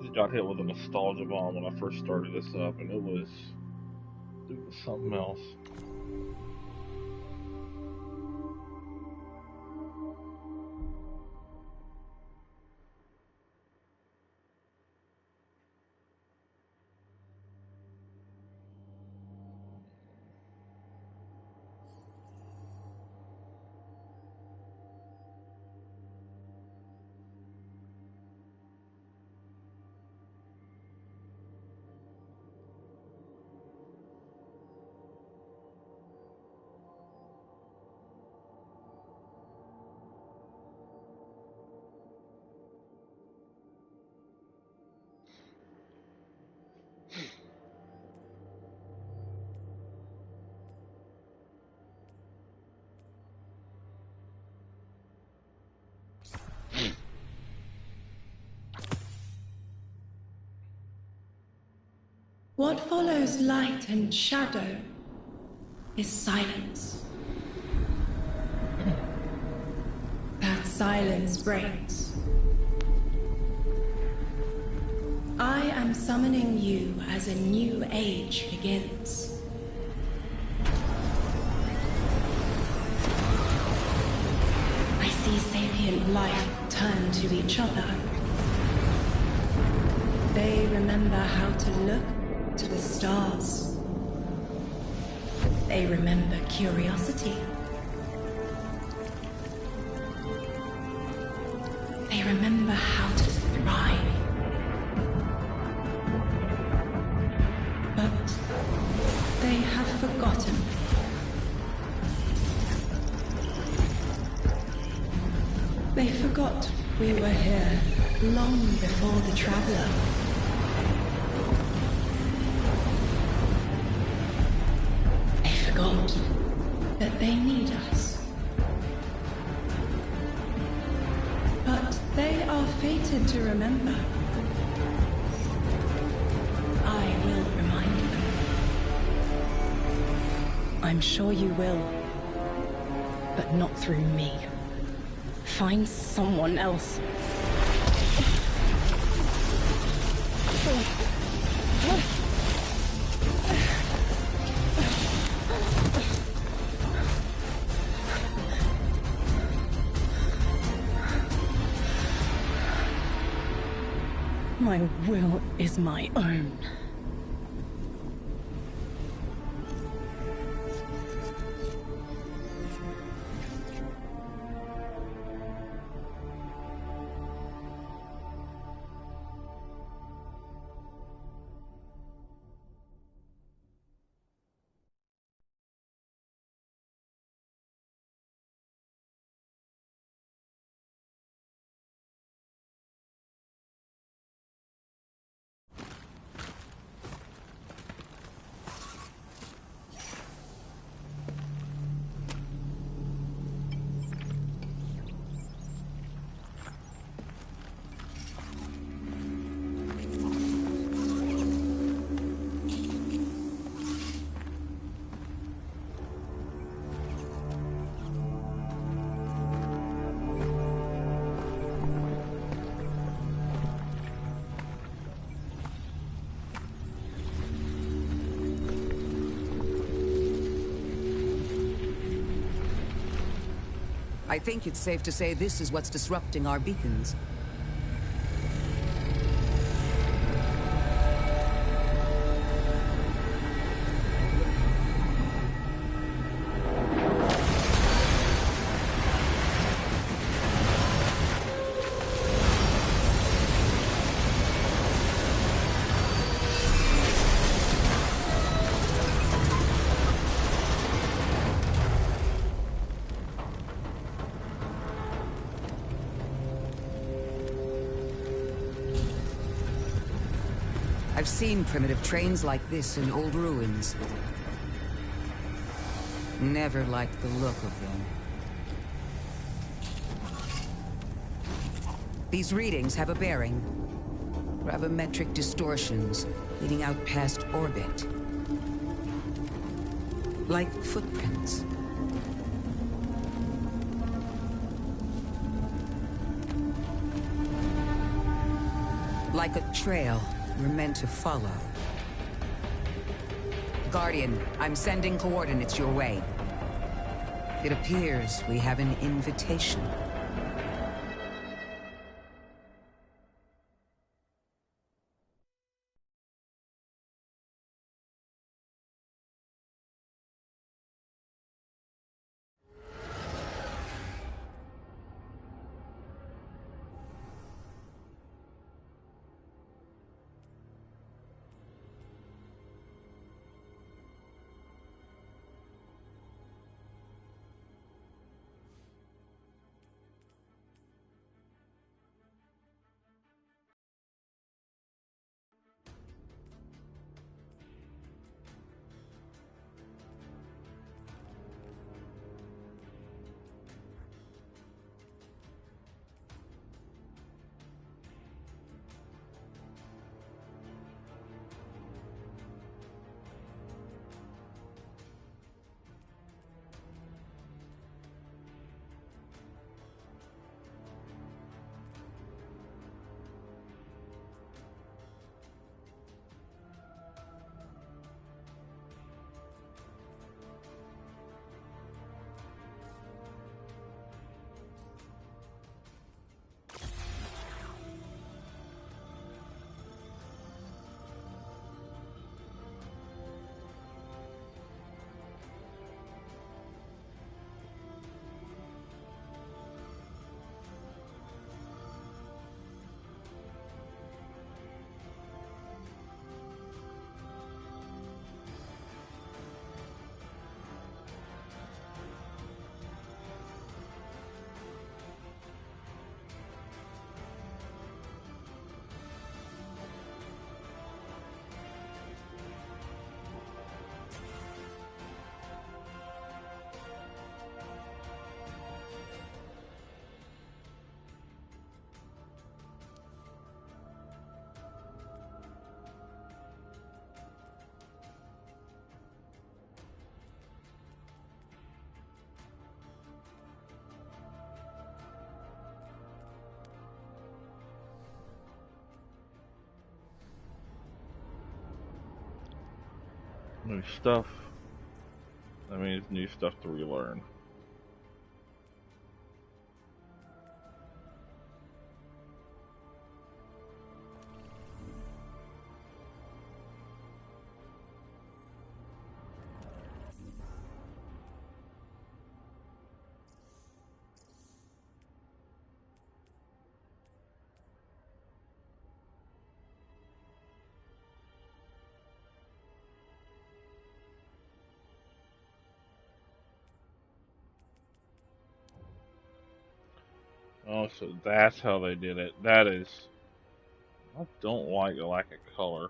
got hit with a nostalgia bomb when I first started this up, and it was something else. What follows light and shadow is silence. That silence breaks. I am summoning you as a new age begins. I see sapient life turn to each other. They remember how to look to the stars. They remember curiosity. They remember how to thrive. But they have forgotten. They forgot we were here long before the Traveler. Forgot that they need us. But they are fated to remember. I will remind them. I'm sure you will, but not through me. Find someone else. My will is my own. I think it's safe to say this is what's disrupting our beacons. I've seen primitive trains like this in old ruins. Never liked the look of them. These readings have a bearing. Gravimetric distortions leading out past orbit. Like footprints. Like a trail we're meant to follow. Guardian, I'm sending coordinates your way. It appears we have an invitation. New stuff. That means new stuff to relearn. Oh, so that's how they did it. That is... I don't like the lack of color.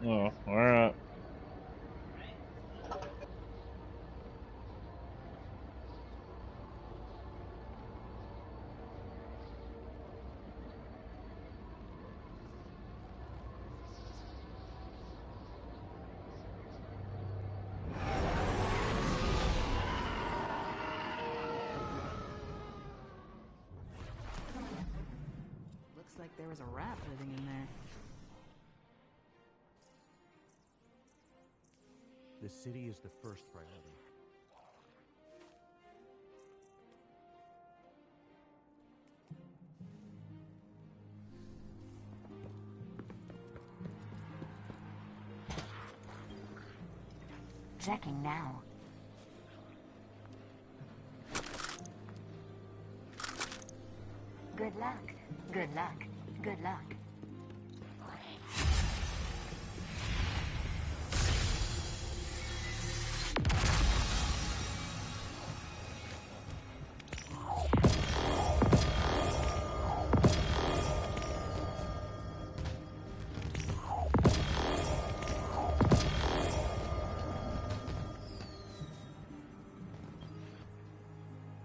Oh, alright. there was a rat living in there. The city is the first priority. Checking now. Good luck. Good luck. Good luck.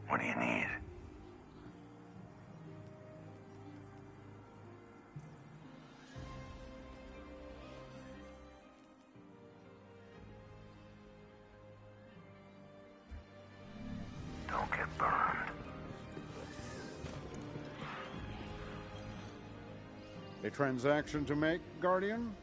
What do you need? Don't get burned. A transaction to make, Guardian?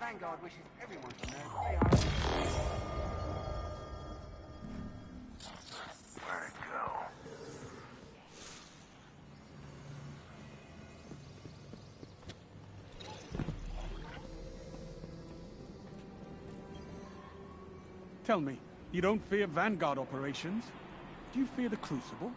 Vanguard wishes everyone to know they are... Where'd it go? Tell me, you don't fear Vanguard operations? Do you fear the Crucible?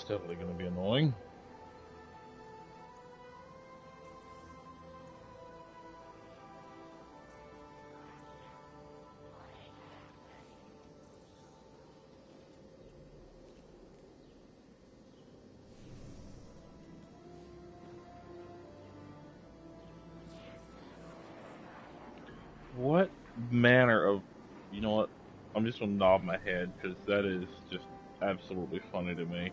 that's definitely going to be annoying. What manner of, you know what? I'm just gonna nod my head because that is just absolutely funny to me.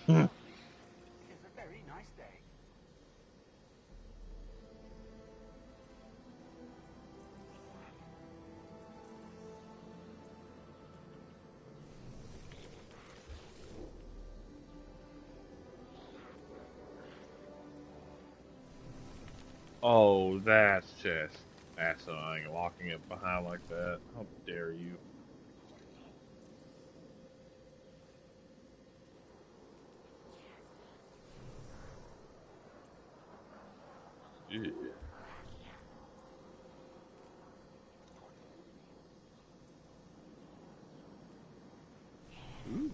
It's a very nice day. Oh, that's just asinine, locking it behind like that. How dare you? Yeah. Ooh.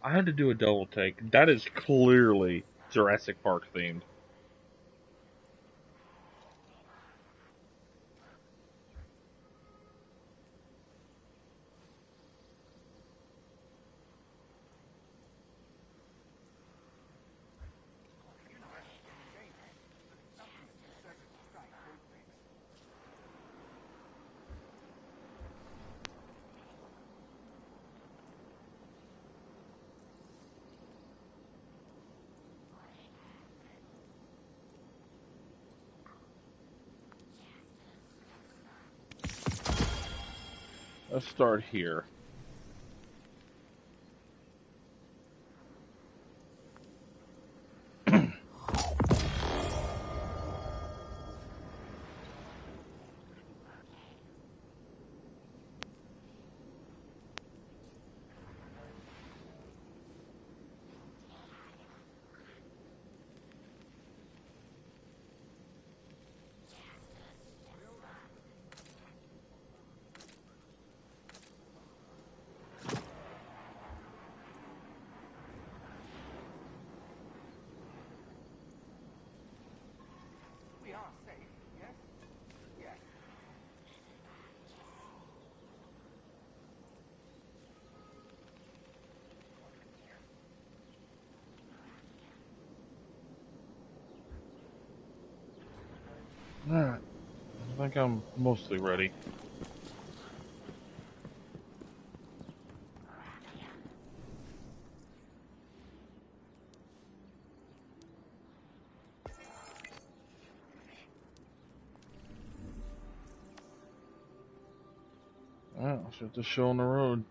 I had to do a double take. That is clearly Jurassic Park themed. Let's start here. Alright. I think I'm mostly ready. Alright, I'll set the show on the road.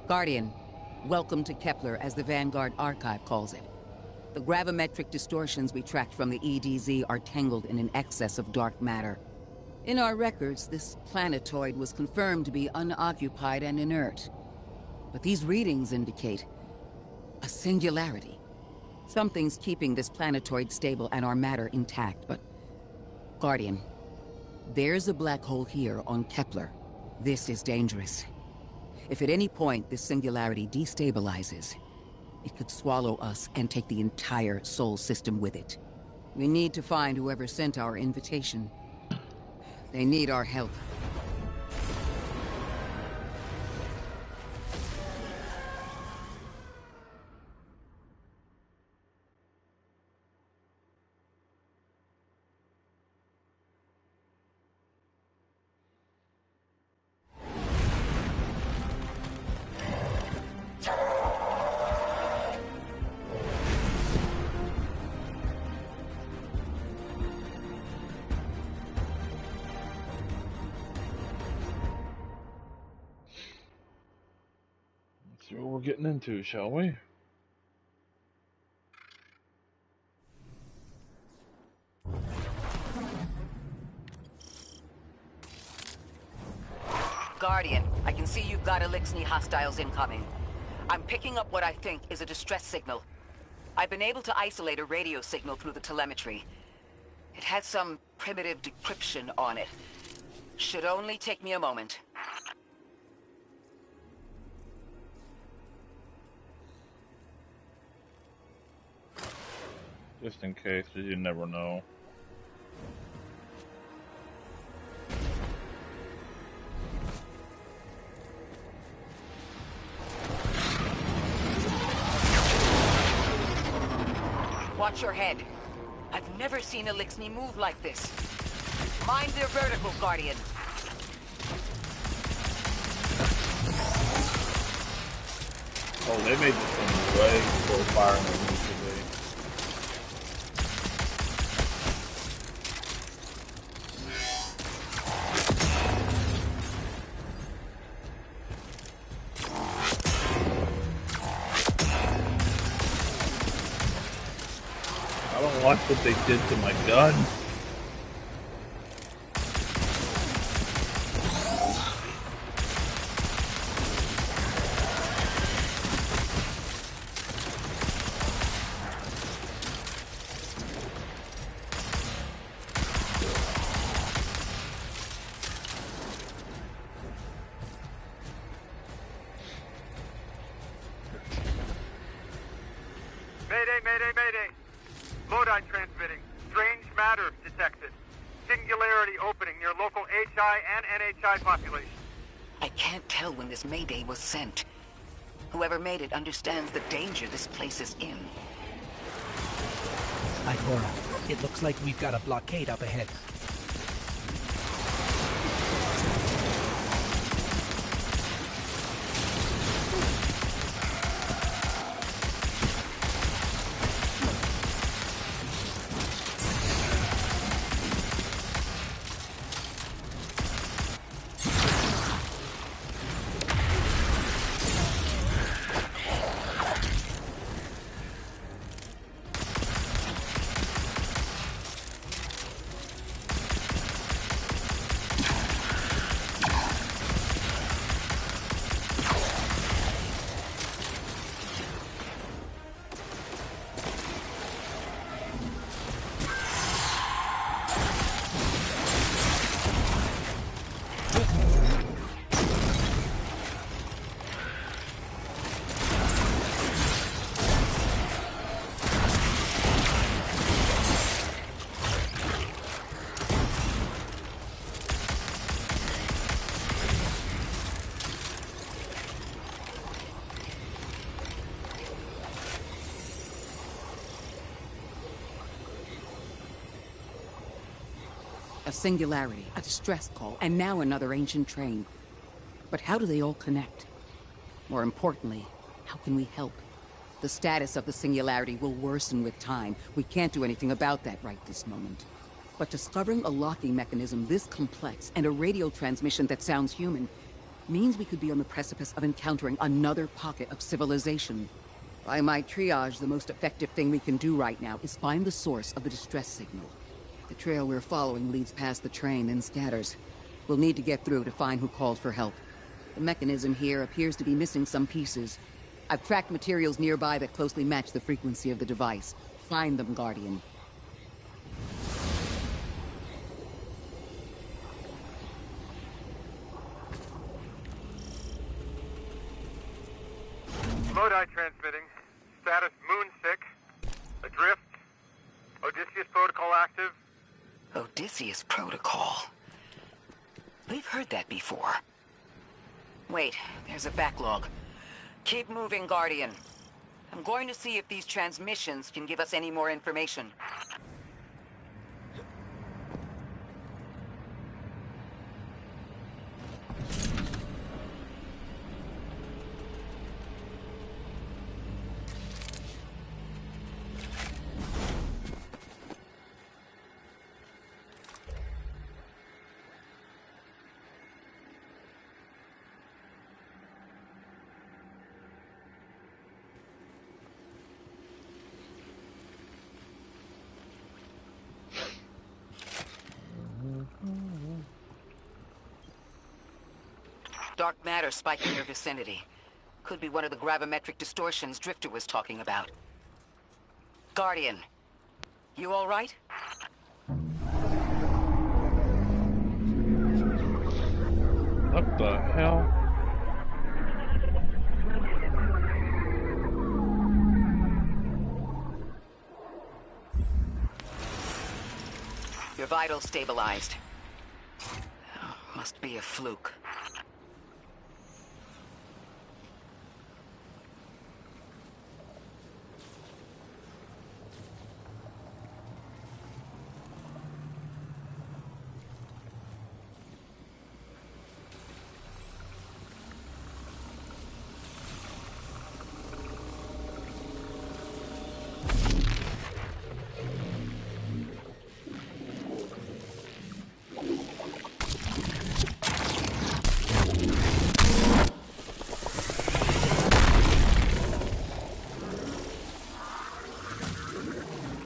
Guardian, welcome to Kepler, as the Vanguard Archive calls it. The gravimetric distortions we tracked from the EDZ are tangled in an excess of dark matter. In our records, this planetoid was confirmed to be unoccupied and inert. But these readings indicate a singularity. Something's keeping this planetoid stable and our matter intact, but... Guardian, there's a black hole here on Kepler. This is dangerous. If at any point this singularity destabilizes, it could swallow us and take the entire Sol system with it. We need to find whoever sent our invitation. They need our help. See what we're getting into, shall we? Guardian, I can see you've got Elixni hostiles incoming. I'm picking up what I think is a distress signal. I've been able to isolate a radio signal through the telemetry. It had some primitive decryption on it. Should only take me a moment. Just in case, 'cause you never know. Watch your head. I've never seen Elixni move like this. Mind their vertical, Guardian. Oh, they made this thing way before firing them usually. I don't like what they did to my gun. Mayday! Lodi transmitting. Strange matter detected. Singularity opening near local HI and NHI population. I can't tell when this Mayday was sent. Whoever made it understands the danger this place is in. Ikora, it looks like we've got a blockade up ahead. A singularity, a distress call, and now another ancient train. But how do they all connect? More importantly, how can we help? The status of the singularity will worsen with time. We can't do anything about that right this moment. But discovering a locking mechanism this complex and a radio transmission that sounds human means we could be on the precipice of encountering another pocket of civilization. By my triage, the most effective thing we can do right now is find the source of the distress signal. The trail we're following leads past the train, then scatters. We'll need to get through to find who called for help. The mechanism here appears to be missing some pieces. I've tracked materials nearby that closely match the frequency of the device. Find them, Guardian. Lodi transmitting. Status moonsick. Adrift. Odysseus protocol active. Odysseus protocol. We've heard that before. Wait, there's a backlog. Keep moving, Guardian. I'm going to see if these transmissions can give us any more information. Dark matter spike in your vicinity. Could be one of the gravimetric distortions Drifter was talking about. Guardian, you all right? What the hell? Your vitals stabilized. Oh, must be a fluke.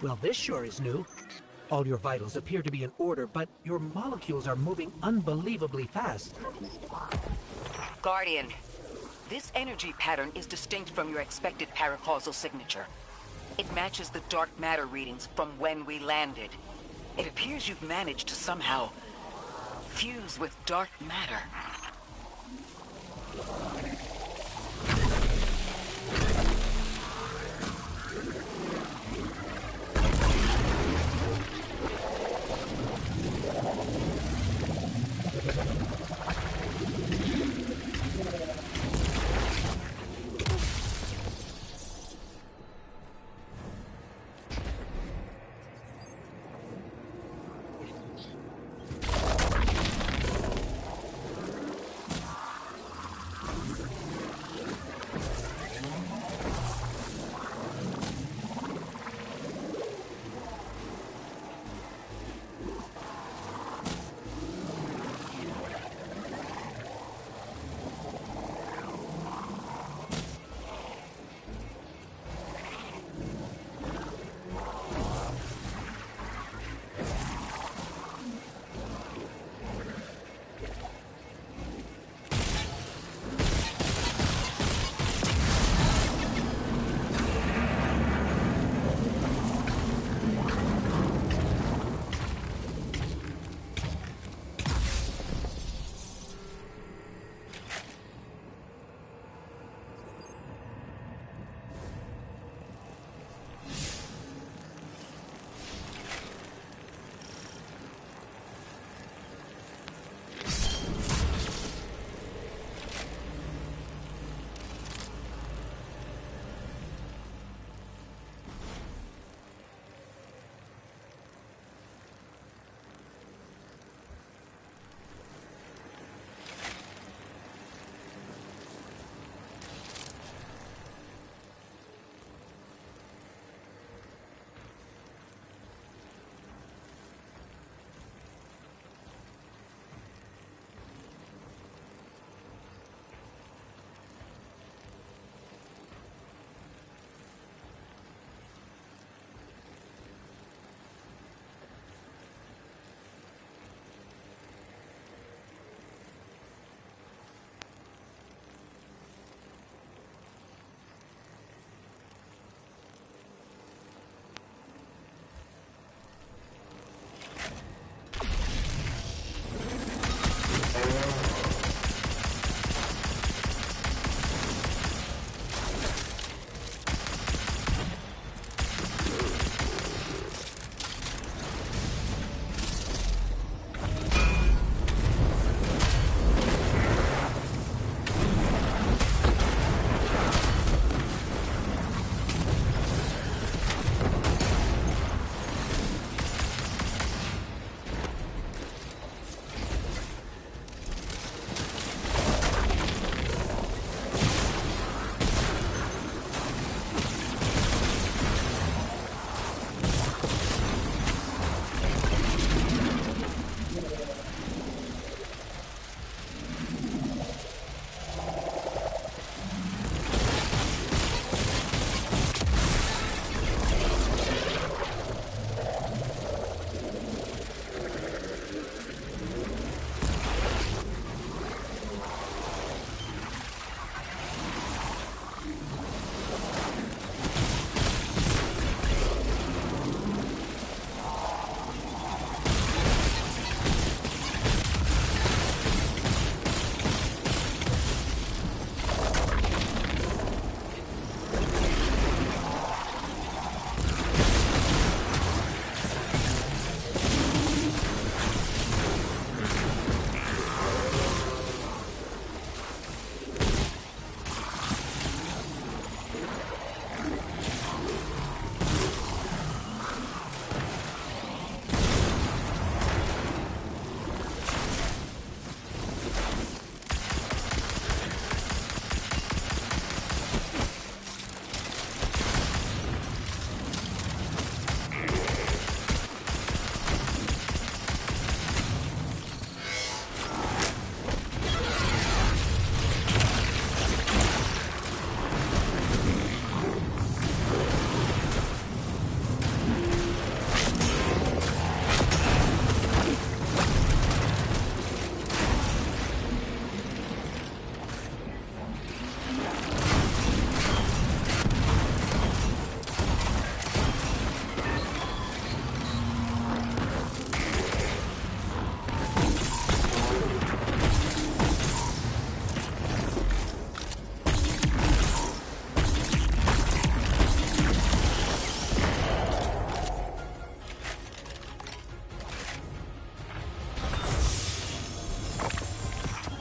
Well, this sure is new. All your vitals appear to be in order, but your molecules are moving unbelievably fast. Guardian, this energy pattern is distinct from your expected paracausal signature. It matches the dark matter readings from when we landed. It appears you've managed to somehow fuse with dark matter.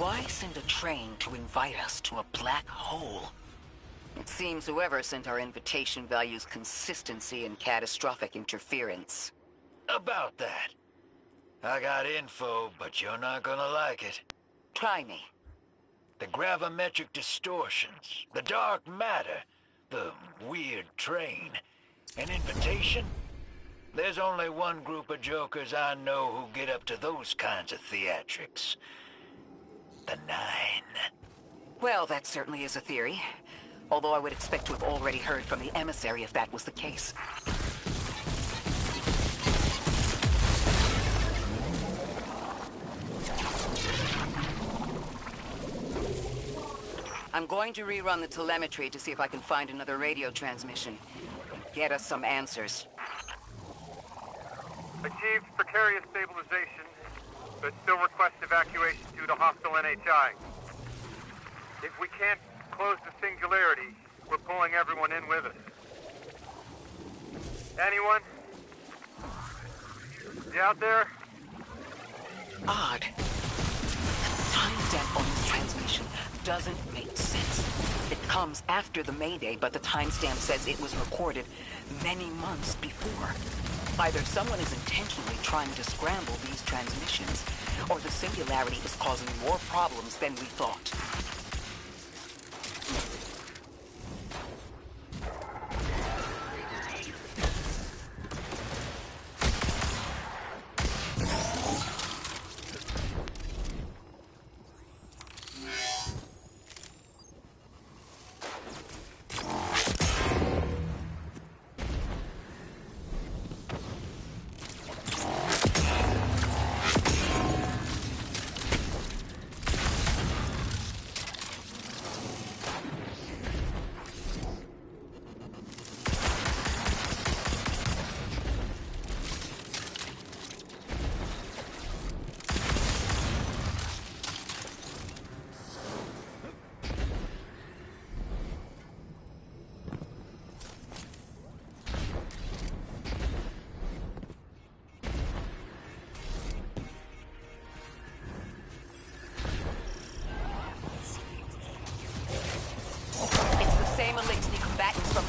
Why send a train to invite us to a black hole? It seems whoever sent our invitation values consistency and catastrophic interference. About that. I got info, but you're not gonna like it. Try me. The gravimetric distortions, the dark matter, the weird train. An invitation? There's only one group of jokers I know who get up to those kinds of theatrics. The Nine. Well, that certainly is a theory. Although I would expect to have already heard from the emissary if that was the case. I'm going to rerun the telemetry to see if I can find another radio transmission. Get us some answers. Achieved precarious stabilization, but still request evacuation due to hostile NHI. If we can't close the singularity, we're pulling everyone in with us. Anyone? You out there? Odd. The timestamp on this transmission doesn't make sense. It comes after the Mayday, but the timestamp says it was recorded many months before. Either someone is intentionally trying to scramble these transmissions, or the singularity is causing more problems than we thought.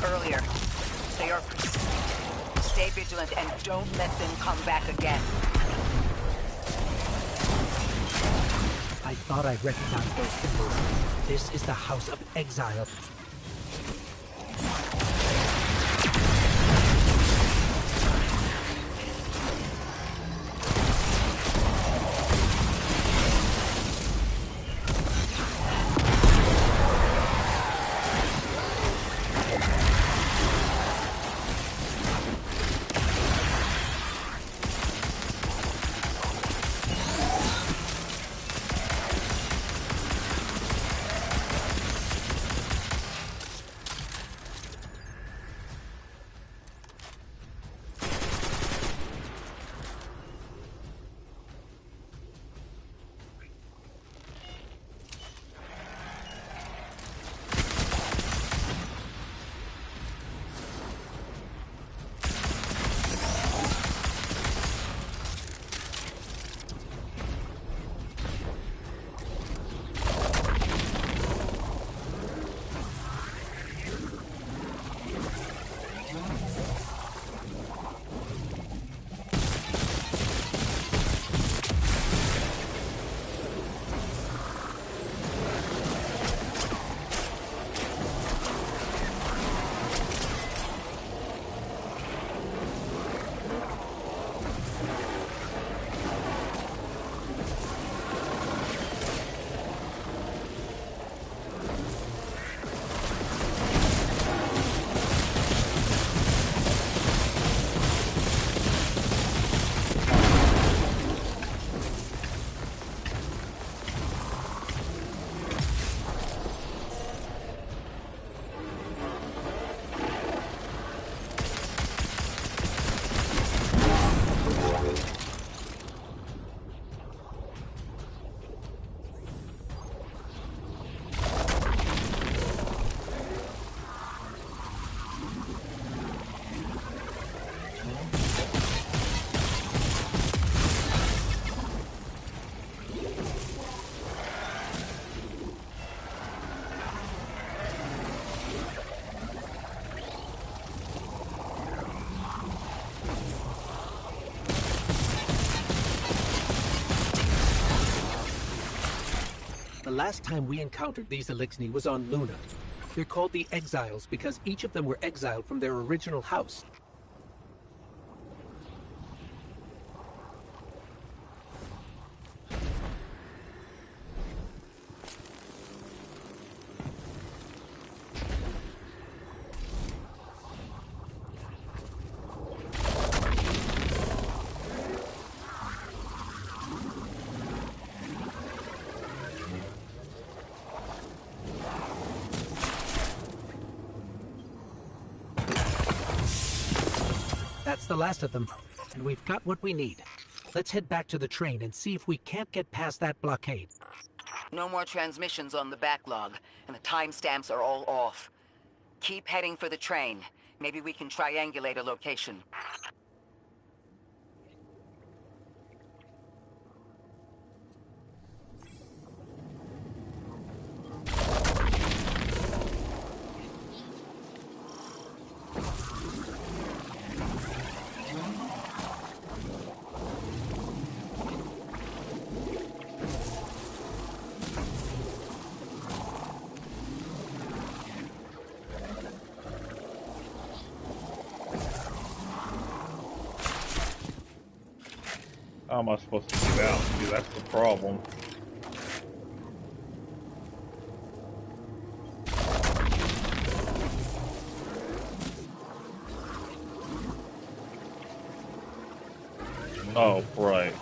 Earlier. They are persistent. Stay vigilant and don't let them come back again. I thought I recognized those symbols. This is the House of Exile. The last time we encountered these Elixni was on Luna. They're called the Exiles because each of them were exiled from their original house. That's the last of them, and we've got what we need. Let's head back to the train and see if we can't get past that blockade. No more transmissions on the backlog, and the timestamps are all off. Keep heading for the train. Maybe we can triangulate a location. How am I supposed to get out? See, that's the problem. Oh, right.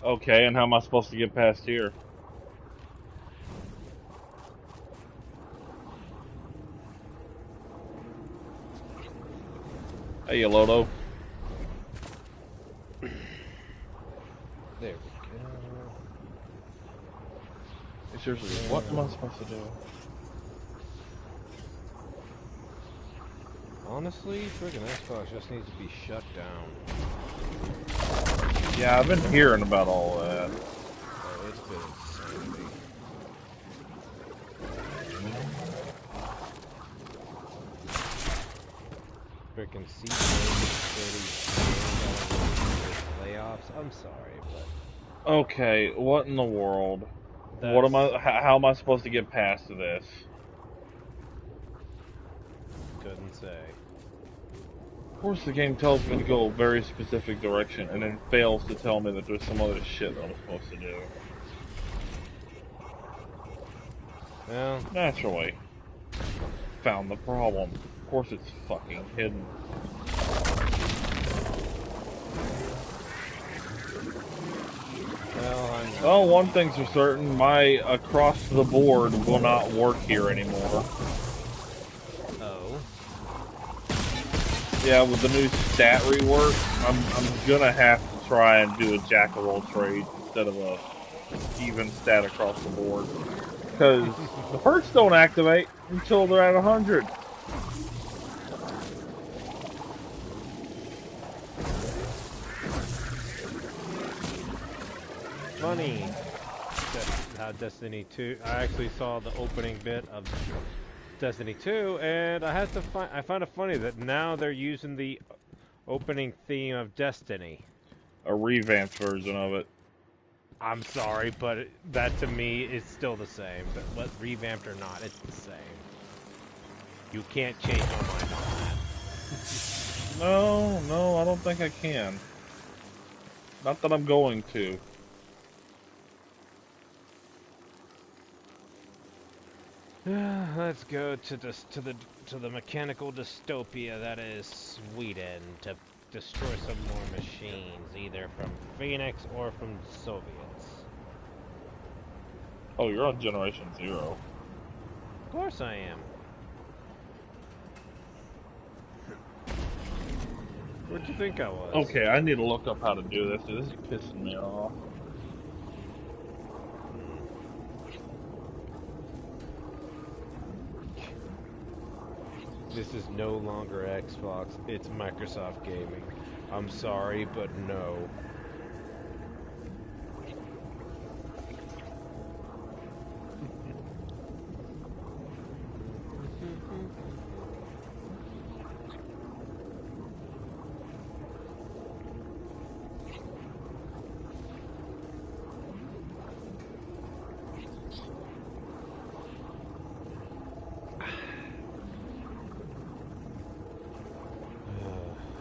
Okay, and how am I supposed to get past here? Hey, Yoloto. There we go. Seriously, what am I supposed to do? Honestly, friggin' Xbox just needs to be shut down. Yeah, I've been hearing about all that. Oh, it's been insanity. Frickin' playoffs. I'm sorry, but okay, what in the world? What am I? How am I supposed to get past this? Couldn't say. Of course, the game tells me to go a very specific direction, and then fails to tell me that there's some other shit that I'm supposed to do. Well, naturally, found the problem. Of course, it's fucking hidden. Well, one thing's for certain, my across the board will not work here anymore. Oh. Yeah, with the new stat rework, I'm gonna have to try and do a jack of all trades instead of a even stat across the board. Because the perks don't activate until they're at 100. Funny how Destiny 2. I actually saw the opening bit of Destiny 2, and I found it funny that now they're using the opening theme of Destiny. A revamped version of it. I'm sorry, but that to me is still the same. But what revamped or not, it's the same. You can't change my mind on that. No, I don't think I can. Not that I'm going to. Let's go to the mechanical dystopia that is Sweden to destroy some more machines, either from Phoenix or from Soviets. Oh, you're on Generation 0. Of course I am. Where'd you think I was? Okay, I need to look up how to do this. This is pissing me off. This is no longer Xbox, it's Microsoft Gaming. I'm sorry, but no.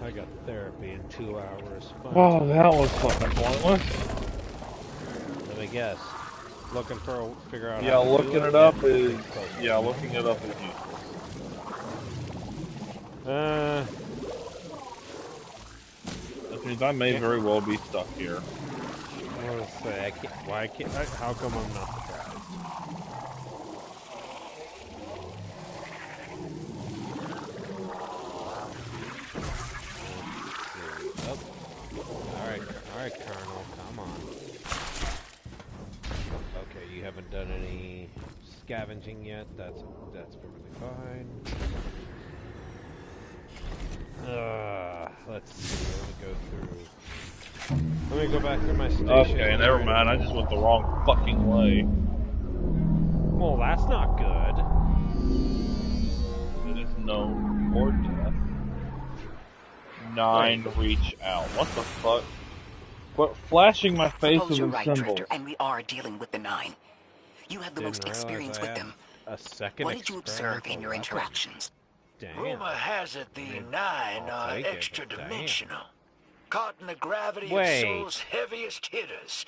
I got therapy in 2 hours. Oh, that was fucking pointless. Let me guess. Looking for figure out. Yeah, looking it up is looking it up is useless. That means I may very well be stuck here. I want to say I can't. Why can't? How come I'm not surprised? Alright, Colonel, come on. Okay, you haven't done any scavenging yet. That's perfectly fine. Let's see. Let me go back through my station. Okay, never mind. I just went the wrong fucking way. Well, that's not good. It is known for death. 9 reach out. What the fuck? But flashing my face with you're a right, symbol. Drifter, and we are dealing with the 9. You have the most experience with them. What did you observe in your interactions? Damn. Rumor has it the 9 are extra-dimensional. Caught in the gravity of Sol's heaviest hitters.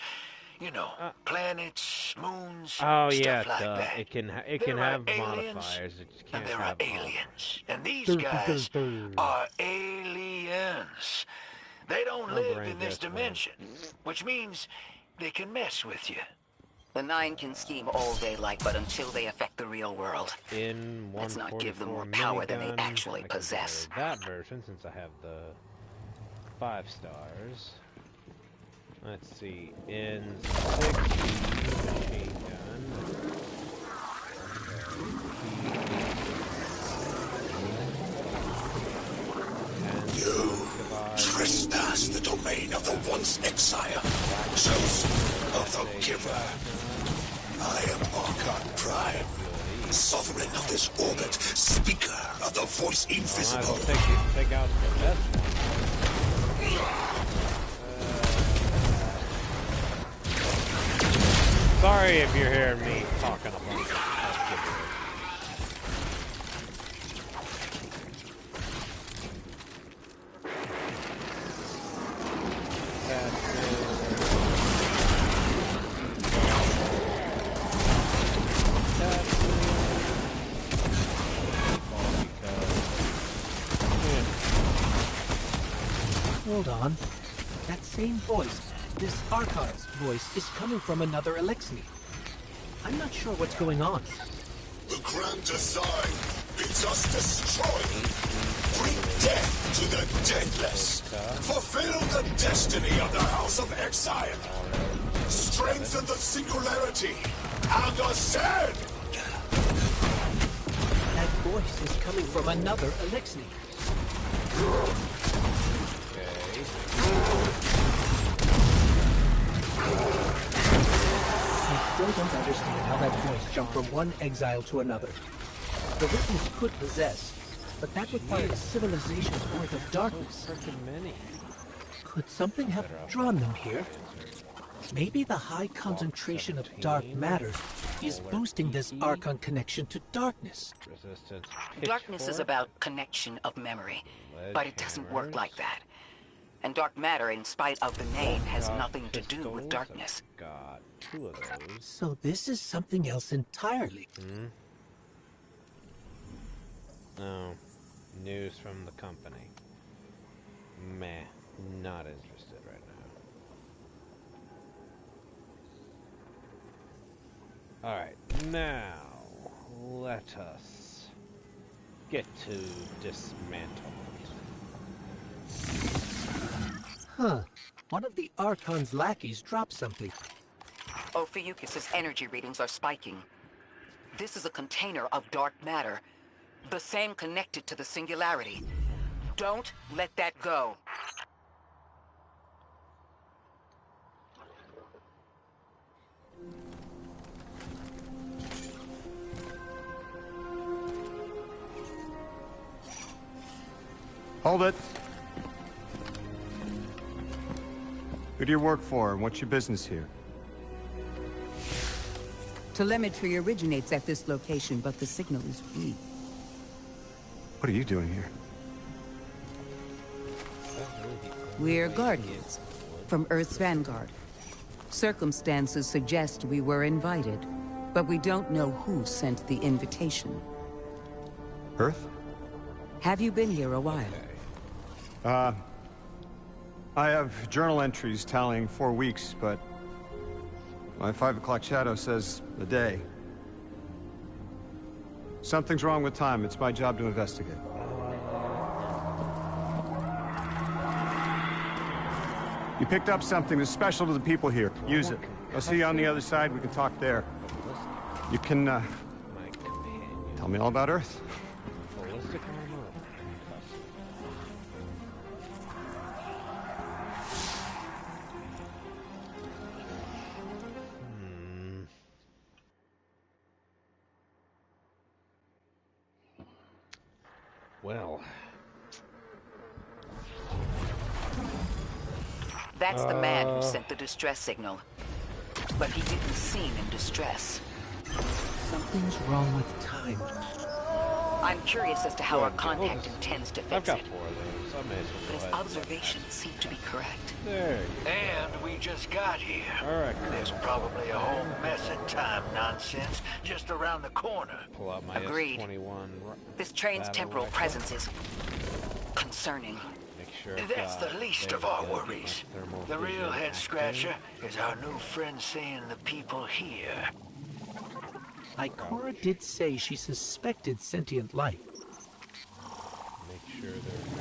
You know, planets, moons, stuff like that. It can have modifiers. It just can't and there have are aliens. And these guys are aliens. They don't live in this dimension, which means they can mess with you. The 9 can scheme all they like, but until they affect the real world, let's not give them more power than they actually possess. That version, since I have the 5 stars. Let's see, in 6 machine gun. You trespass the domain of the once exile, chosen of the giver. I am Archon Prime, sovereign of this orbit, speaker of the voice invisible. Take out the best one. Sorry if you're hearing me talking a bunch. Hold on. That same voice, this Archive's voice, is coming from another Alexei. I'm not sure what's going on. The grand design bids us destroy. Bring Death to the deathless! Fulfill the destiny of the House of Exile! Strengthen the singularity and ascend! That voice is coming from another Eliksni. I still don't understand how that voice jumped from one exile to another. The witness could possess, but that required a civilization's worth of darkness. Could something have drawn them here? Maybe the high concentration of dark matter is boosting this Archon connection to darkness. Darkness is about connection of memory, but it doesn't work like that. And dark matter, in spite of the name, has nothing to do with darkness. Got 2 of those. So this is something else entirely. No. News from the company. Meh. Not interested right now. Alright, now let us get to dismantle. Huh. One of the Archon's lackeys dropped something. Ophiuchus' energy readings are spiking. This is a container of dark matter, the same connected to the singularity. Don't let that go. Hold it. Who do you work for, and what's your business here? Telemetry originates at this location, but the signal is weak. What are you doing here? We're Guardians, from Earth's Vanguard. Circumstances suggest we were invited, but we don't know who sent the invitation. Earth? Have you been here a while? I have journal entries tallying 4 weeks, but my 5 o'clock shadow says a day. Something's wrong with time. It's my job to investigate. You picked up something that's special to the people here. Use it. I'll see you on the other side. We can talk there. You can, tell me all about Earth. Well. That's the man who sent the distress signal. But he didn't seem in distress. Something's wrong with time. I'm curious as to how our contact intends to fix I've got it. 4 of those. I may as well But his go ahead. observations seem to be correct. There you go. And we just got here. Alright. There's probably a whole mess of time nonsense just around the corner. Pull out my Agreed. S21. This train's battle temporal rifle. presence is concerning. Make sure That's the least of our worries. The real head scratcher is our new friend seeing the people here. Ikora did say she suspected sentient life. Make sure they're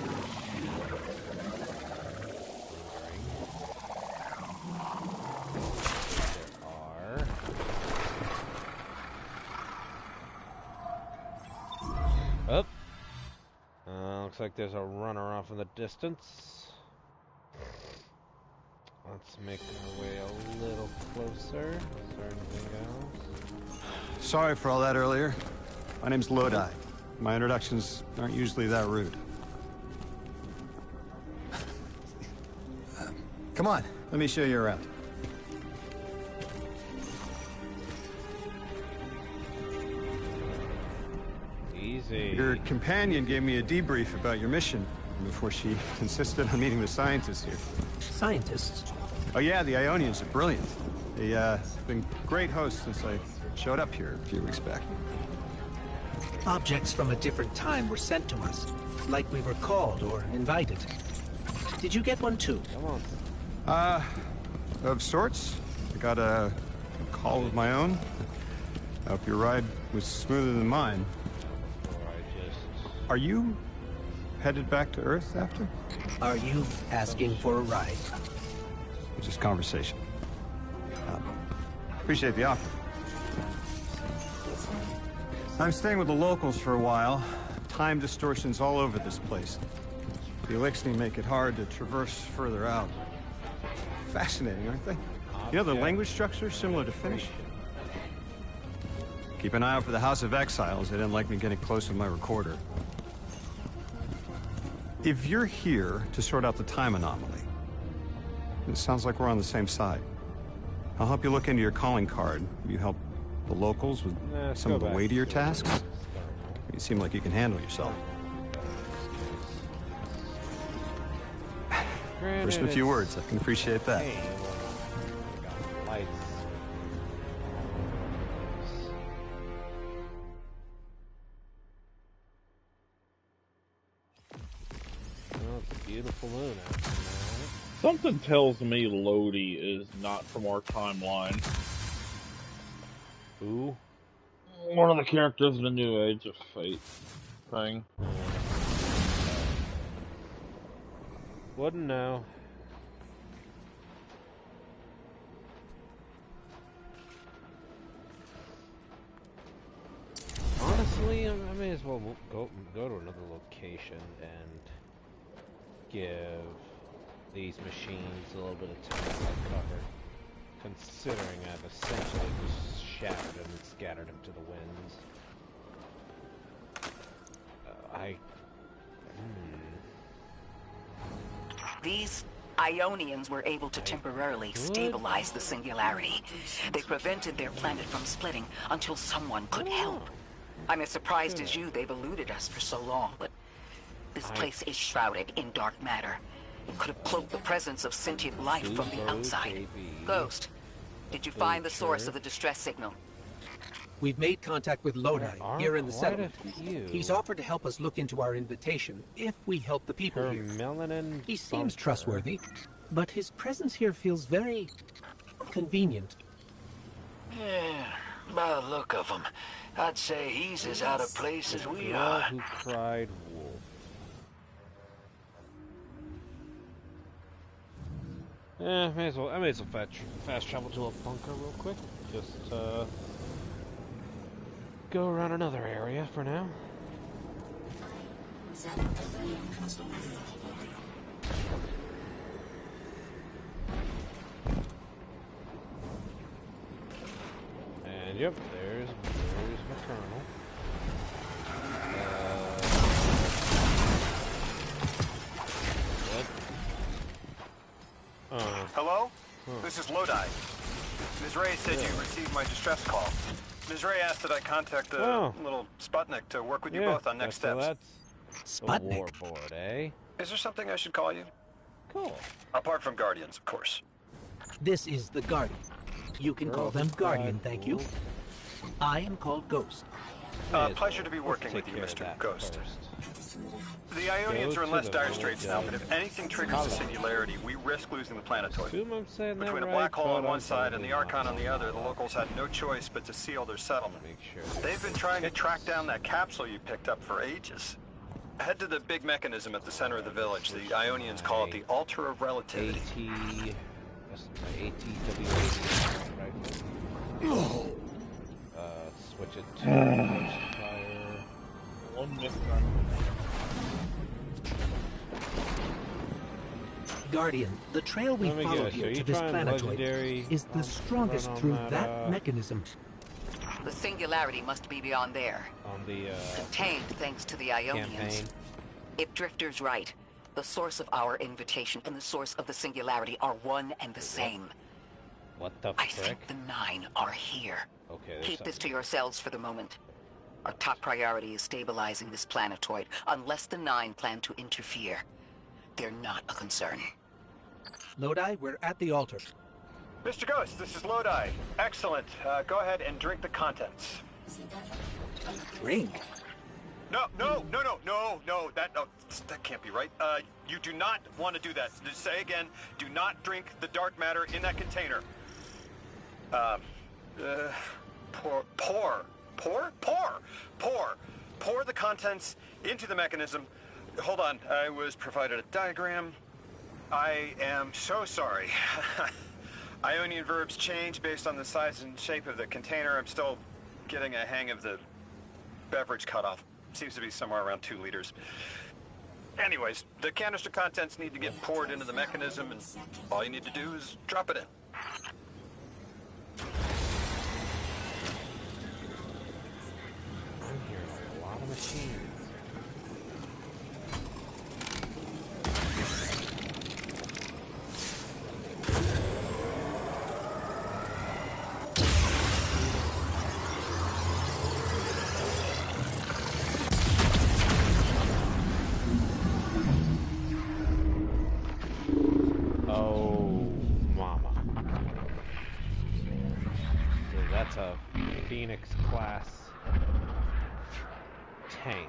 Up. Looks like there's a runner off in the distance. Let's make our way a little closer. Is there anything else? Sorry for all that earlier. My name's Lodi. My introductions aren't usually that rude. Come on, let me show you around. Easy. Your companion gave me a debrief about your mission before she insisted on meeting the scientists here. Scientists? Oh yeah, the Ionians are brilliant. They've been great hosts since I showed up here a few weeks back. Objects from a different time were sent to us, like we were called or invited. Did you get one too? Come on. Of sorts. I got a call of my own. I hope your ride was smoother than mine. Are you headed back to Earth after? Are you asking for a ride? It's just conversation. Appreciate the offer. I'm staying with the locals for a while. Time distortions all over this place. The Elixni make it hard to traverse further out. Fascinating, aren't they? You know, the language structure is similar to Finnish. Keep an eye out for the House of Exiles. They didn't like me getting close with my recorder. If you're here to sort out the time anomaly, it sounds like we're on the same side. I'll help you look into your calling card. You help the locals with some of the weightier tasks. You seem like you can handle yourself. First in a few words, I can appreciate that. Beautiful moon out there. Something tells me Lodi is not from our timeline. Who? One of the characters in the New Age of Fate thing. Wouldn't know. Honestly, I may as well go to another location and give these machines a little bit of time to recover, considering I've essentially just shattered them and scattered them to the winds. These Ionians were able to temporarily stabilize the singularity. They prevented their planet from splitting until someone could help. I'm as surprised as you they've eluded us for so long, but this place is shrouded in dark matter. It could have cloaked the presence of sentient life from the outside. Ghost, did you find the source of the distress signal? We've made contact with Lodi here in the settlement. He's offered to help us look into our invitation if we help the people here. He seems trustworthy, but his presence here feels very convenient. Yeah, by the look of him, I'd say he's as out of place as we are. Who cried wolf? I may as well fast travel to a bunker real quick. Just go around another area for now. And yep, there's my colonel. Hello? This is Lodi. Ms. Ray said you received my distress call. Ms. Ray asked that I contact the little Sputnik to work with you both on next steps. Sputnik? Warboard, eh? Is there something I should call you? Cool. Apart from Guardians, of course. This is the Guardian. You can call them Guardian, thank you. I am called Ghost. Pleasure to be working with you, Mr. Ghost. The Ionians are in less dire straits now, but if anything triggers the singularity, we risk losing the planetoid. Between a black hole on one side and the Archon on the other, the locals had no choice but to seal their settlement. They've been trying to track down that capsule you picked up for ages. Head to the big mechanism at the center of the village. The Ionians call it the Altar of Relativity. Switch it to fire. One missed. Guardian, the trail we follow here to this planetoid is the strongest through that mechanism. The singularity must be beyond there. On the contained thanks to the Ionians. If Drifter's right, the source of our invitation and the source of the singularity are one and the same. What the I think the 9 are here. Okay. Keep this to yourselves for the moment. Our top priority is stabilizing this planetoid, unless the 9 plan to interfere. They're not a concern. Lodi, we're at the altar. Mr. Ghost, this is Lodi. Excellent. Go ahead and drink the contents. Drink? No, that can't be right. You do not want to do that. Just say again, do not drink the dark matter in that container. Pour the contents into the mechanism. hold on. I was provided a diagram. I am so sorry. Ionian verbs change based on the size and shape of the container. I'm still getting a hang of the beverage cutoff. Seems to be somewhere around 2 liters. Anyways, the canister contents need to get poured into the mechanism, and all you need to do is drop it in. I'm hearing a lot of machines. Phoenix class tank.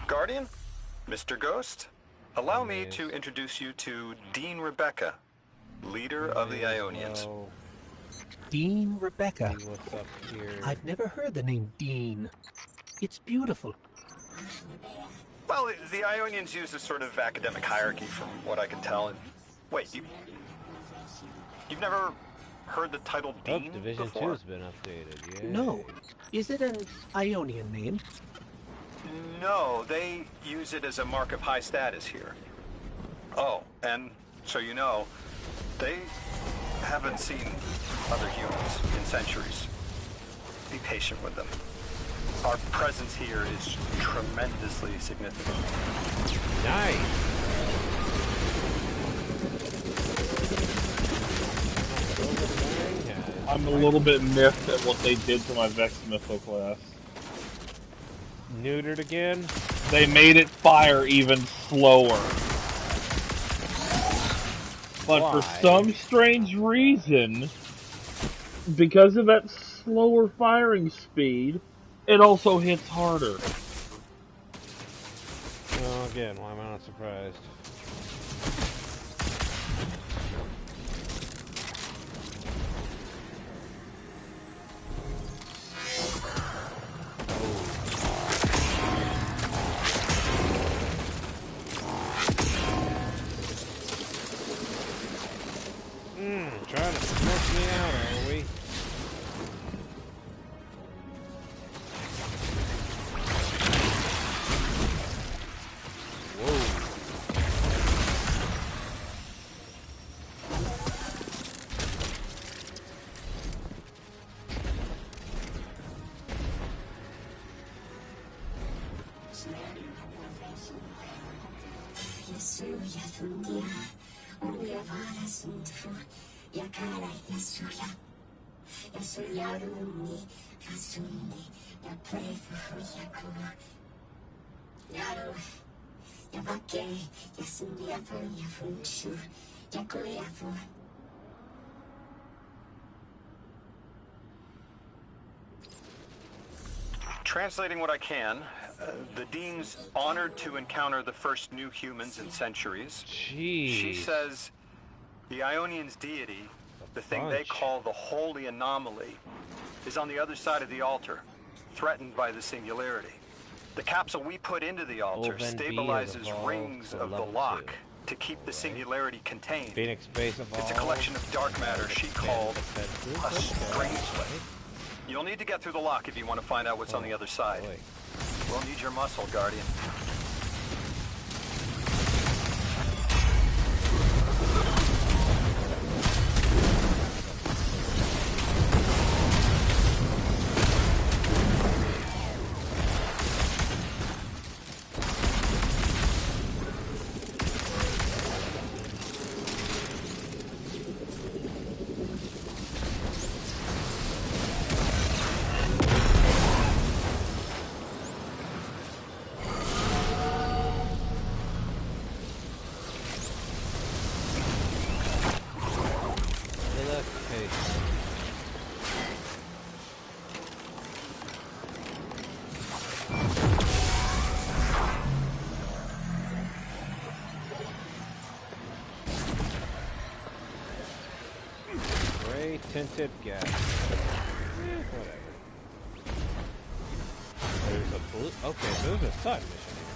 Guardian, Mr. Ghost, allow me to introduce you to Dean Rebecca, leader of the Ionians. Dean Rebecca. What's up here? I've never heard the name Dean. It's beautiful. Well, the Ionians use a sort of academic hierarchy from what I can tell. And wait, you've never heard the title Dean Division before? 2's been updated, yeah. No. Is it an Ionian name? No, they use it as a mark of high status here. Oh, and so you know, they haven't seen other humans in centuries. Be patient with them. Our presence here is tremendously significant. Nice. I'm a little bit miffed at what they did to my Vex missile class. Neutered again? They made it fire even slower. But Why? for some strange reason, because of that slower firing speed, it also hits harder. Well, again, why am I not surprised? Trying to smoke me out, are we? Translating what I can, the Dean's honored to encounter the first new humans in centuries. Jeez. She says the Ionians' deity, the thing they call the Holy Anomaly, is on the other side of the altar, threatened by the Singularity. The capsule we put into the altar stabilizes rings of the lock to keep the Singularity contained. Phoenix base It's a collection of dark matter she called a Strangeling. You'll need to get through the lock if you want to find out what's on the other side. We'll need your muscle, Guardian. tinted gas. Whatever. There's a blue. Okay, so there's a side mission here.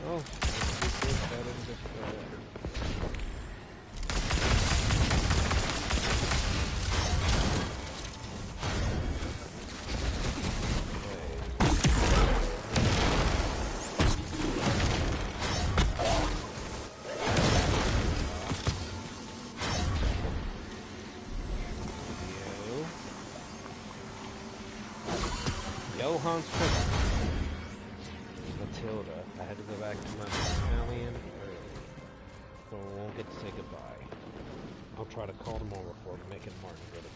Oh, that didn't just go there. Johan's Prison. Matilda. I had to go back to my battalion early, so I won't get to say goodbye. I'll try to call them over before making Martin go to bed.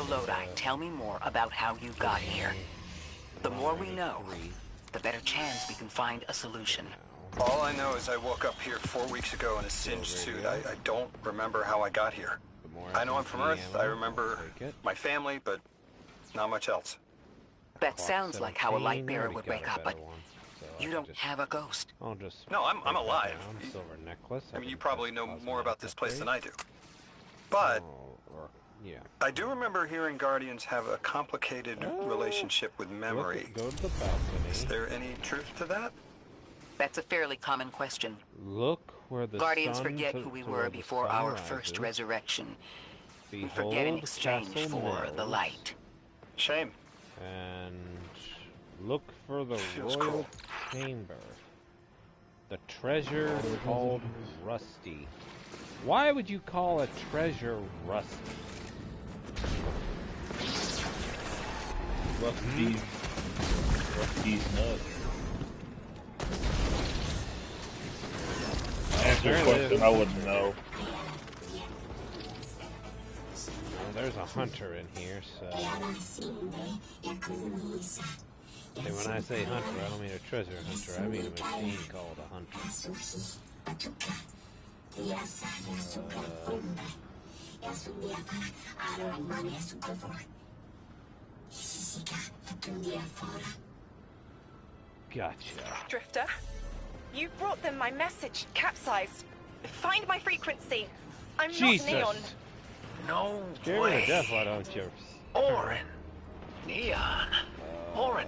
Lodi, tell me more about how you got here. The more we know, the better chance we can find a solution. All I know is I woke up here 4 weeks ago in a singed suit. I don't remember how I got here. I know I'm from Earth. I remember my family, but not much else. That sounds like how a light bearer would wake up, but you don't have a ghost. No, I'm alive. Silver necklace. I mean, you probably know more about this place than I do. But yeah. I do remember hearing Guardians have a complicated relationship with memory. Go to the balcony. Is there any truth to that? That's a fairly common question. Look where the Guardians forget who we were before our first resurrection. We forget in exchange for the light. Shame. And look for the royal chamber. The treasure called Rusty. Why would you call a treasure rusty? Rusty's nuts. Answer a question I wouldn't know. Well, there's a hunter in here, so... Hey, when I say hunter, I don't mean a treasure hunter, I mean a machine called a hunter. Gotcha. Drifter, you brought them my message, capsized. Find my frequency. I'm Jesus. not Neon. No Scare me to death, why don't you? Orin. Neon. Orin.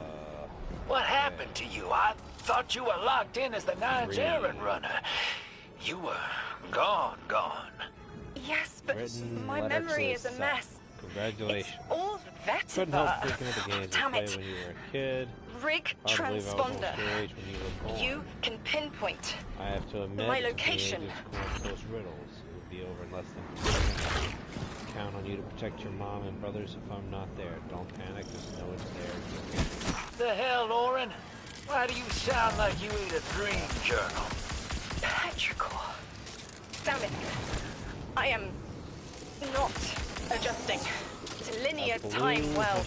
What happened to you? I thought you were locked in as the Nine's errand runner. You were gone. Yes, but my memory is a mess. Congratulations. It's all Vetiver. Couldn't help thinking of the games you played when you were a kid. Rig transponder. You can pinpoint I have to admit, my location. Those riddles. It would be over in less than 10 minutes. Count on you to protect your mom and brothers if I'm not there. Don't panic, just know it's there. The hell, Orin? Why do you sound like you ate a dream journal? Petrichor. Damn it. I am not adjusting to linear time well.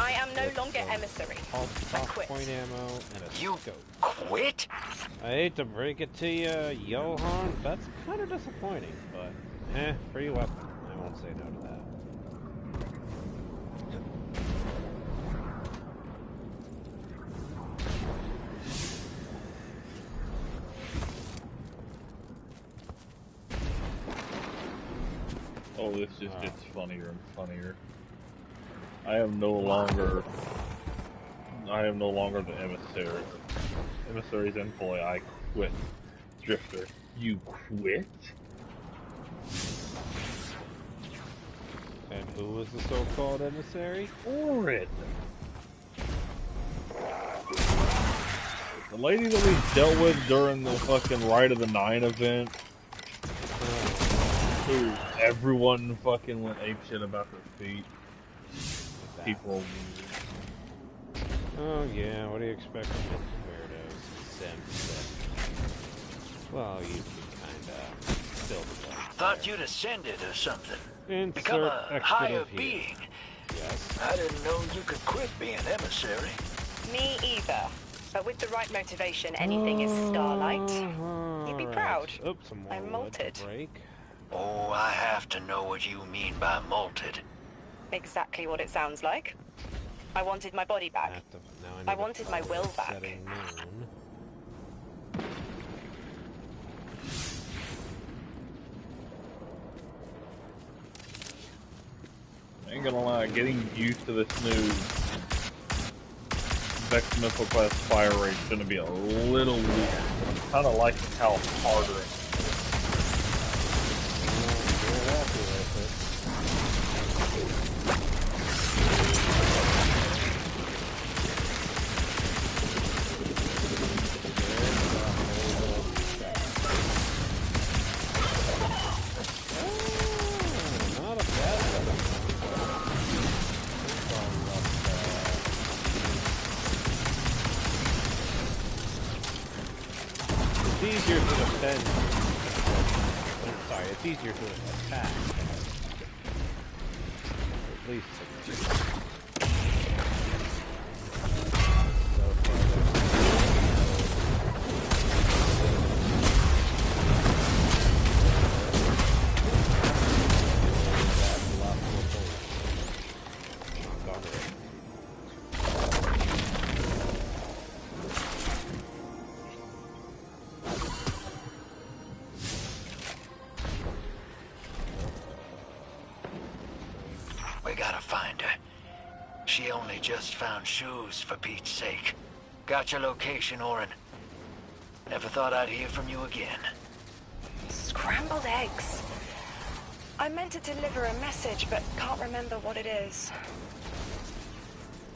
I am no longer emissary. I quit. Point ammo and a You scope. Quit? I hate to break it to you, Johan. That's kind of disappointing, but free weapon. I won't say no to that. Oh, this just gets funnier and funnier. I am no longer the emissary. Emissary's employee. I quit. Drifter, you quit? And who was the so-called emissary? Orin. The lady that we dealt with during the fucking Rite of the Nine event. Who everyone fucking went apeshit about her feet. People. Oh yeah, what do you expect from weirdos? Sims. Well, you can kinda still play. Thought you'd ascended or something. Insert Become a higher here. being. Yes. I didn't know you could quit being emissary. Me either. But with the right motivation, anything is starlight. You'd be proud. Oops, some more I'm wood to molted. break. Oh, I have to know what you mean by molted. Exactly what it sounds like. I wanted my body back. I wanted my will back. I ain't gonna lie, getting used to this new Vex missile class fire rate is gonna be a little weird. I'm kinda liking how harder it is. It's easier to defend. Sorry, it's easier to attack. At least We gotta find her. She only just found shoes, for Pete's sake. Got your location, Orin. Never thought I'd hear from you again. Scrambled eggs. I meant to deliver a message, but can't remember what it is.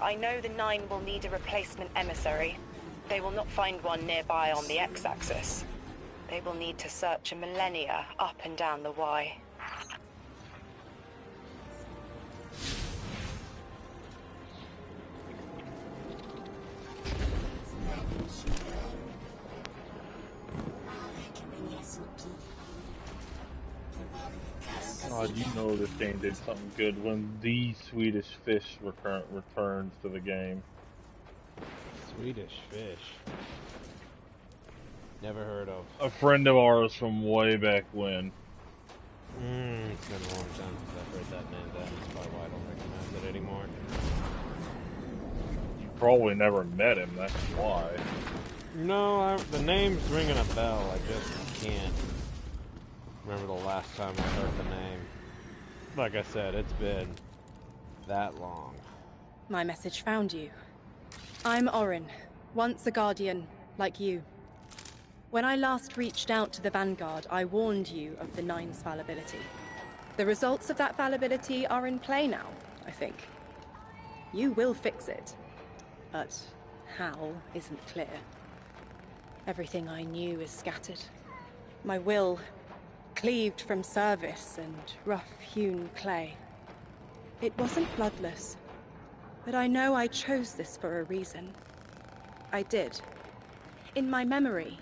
I know the Nine will need a replacement emissary. They will not find one nearby on the X-axis. They will need to search a millennia up and down the Y. God, you know this game did something good when the Swedish Fish returns to the game. Swedish Fish. Never heard of. A friend of ours from way back when. It's been a long time since I've heard that name. That's probably why I don't recognize it anymore. You probably never met him, that's why. No, the name's ringing a bell. I just can't remember the last time I heard the name. Like I said, it's been that long. My message found you. I'm Orin, once a Guardian, like you. When I last reached out to the Vanguard, I warned you of the Nine's fallibility. The results of that fallibility are in play now, I think. You will fix it, but how isn't clear. Everything I knew is scattered. My will cleaved from service and rough-hewn clay. It wasn't bloodless, but I know I chose this for a reason. I did. In my memory,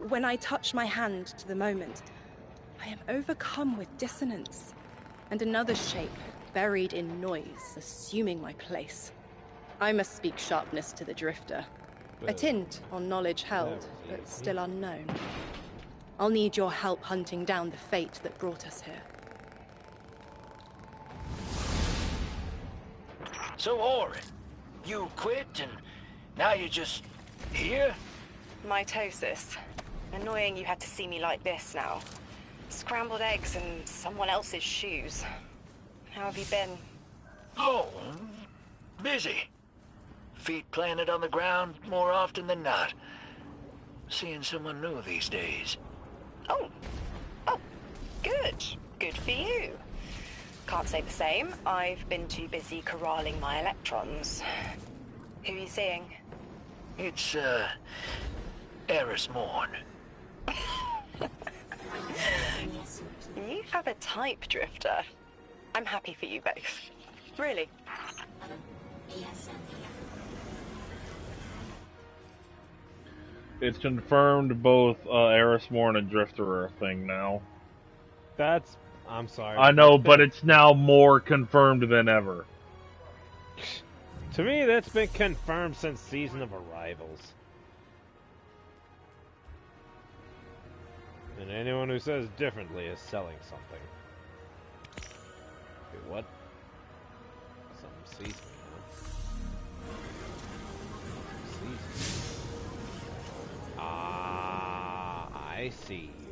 when I touch my hand to the moment, I am overcome with dissonance, and another shape, buried in noise, assuming my place. I must speak sharpness to the Drifter. A tint on knowledge held, but still unknown. I'll need your help hunting down the fate that brought us here. So, Orin, you quit and now you're just here? Mitosis. Annoying you had to see me like this now. scrambled eggs and someone else's shoes. How have you been? Oh, busy. Feet planted on the ground more often than not. Seeing someone new these days. Oh, good. Good for you. Can't say the same. I've been too busy corralling my electrons. Who are you seeing? It's, Eris Morn. You have a type, Drifter. I'm happy for you both. Really. It's confirmed both Eris Morn and Drifter are a thing now. I'm sorry. I know, but it's now more confirmed than ever. To me, that's been confirmed since Season of Arrivals. And anyone who says differently is selling something. Wait, what? Something sees me, huh? Sees me. Ah, I see you.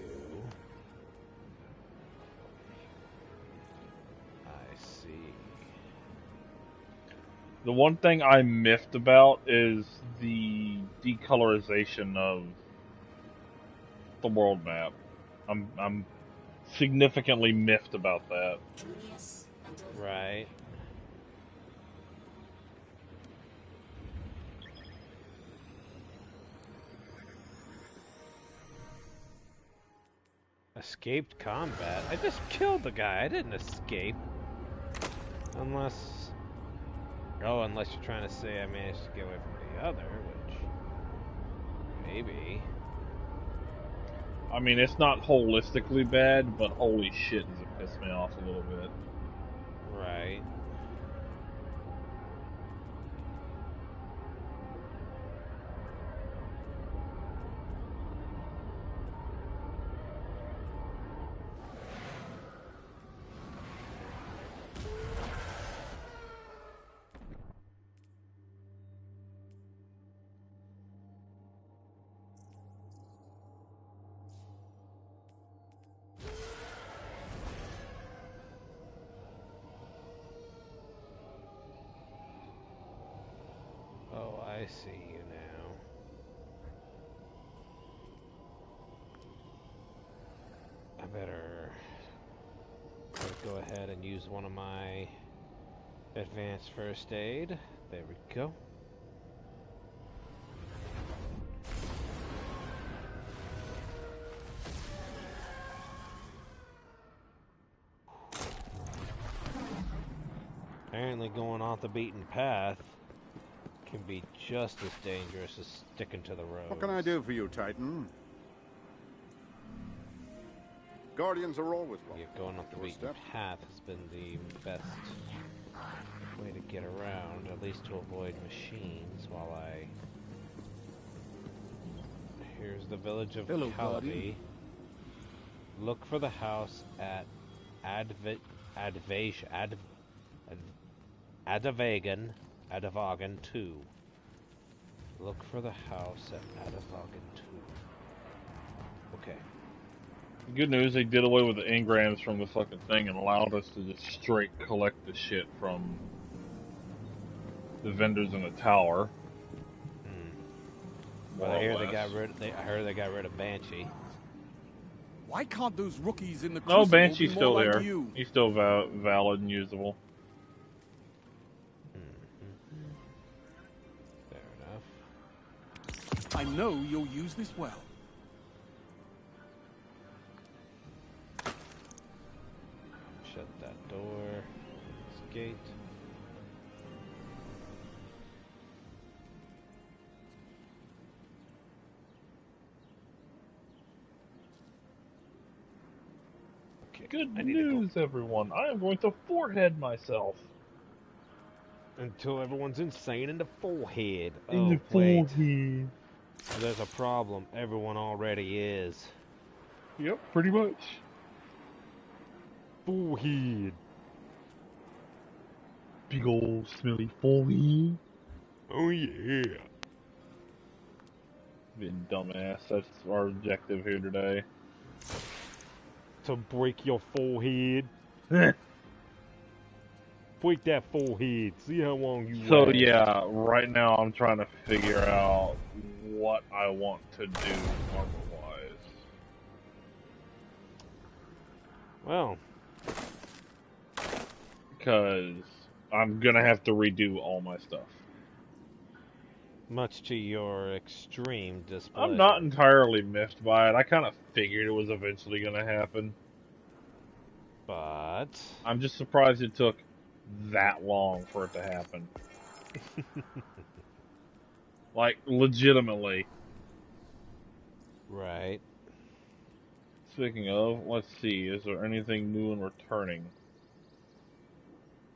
The one thing I'm miffed about is the decolorization of the world map. I'm significantly miffed about that. Right. Escaped combat? I just killed the guy. I didn't escape. Unless you're trying to say I managed to get away from the other, which maybe. I mean, it's not holistically bad, but holy shit, does it piss me off a little bit. Right. I see you now. I better go ahead and use one of my advanced first aid. There we go. Apparently going off the beaten path can be just as dangerous as sticking to the road. What can I do for you, Titan? Guardians are always welcome. Yeah, going off the beaten path has been the best way to get around, at least to avoid machines while I... Here's the village of Calabi. Look for the house at Adavagan 2. Look for the house at Adavagan 2. Okay. Good news, they did away with the engrams from the fucking thing and allowed us to just straight collect the shit from the vendors in the tower. But I hear they got rid of Banshee. Why can't those rookies in the No, Crucible Banshee's be still more there. like you? He's still valid and usable. Fair enough. I know you'll use this well. Shut that door. This gate. Good news, everyone. I am going to forehead myself. Until everyone's insane in the forehead. In the forehead. There's a problem. Everyone already is. Yep, pretty much. Forehead. Big old smelly forehead. Oh yeah. Being dumbass. That's our objective here today. to break your forehead. Break that forehead. See how long you So last. yeah, right now I'm trying to figure out what I want to do armor-wise. Well, because I'm gonna have to redo all my stuff. Much to your extreme displeasure. I'm not entirely miffed by it. I kind of figured it was eventually gonna happen. But I'm just surprised it took that long for it to happen. Like, legitimately. Right. Speaking of, let's see, is there anything new and returning?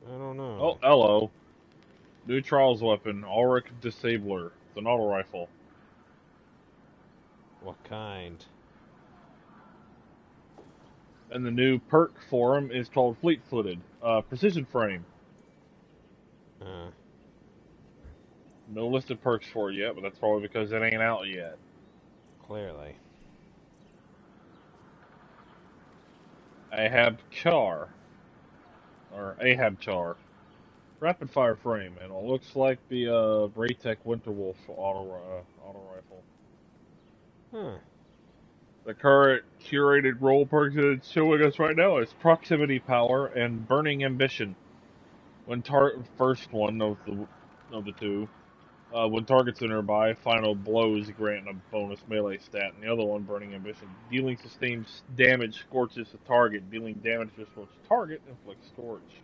I don't know. Oh, hello. New trials weapon, Auric Disabler. It's an auto rifle. What kind? And the new perk for him is called Fleet-Footed. Precision frame. No listed perks for it yet, but that's probably because it ain't out yet. Clearly. Ahab Char. Or Ahab Char. Rapid fire frame, and it looks like the Braytech Winterwolf auto rifle. Huh. The current curated role perks that it's showing us right now is Proximity Power and Burning Ambition. When first one of the two, when targets are nearby, Final Blows grant a bonus melee stat, and the other one, Burning Ambition, dealing sustained damage scorches the target, dealing damage to the target inflicts scorch.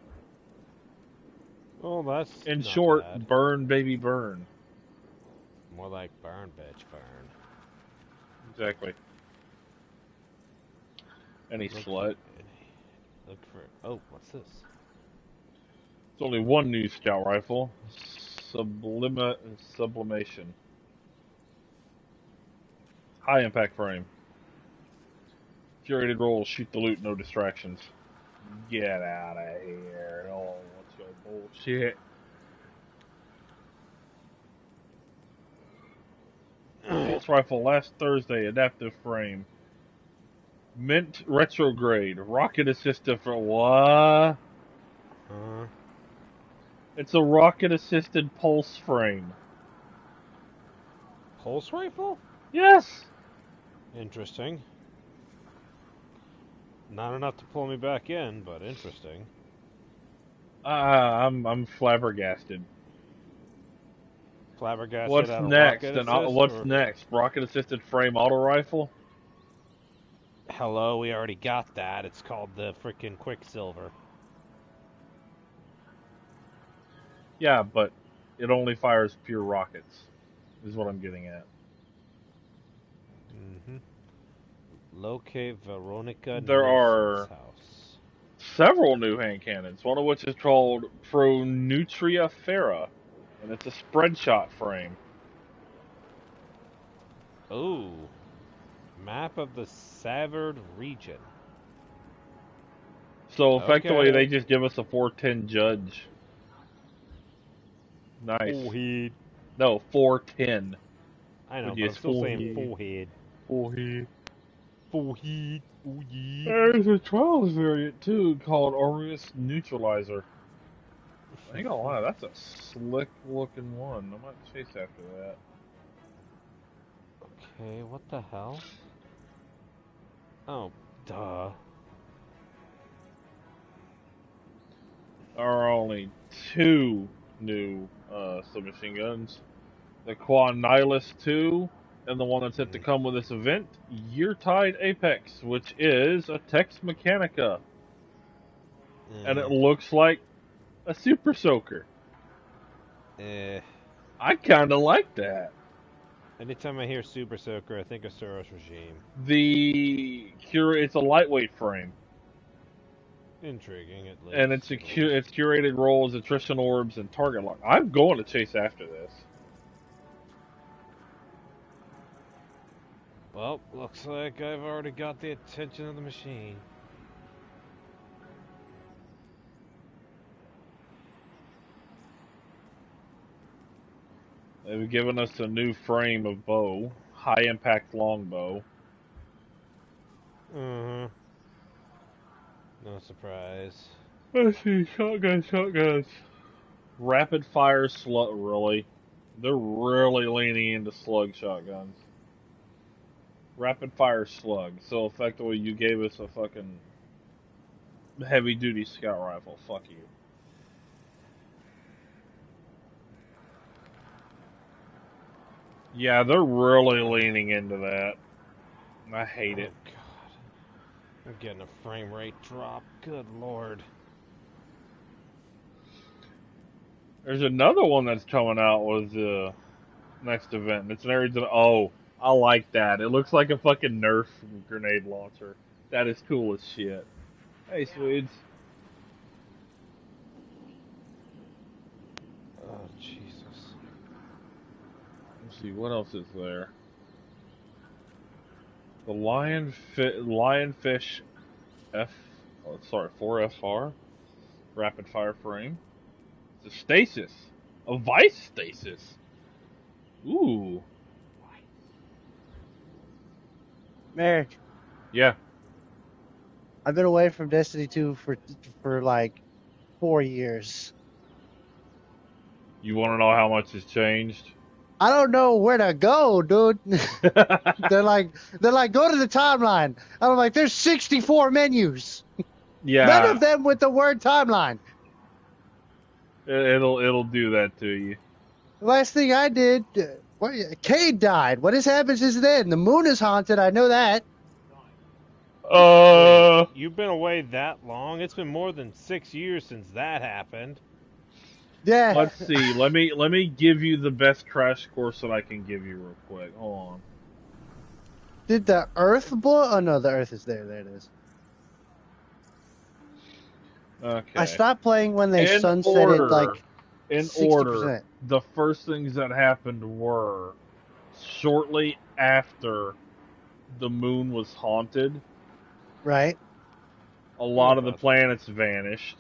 Oh, that's in not short, bad. burn baby burn. More like burn bitch burn. Exactly. Any slut. Look for. Oh, what's this? It's only one new scout rifle. Sublimation. High impact frame. Curated roll, shoot the loot, no distractions. Get out of here. Oh, what's your bullshit? Pulse rifle last Thursday, adaptive frame. Mint retrograde, rocket assisted for what? It's a rocket assisted pulse frame. Pulse rifle? Yes. Interesting. Not enough to pull me back in, but interesting. I'm flabbergasted. Flabbergasted. What's at a next? rocket And assist, what's or... next? Rocket assisted frame auto rifle? Hello, we already got that. It's called the freaking Quicksilver. Yeah, but it only fires pure rockets, is what I'm getting at. Locate Veronica There Nelson's are house. Several new hand cannons, one of which is called Pronutria Fera, and it's a spread shot frame. Ooh. Map of the Savard region. So effectively, Okay. they just give us a 410 judge. Nice. Forehead. No, 410. I know, Which but I'm is still saying forehead. Forehead. Forehead. Forehead. There's a trials variant too called Aureus Neutralizer. I ain't gonna lie, that's a slick looking one. I might chase after that. Okay, what the hell? Oh, duh. There are only two new submachine guns. The Quad Nihilus 2, and the one that's set to come with this event, Yeartide Apex, which is a Tex Mechanica. And it looks like a Super Soaker. I kinda like that. Anytime I hear Super Soaker, I think of Soros Regime. It's a lightweight frame. Intriguing, at least. And it's curated roles, attrition orbs, and target lock. I'm going to chase after this. Well, looks like I've already got the attention of the machine. They've given us a new frame of bow, high impact longbow. surprise. Let's see, shotguns. Rapid fire slug, really? They're really leaning into slug shotguns. Rapid fire slug. So effectively, you gave us a fucking heavy duty scout rifle. Fuck you. Yeah, they're really leaning into that. I hate it. God. I'm getting a frame rate drop. Good lord. There's another one that's coming out with the next event. It's an area that, oh, I like that. It looks like a fucking Nerf grenade launcher. That is cool as shit. Hey, Swedes. Oh, Jesus. Let's see, what else is there? The Lionfish 4FR rapid fire frame. It's a stasis, a vice stasis. Ooh. Merrick. Yeah. I've been away from Destiny 2 for like 4 years. You want to know how much has changed? I don't know where to go, dude. They're like, go to the timeline. And I'm like, there's 64 menus. Yeah. None of them with the word timeline. It'll do that to you. The last thing I did, Cade died. What has happened since then? The moon is haunted. I know that. You've been away that long? It's been more than 6 years since that happened. Yeah. Let's see. Let me give you the best crash course that I can give you real quick. Hold on. Did the Earth blow? Oh no, the Earth is there. There it is. Okay. I stopped playing when they sunsetted like 60%. Order, the first things that happened were shortly after the moon was haunted. Right. A lot of the planets vanished,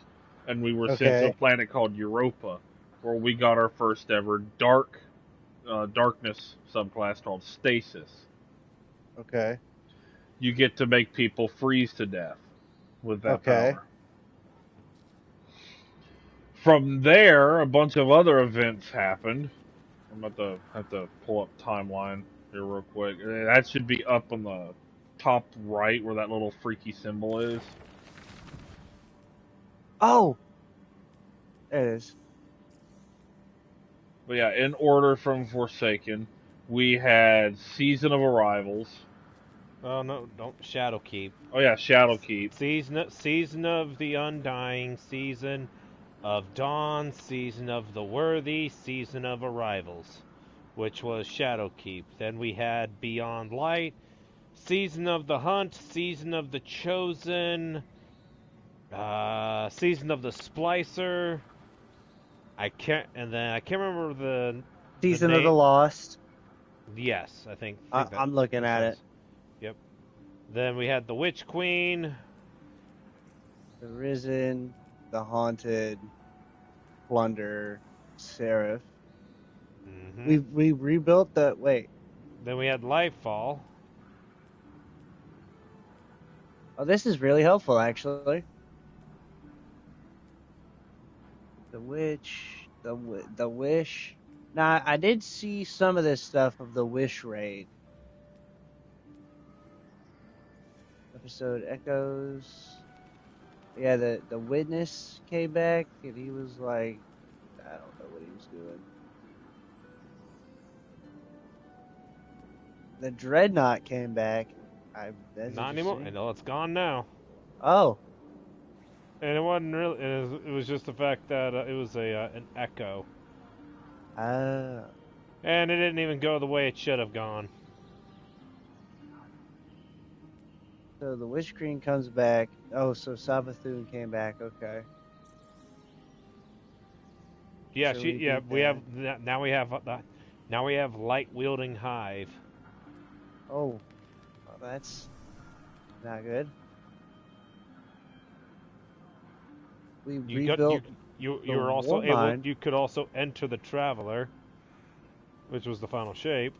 and we were sent to a planet called Europa, where we got our first ever darkness subclass called Stasis. Okay. You get to make people freeze to death with that power. From there, a bunch of other events happened. I'm about to have to pull up timeline here real quick. That should be up on the top right where that little freaky symbol is. Oh! There it is. But yeah, in order from Forsaken, we had Season of Arrivals. Oh no, don't Shadowkeep. Oh yeah, Shadowkeep. Season of the Undying, Season of Dawn, Season of the Worthy, Season of Arrivals, which was Shadowkeep. Then we had Beyond Light, Season of the Hunt, Season of the Chosen, Season of the Splicer. I can't remember the Season of the Lost. Yes, I think I'm looking at it. Yep. Then we had the Witch Queen, the Risen, the Haunted, Plunder, Seraph. Mm-hmm. We rebuilt the wait. Then we had Lightfall. Oh, this is really helpful, actually. The Witch, the Wish. Now, I did see some of this stuff of the Wish raid. Episode Echoes. Yeah, the Witness came back, and he was like, I don't know what he was doing. The Dreadnought came back. Not anymore. I know it's gone now. Oh. And it wasn't really. It was just the fact that it was an Echo. Ah. And it didn't even go the way it should have gone. So the Witch Queen comes back. Oh, so Savathun came back. Okay. Yeah, so we have light wielding Hive. Oh, well, that's not good. We rebuilt. You're also able. You could also enter the Traveler, which was the final shape.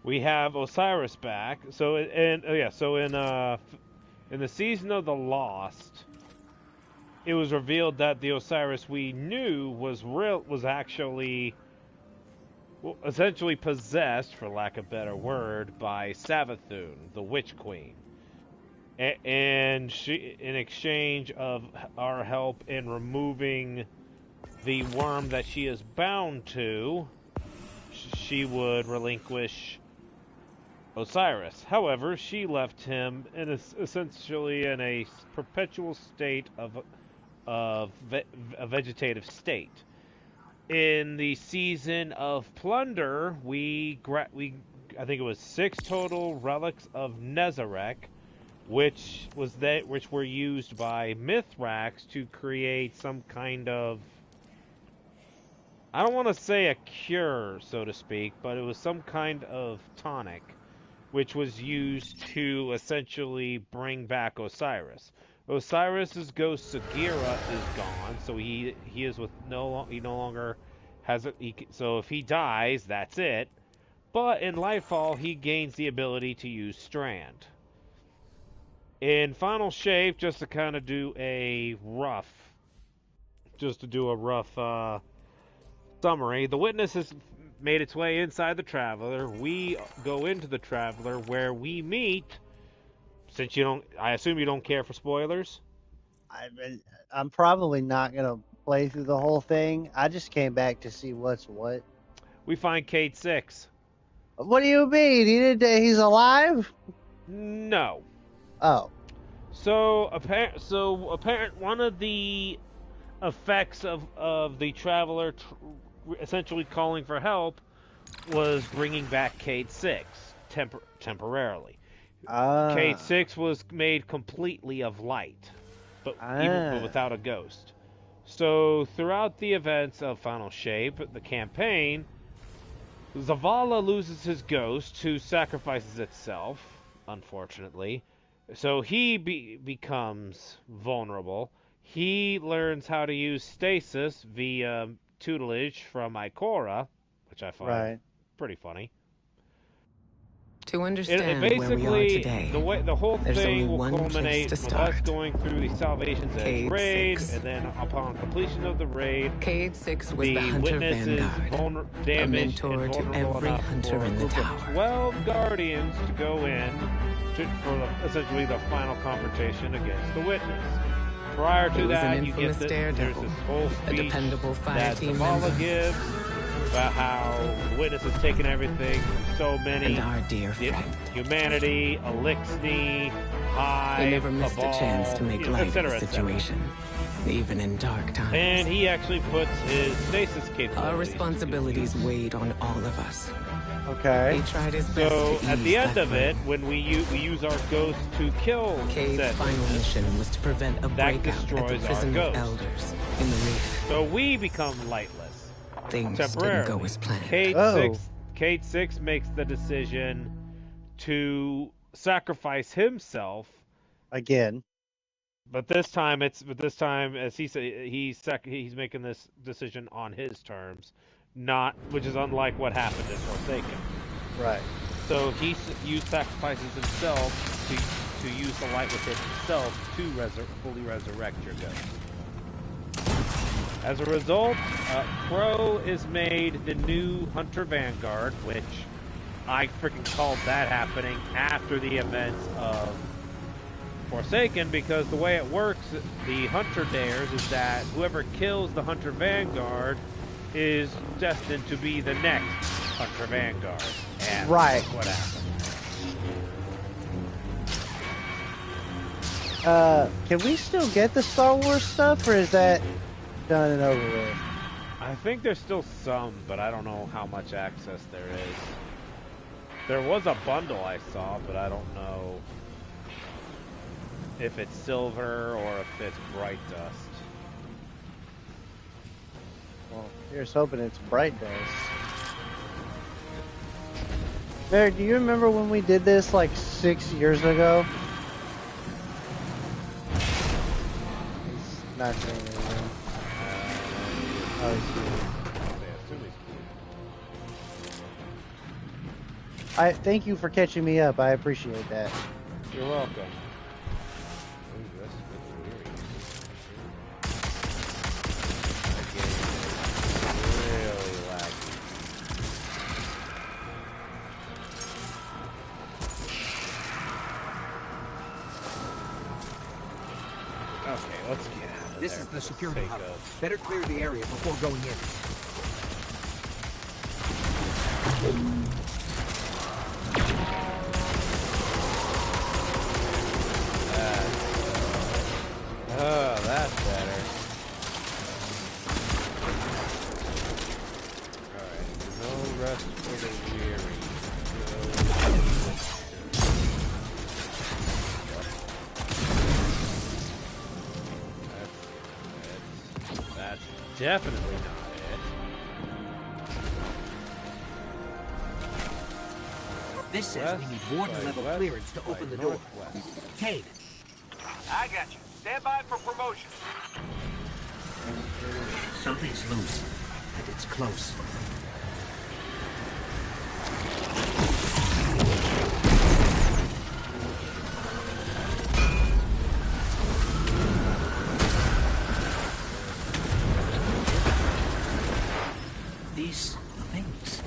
we have Osiris back. So in the Season of the Lost, it was revealed that the Osiris we knew was actually, well, essentially possessed, for lack of a better word, by Savathun, the Witch Queen. And she, in exchange of our help in removing the worm that she is bound to, she would relinquish Osiris. However, she left him essentially in a perpetual state of a vegetative state. In the Season of Plunder, I think it was 6 total relics of Nezarec, which were used by Mithrax to create some kind of, I don't want to say a cure, so to speak, but it was some kind of tonic, which was used to essentially bring back Osiris. Osiris's ghost Sagira is gone, so he no longer has it. So if he dies, that's it. But in Lightfall, he gains the ability to use Strand. In Final Shape, just to kind of do a rough summary, the Witness has made its way inside the Traveler. We go into the Traveler where we meet. Since I assume you don't care for spoilers. I'm probably not gonna play through the whole thing. I just came back to see what's what. We find Cayde 6. What do you mean? He's alive? No. Oh. So apparent one of the effects of the Traveler essentially calling for help was bringing back Cayde 6 temporarily. Cayde 6 was made completely of light, but without a ghost. So throughout the events of Final Shape, the campaign, Zavala loses his ghost, who sacrifices itself, unfortunately. So he becomes vulnerable. He learns how to use stasis via tutelage from Ikora, which I find pretty funny. To understand where we are today, the whole thing will culminate culminate with us going through the Salvation's Edge raid, and then upon completion of the raid, Cayde 6 was the Hunter Witness Vanguard, is damaged a mentor and to vulnerable every enough hunter for a in the group of tower. 12 Guardians to go in for essentially the final confrontation against the Witness. Prior to that, you get there's this whole speech that Zavala gives about how the Witness has taken everything from so many, and our dear friend, humanity, Elixni, Hive, he never missed a chance to make light of the situation, even in dark times. And he actually puts his stasis capabilities. Our responsibilities weighed on all of us. Okay. He tried his best So to at ease the end that of it, when we use our ghost to kill Cayde's final mission was to prevent a breakout at the prison of elders in the reef. So we become lightless. Things temporarily. didn't go as planned. Cayde 6 makes the decision to sacrifice himself again. But this time, as he said, he's making this decision on his terms, which is unlike what happened in Forsaken. Right. So he sacrifices himself to use the light within himself to fully resurrect your ghost. As a result, Crow is made the new Hunter Vanguard, which I freaking called that happening after the events of Forsaken, because the way it works, the Hunter Dares, is that whoever kills the Hunter Vanguard is destined to be the next Hunter Vanguard. And right. That's what happened. Can we still get the Star Wars stuff, or is that done and over with? I think there's still some, but I don't know how much access there is. There was a bundle I saw, but I don't know if it's silver or if it's bright dust. Well, here's hoping it's bright dust. Barry, do you remember when we did this like 6 years ago? It's not saying anything. Thank you for catching me up. I appreciate that. You're welcome. Okay, let's get out of This is the security hub. Better clear the area before going in. Oh, that's better. Alright, no rest for the weary. That's definitely not it. This says we need warden-level clearance to open the door. Cade. I got you. Stand by for promotion. Something's loose, and it's close. These things,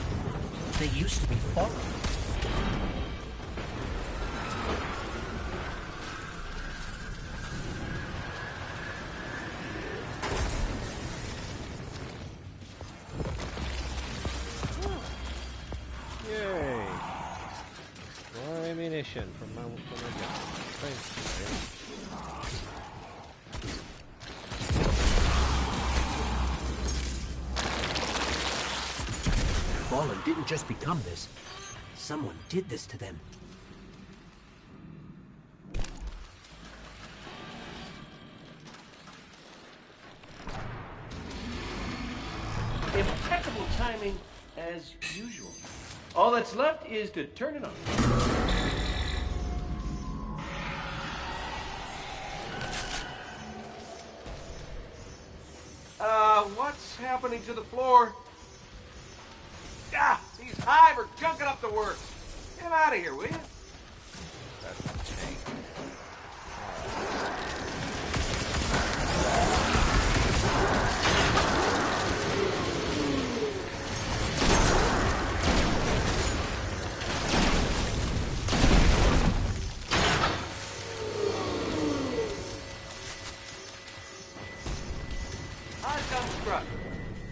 they used to be falling. Yay! More ammunition from my gun. Thanks, Fallen didn't just become this. Someone did this to them. Impeccable timing, as usual. All that's left is to turn it on. What's happening to the floor? Ah, these Hive are junking up the works. Get out of here, will you? That's a tank.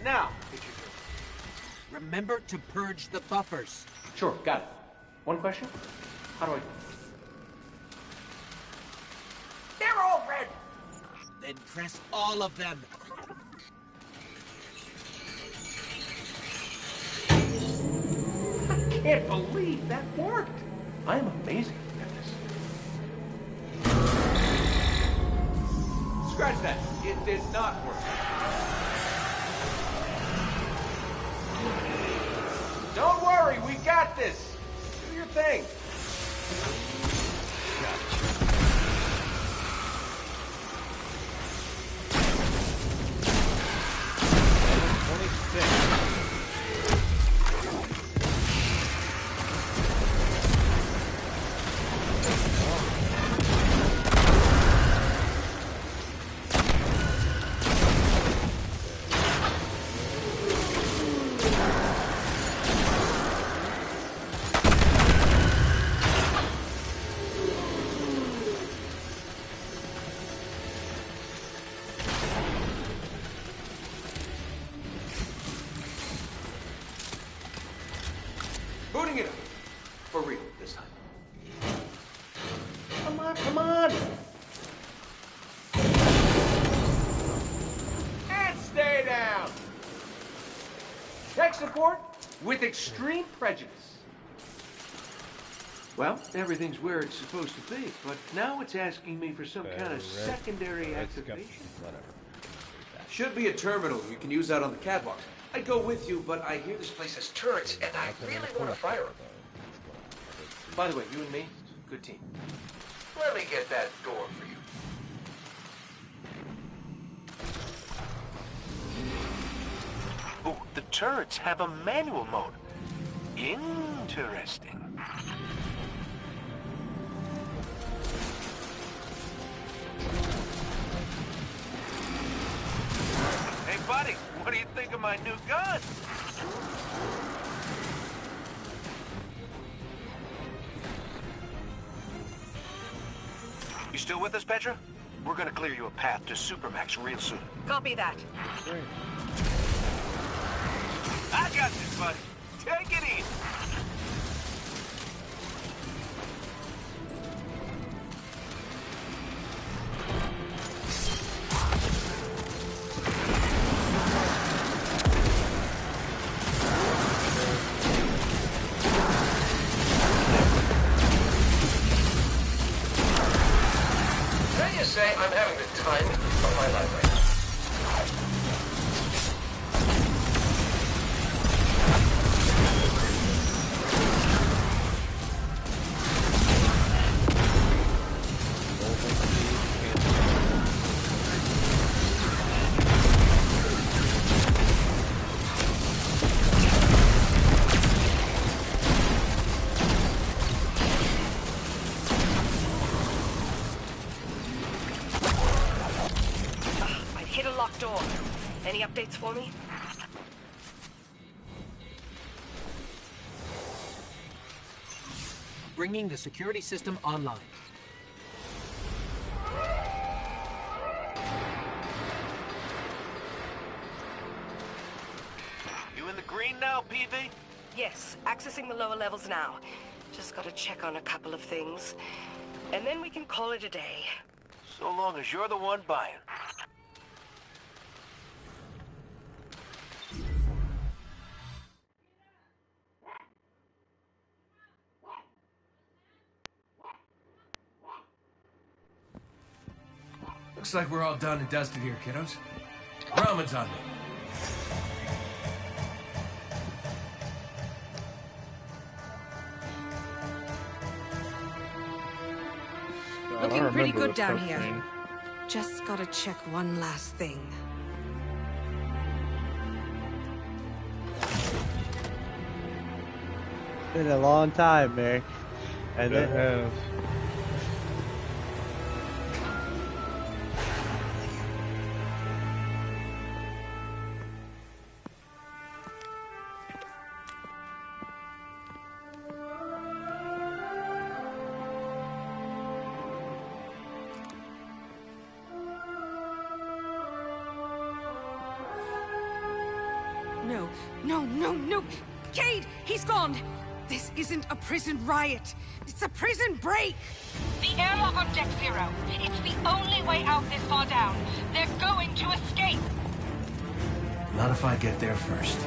Now, remember to purge the buffers. Sure, got it. One question? How do I... They're all red! Then press all of them. I can't believe that worked. I am amazing at this. Scratch that. It did not work. Don't worry, we got this. Do your thing. Booting it up. For real, this time. Come on, come on! And stay down! Tech support with extreme prejudice. Well, everything's where it's supposed to be, but now it's asking me for some kind of secondary activation. Should be a terminal you can use out on the catwalk. I'd go with you, but I hear this place has turrets, and I really want to fire them. By the way, you and me, good team. Let me get that door for you. Oh, the turrets have a manual mode. Interesting. Interesting. Hey, buddy, what do you think of my new gun? You still with us, Petra? We're gonna clear you a path to Supermax real soon. Copy that. Great. I got this, buddy. Take it easy. Can you say I'm having the time of my life right now? Hit a locked door. Any updates for me? Bringing the security system online. You in the green now, PV? Yes, accessing the lower levels now. Just gotta check on a couple of things. And then we can call it a day. So long as you're the one buying. Looks like we're all done and dusted here, kiddos. Ramen's on me. Looking pretty good down here. Just gotta check one last thing. Been a long time, Mary. And it has. No. Cade, he's gone. This isn't a prison riot. It's a prison break. The airlock on Deck Zero. It's the only way out this far down. They're going to escape. Not if I get there first.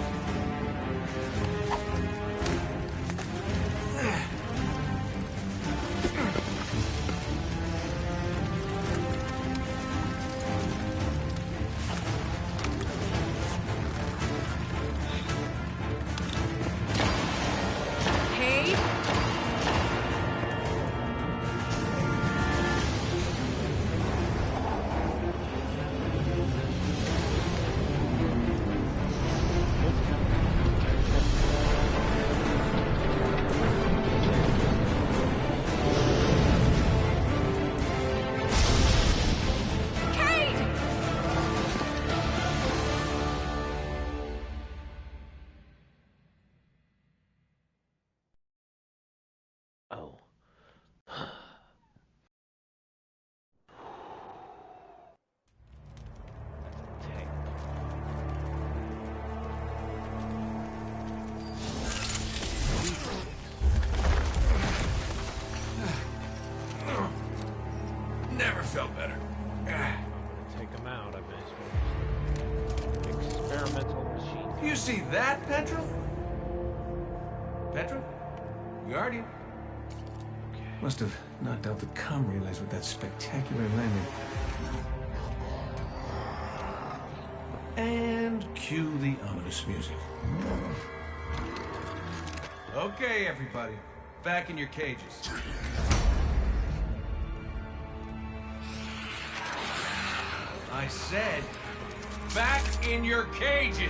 Never felt better. Take him out, I bet. Experimental machine. You see that, Petra? Petra? Guardian? Must have knocked out the comm relays with that spectacular landing. And cue the ominous music. Okay, everybody. Back in your cages. I said, back in your cages!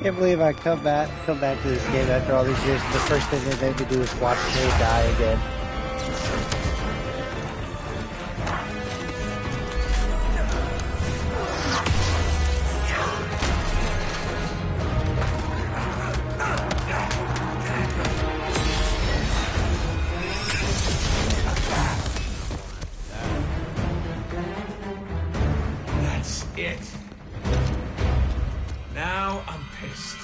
can't believe I come back to this game after all these years. The first thing they made me do is watch Cade die again. That's it. Now I'm pissed.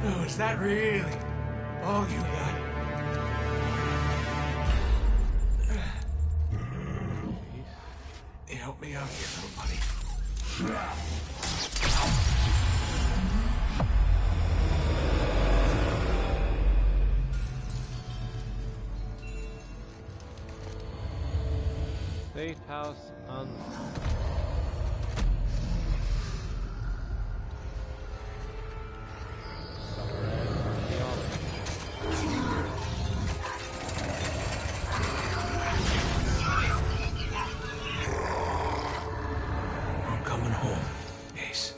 Oh, is that really all you got? Help me out here, little buddy. Safe house unlocked. I'm coming home, Ace.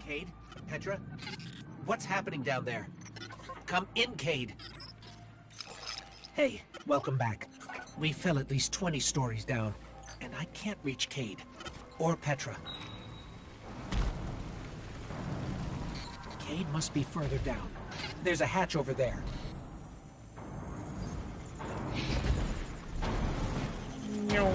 Cade? Petra? What's happening down there? Come in, Cade. Hey, welcome back. We fell at least 20 stories down, and I can't reach Cade. Or Petra. Cade must be further down. There's a hatch over there. No.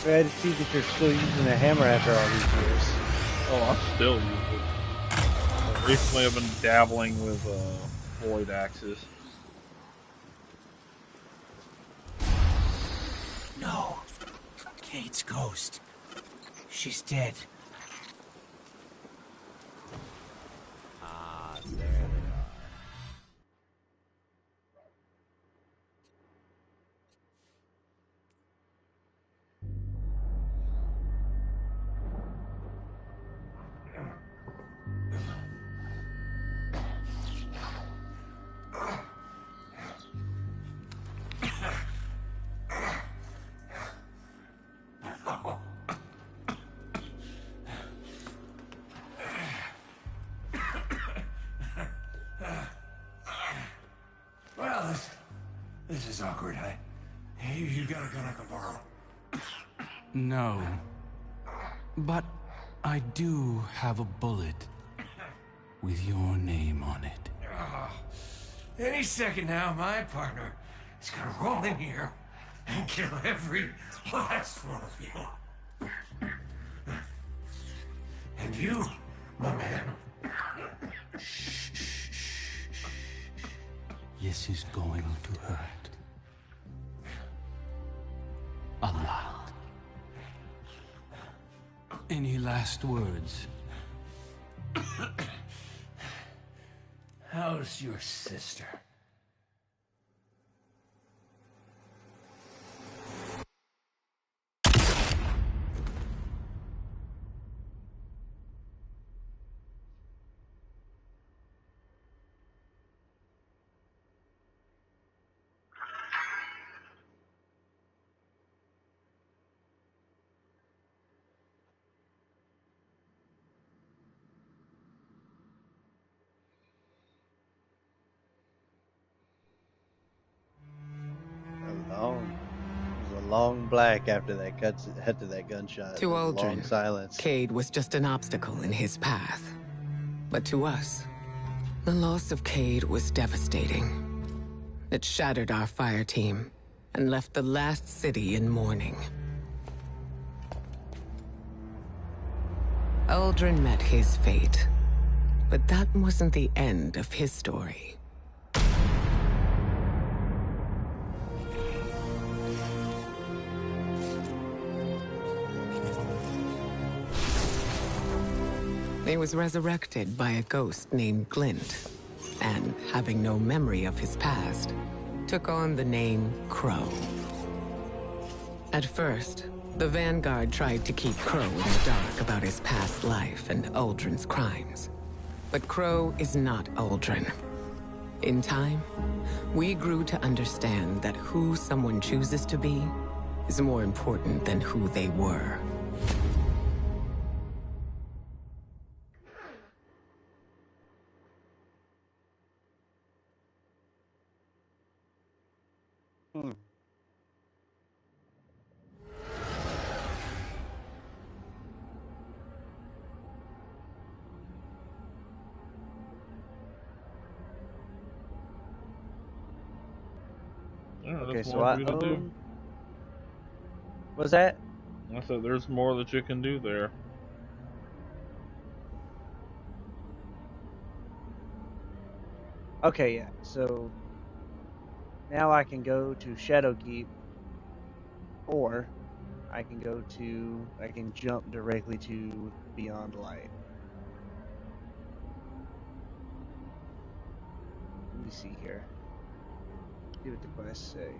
Glad to see that you're still using a hammer after all these years. Oh, I still use it. Recently I've been dabbling with void axes. No. Cade's ghost. She's dead. Ah, there they are. Well, this is awkward. You got a gun I can borrow? No. But I do have a bullet with your name on it. Any second now, my partner is gonna roll in here and kill every last one of you. And you, my man. This is going to hurt. A lot. Any last words? How's your sister? long black after that gunshot. To Long Uldren, silence. Cayde was just an obstacle in his path. But to us, the loss of Cayde was devastating. It shattered our fire team and left the last city in mourning. Uldren met his fate, but that wasn't the end of his story. He was resurrected by a ghost named Glint, and, having no memory of his past, took on the name Crow. At first, the Vanguard tried to keep Crow in the dark about his past life and Uldren's crimes. But Crow is not Uldren. In time, we grew to understand that who someone chooses to be is more important than who they were. Okay, so what's that? I said there's more that you can do there. Okay, yeah. So now I can go to Shadowkeep, or I can jump directly to Beyond Light. Let me see here. See what the quests say.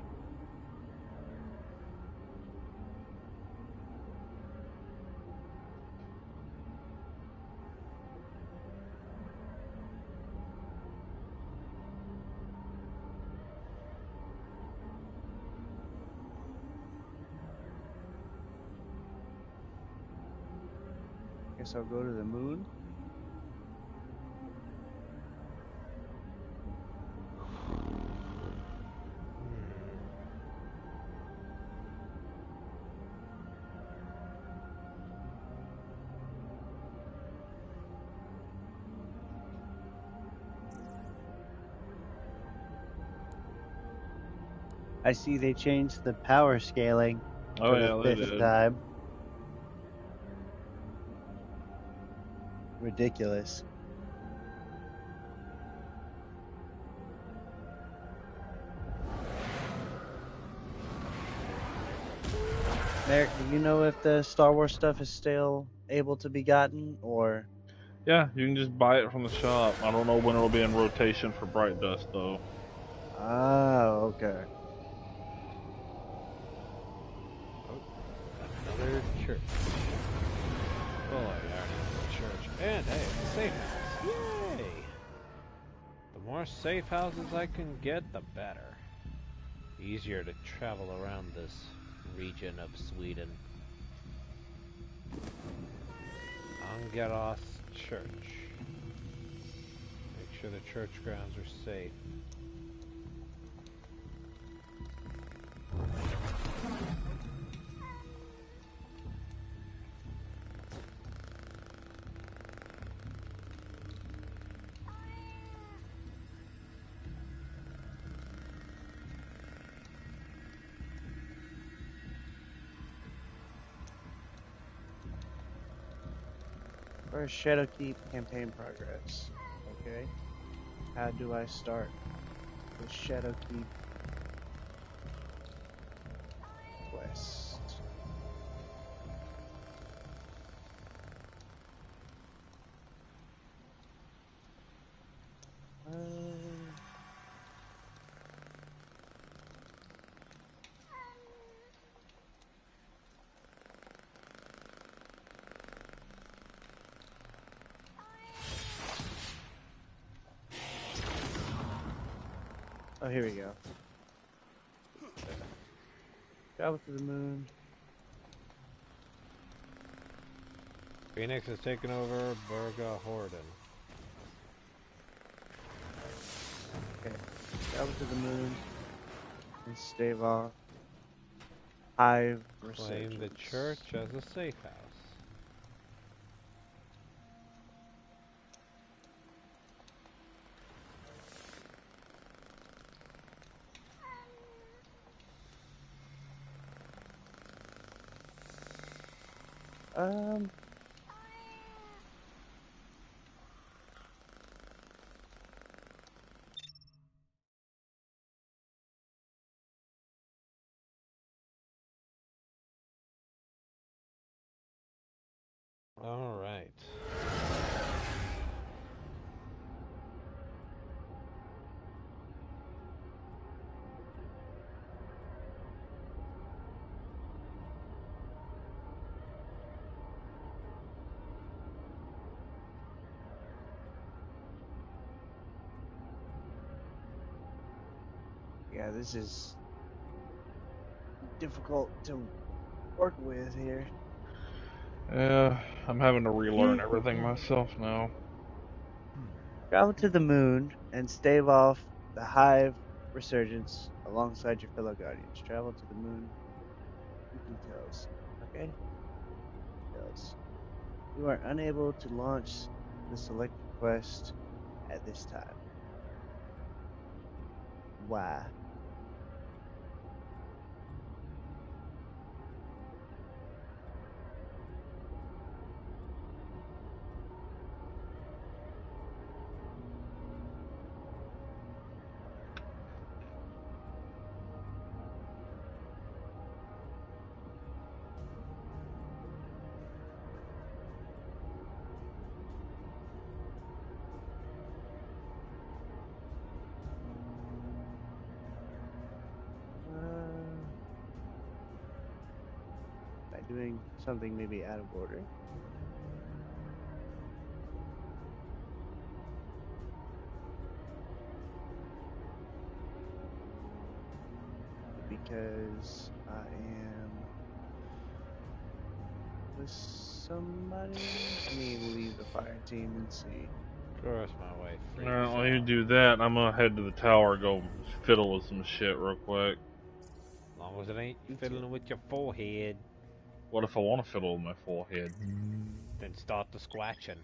Guess I'll go to the moon. I see they changed the power scaling for the fifth time. Ridiculous. Merrick, do you know if the Star Wars stuff is still able to be gotten, or? Yeah, you can just buy it from the shop. I don't know when it'll be in rotation for Bright Dust, though. Oh, okay. Another church. Oh, I already know the church. And hey, it's a safe house. Yay! The more safe houses I can get, the better. Easier to travel around this region of Sweden. Angeras Church. Make sure the church grounds are safe. Where's Shadowkeep campaign progress? Okay. How do I start with Shadowkeep quest? Oh, here we go. Travel to the moon. Phoenix has taken over Burga Horden. Okay. Travel to the moon and stave off Hive Claim the church as a safe house. All right. Yeah, this is difficult to work with here. Yeah, I'm having to relearn everything myself now. Travel to the moon and stave off the Hive resurgence alongside your fellow Guardians. Travel to the moon. Details. Okay. Details. You are unable to launch the selected quest at this time. Why? By doing something maybe out of order. Because I am with somebody. Let me leave the fire team and see. Cross my way. Alright, while you do that, I'm gonna head to the tower, go fiddle with some shit real quick. As long as it ain't fiddling with your forehead. What if I want to fiddle with my forehead? Then start the squatching.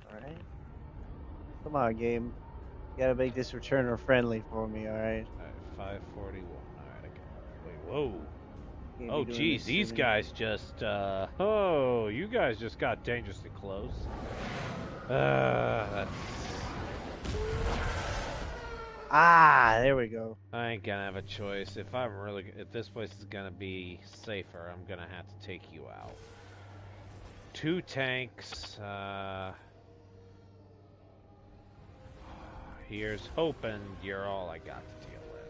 Alright. Come on, game. You gotta make this returner friendly for me, alright? Alright, 541. Alright, okay. Wait, whoa. Can't Oh, be doing geez, this these soon. guys just, oh, you guys just got dangerously close. That's... Ah, there we go. I ain't gonna have a choice. If this place is gonna be safer, I'm gonna have to take you out. 2 tanks, here's hoping you're all I got to deal with.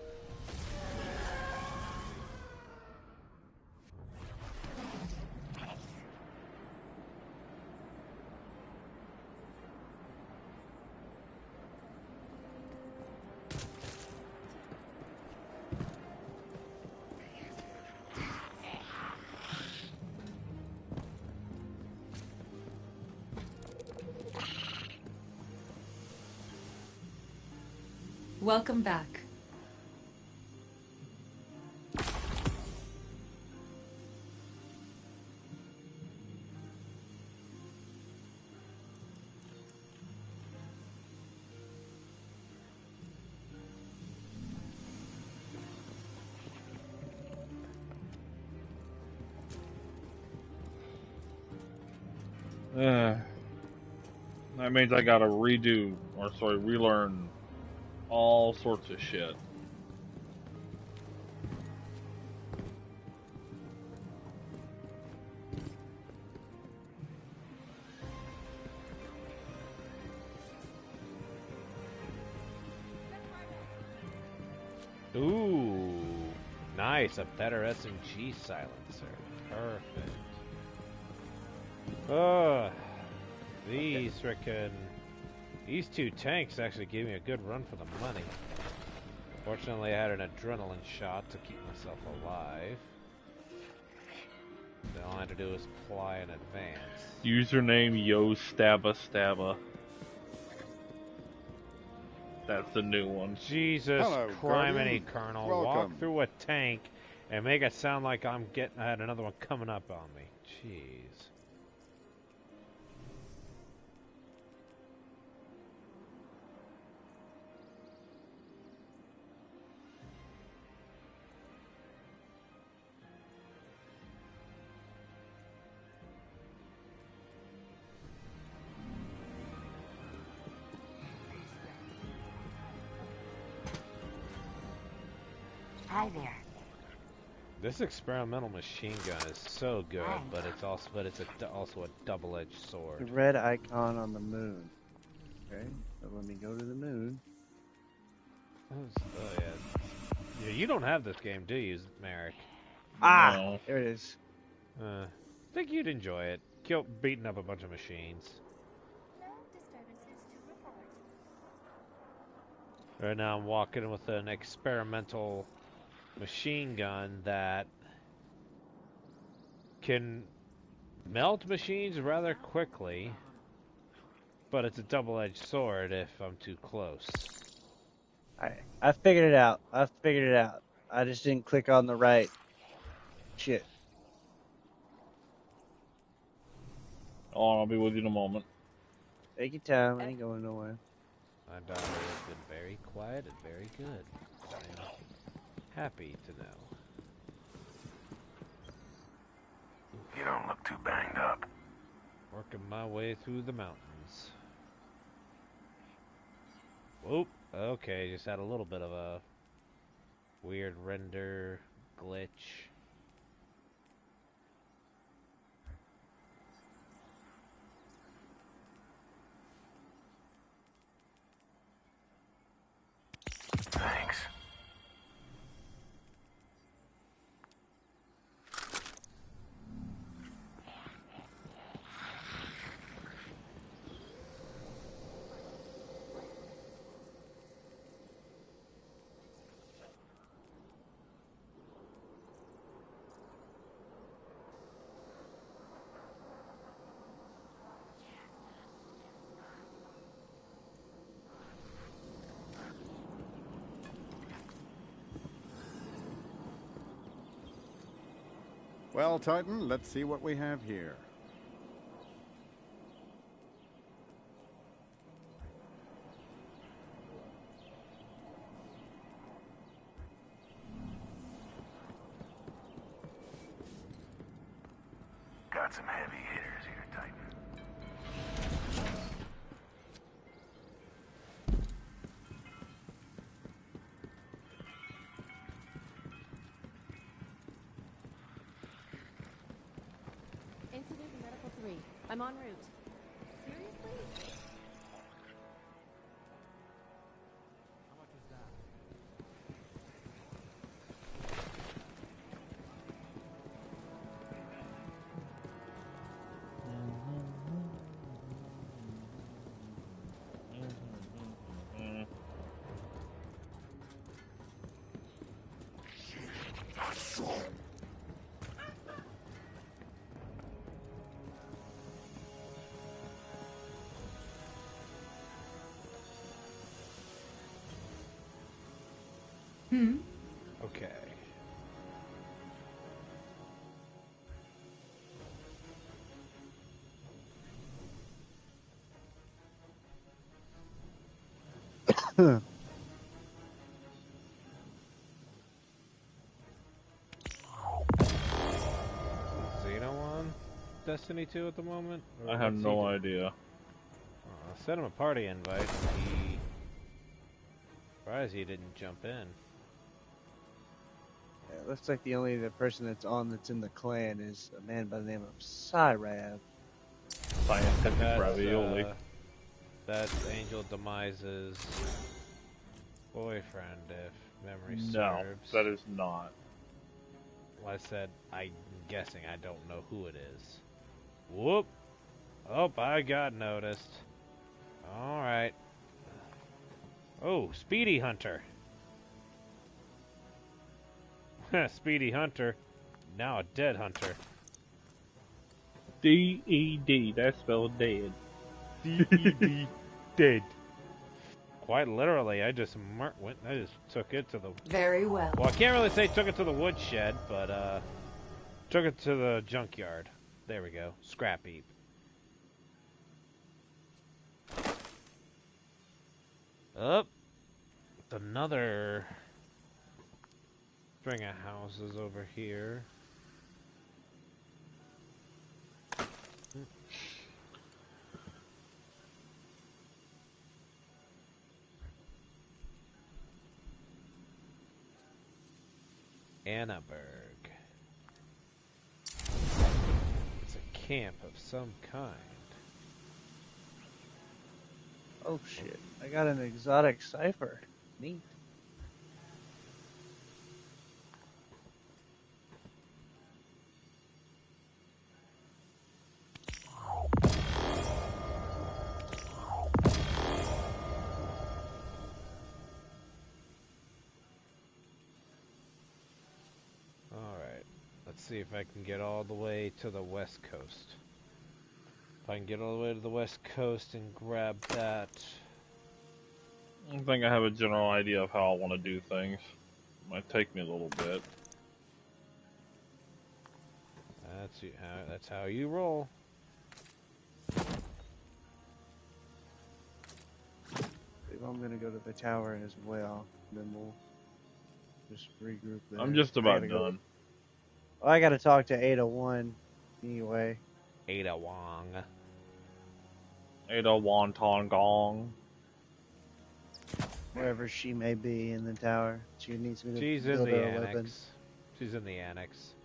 Welcome back. That means I gotta relearn all sorts of shit. Ooh, nice, a better SMG silencer. Perfect. These 2 tanks actually gave me a good run for the money. Fortunately, I had an adrenaline shot to keep myself alive. Then all I had to do was fly in advance. Username Yo Stabba Stabba. That's the new one. Jesus Hello, criminy, Guardian. Colonel. Welcome. Walk through a tank and make it sound like I had another one coming up on me. Jeez. Hi there. This experimental machine gun is so good, but it's also a double-edged sword. The red icon on the moon. Okay, so let me go to the moon. Oh yeah. You don't have this game, do you, Merrick? Ah, No. there it is. I think you'd enjoy it. Beating up a bunch of machines. Right now I'm walking with an experimental machine gun that can melt machines rather quickly, but it's a double-edged sword if I'm too close. I figured it out. I just didn't click on the right shit. Oh, I'll be with you in a moment. Take your time. I ain't going nowhere. My daughter has been very quiet and very good. I'm happy to know. You don't look too banged up. Working my way through the mountains. Whoop. Okay, just had a little bit of a weird render glitch. Thanks. Well, Titan, let's see what we have here. Got some heavy hitters here, Titan. Incident Medical 3. I'm en route. Seriously? How much is that? Okay. Xeno on Destiny 2 at the moment? Or I have what's he no doing? idea. I sent him a party invite. He surprised he didn't jump in. Yeah, it looks like the person that's in the clan is a man by the name of Cyrab. Scientific ravioli. That's Angel Demise's boyfriend, if memory No, serves. that is not. Well, I said, I'm guessing. I don't know who it is. Whoop! Oh, I got noticed. Alright. Oh, Speedy Hunter. Speedy Hunter. Now a dead hunter. D-E-D, that's spelled dead. D-E-D, dead. quite literally, I just took it to the... Very well. Well, I can't really say took it to the woodshed, but took it to the junkyard. There we go. Scrap heap. Up. Another string of houses over here. Annaburg. It's a camp of some kind. Oh shit, I got an exotic cipher. Neat. Alright, let's see if I can get all the way to the west coast. If I can get all the way to the west coast and grab that. I think I have a general idea of how I want to do things. Might take me a little bit. That's how you roll. I'm gonna go to the tower as well, and then we'll just regroup there. I'm just about done. Well, I gotta talk to Ada 1 anyway. Ada Wong. Ada Wonton Gong. Wherever she may be in the tower. She needs me to She's build in the her a annex. weapon. She's in the annex.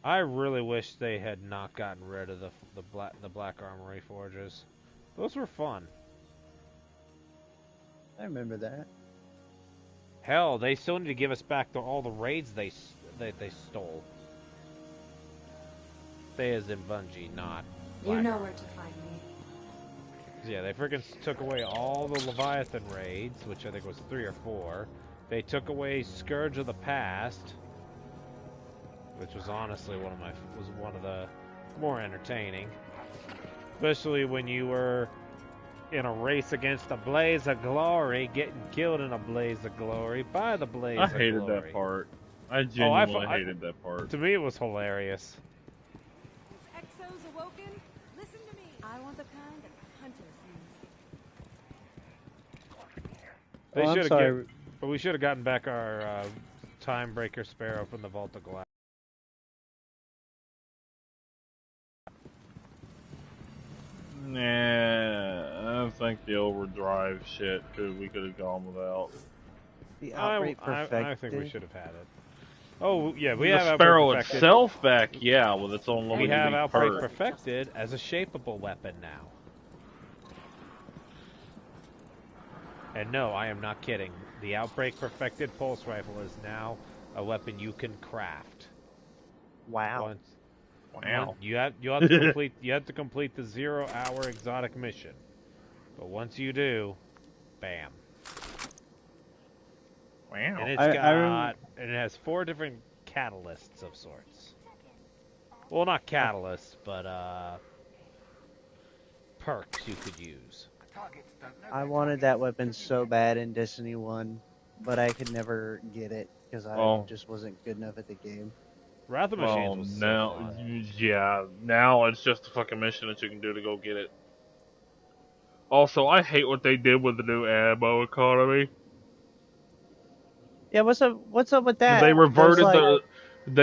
I really wish they had not gotten rid of the Black Armory forges. Those were fun. I remember that. Hell, they still need to give us back all the raids they stole. They as in Bungie, not Black You know Armory. where to find me. Yeah, they freaking took away all the Leviathan raids, which I think was 3 or 4. They took away Scourge of the Past, which was honestly one of the more entertaining, especially when you were in a race against a blaze of glory, getting killed in a blaze of glory by the blaze of glory. I hated that part. I genuinely hated that part. To me, it was hilarious. Exos awoken? Listen to me. I want the kind that hunters use. They I'm should sorry. have, but we should have gotten back our Timebreaker Sparrow from the Vault of Glass. Nah, I think the overdrive shit we could have gone without. The Outbreak Perfected. I think we should have had it. Oh yeah, we the have Sparrow Outbreak Perfected. itself back, yeah, with its own little We have unique Outbreak perk. Perfected as a shapeable weapon now. And no, I am not kidding. The Outbreak Perfected Pulse Rifle is now a weapon you can craft. Wow. Wow. You have to complete the 0-hour exotic mission. But once you do, bam. Wow. And it has 4 different catalysts of sorts. Well, not catalysts, but perks you could use. I wanted that weapon so bad in Destiny 1, but I could never get it because I just wasn't good enough at the game. Wrath of Machines was so now, fun. yeah, now it's just a fucking mission that you can do to go get it. Also, I hate what they did with the new ammo economy. Yeah, what's up with that? They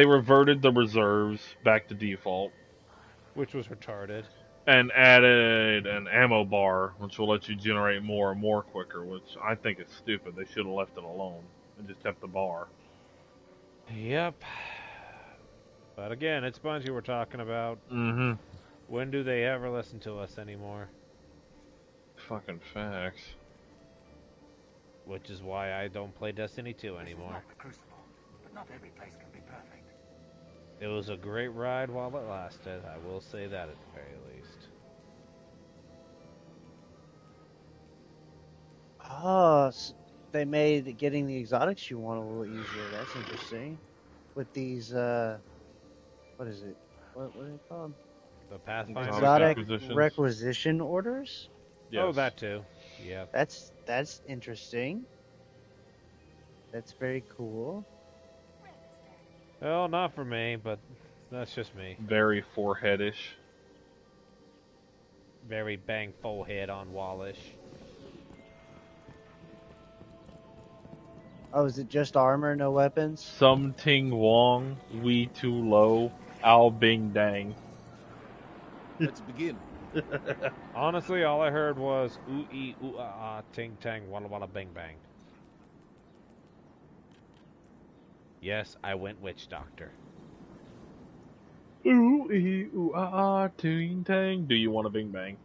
reverted the reserves back to default, which was retarded, and added an ammo bar, which will let you generate more and more quicker. Which I think is stupid. They should have left it alone and just kept the bar. Yep. But again, it's Bungie we're talking about. Mm-hmm. When do they ever listen to us anymore? Fucking facts. Which is why I don't play Destiny 2 anymore. Not the Crucible, but not every place can be perfect. It was a great ride while it lasted. I will say that at the very least. Oh, they made getting the exotics you want a little easier. That's interesting. With these, what is it? What are they called? The Pathfinder Exotic requisition orders? Yes. Oh, that too. Yeah. That's interesting. That's very cool. Well, not for me, but that's just me. Very foreheadish. Very bang full head on wallish. Oh, is it just armor, no weapons? Sum Ting Wong, We Too Low, Ao Bing Dang. Let's begin. Honestly, all I heard was ooh ee ooh ah ah ting tang walla walla bang bang. Yes, I went witch doctor. Ooh ee ooh ah ah ting tang. Do you want a bing bang?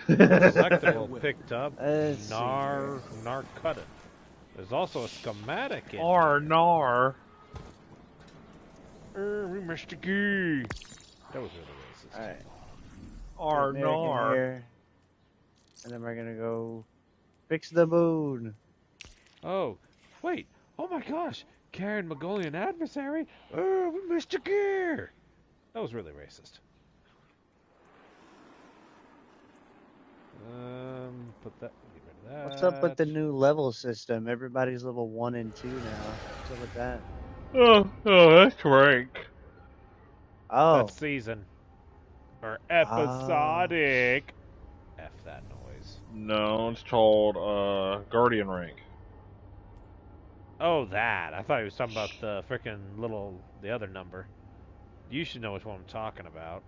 Selectable picked up Narcotin. There's also a schematic in Nar. Mr. Key. That was really racist. Alright. Nar. Here. And then we're gonna go fix the moon. Oh, wait. Oh my gosh. Karen Mongolian adversary. Oh, Mr. Gear. That was really racist. Put that. Get rid of that. What's up with the new level system? Everybody's level 1 and 2 now. What's up with that? Oh, that's rank. Oh. That's season. Or episodic. F that noise. No, it's called Guardian rank. Oh, that. I thought he was talking about the frickin' the other number. You should know which one I'm talking about.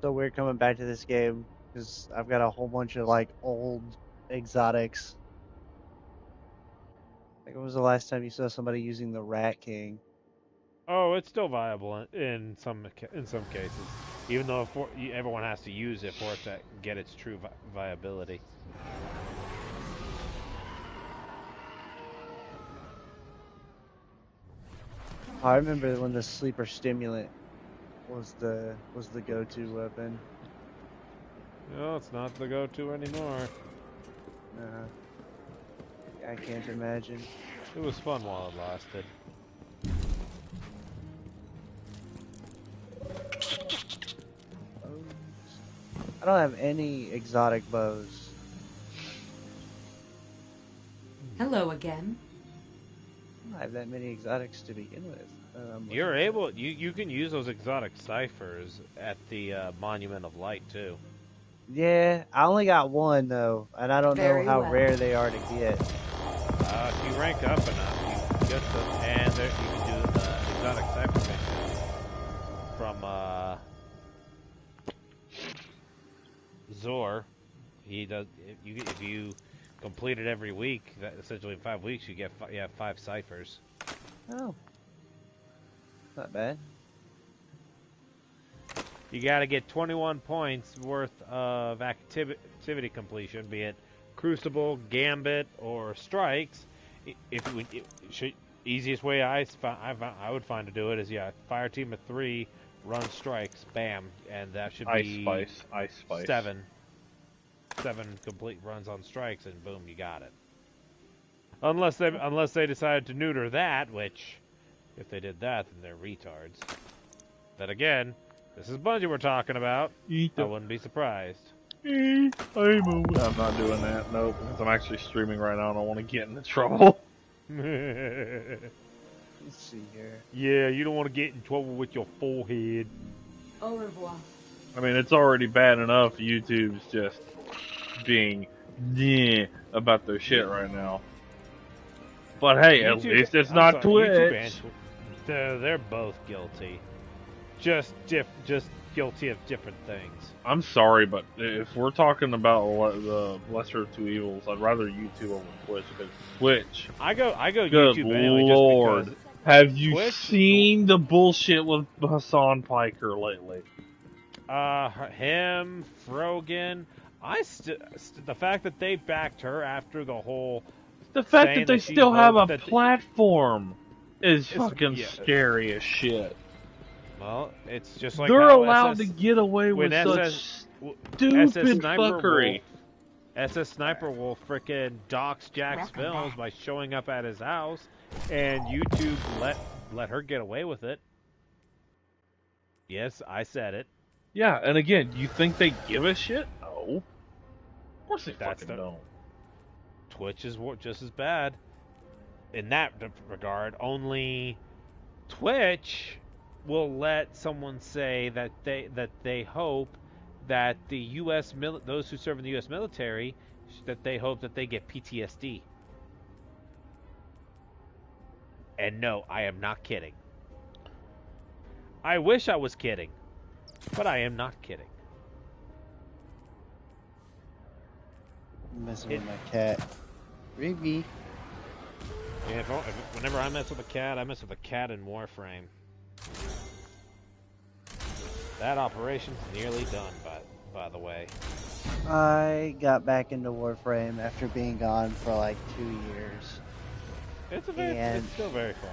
So weird coming back to this game because I've got a whole bunch of like old exotics. Like, when was the last time you saw somebody using the Rat King? Oh, it's still viable in some cases, even though everyone has to use it for it to get its true viability. I remember when the sleeper stimulant was the go-to weapon. No, it's not the go-to anymore. I can't imagine. It was fun while it lasted. I don't have any exotic bows. Hello again. I don't have that many exotics to begin with. You're able, you can use those exotic ciphers at the Monument of Light too. Yeah, I only got one though, and I don't know how rare they are to get. If you rank up enough, you get them, and you can do the exotic cipher mission from Zor. He does. If you complete it every week, essentially in 5 weeks, you have 5 ciphers. Oh, not bad. You got to get 21 points worth of activity completion, be it Crucible, Gambit, or Strikes. Easiest way I would find to do it is fire team of 3, run Strikes, bam, and that should be Ice Spice. 7 complete runs on Strikes, and boom, you got it. Unless they decided to neuter that, which, if they did that, then they're retards. Then again, this is Bungie we're talking about. I wouldn't be surprised. I'm not doing that, nope, because I'm actually streaming right now and I don't want to get into trouble. Let's see here. Yeah, you don't want to get in trouble with your forehead. Au revoir. I mean, it's already bad enough YouTube's just being about their shit right now. But hey, at least it's not Twitch. They're both guilty. Just guilty of different things. I'm sorry, but if we're talking about the lesser of two evils, I'd rather YouTube over Twitch, because Twitch. I go good YouTube anyway. Lord, just because have you Twitch, seen the bullshit with Hassan Piker lately? Him, Frogan. The fact that they backed her after the whole. The fact that they still have a platform is fucking scary as shit. Well, it's just like they're allowed to get away with such stupid fuckery. SS Sniper will frickin' dox Jack's films by showing up at his house, and YouTube let her get away with it. Yes, I said it. Yeah, and again, you think they give a shit? No. Of course they fucking don't. Twitch is just as bad in that regard. Only Twitch will let someone say that they hope that the U.S. those who serve in the U.S. military, that they hope that they get PTSD. And no, I am not kidding. I wish I was kidding, but I am not kidding. I'm messing with my cat. Ruby. Yeah, whenever I mess with a cat, I mess with a cat in Warframe. That operation's nearly done, by the way. I got back into Warframe after being gone for like 2 years. It's still very fun.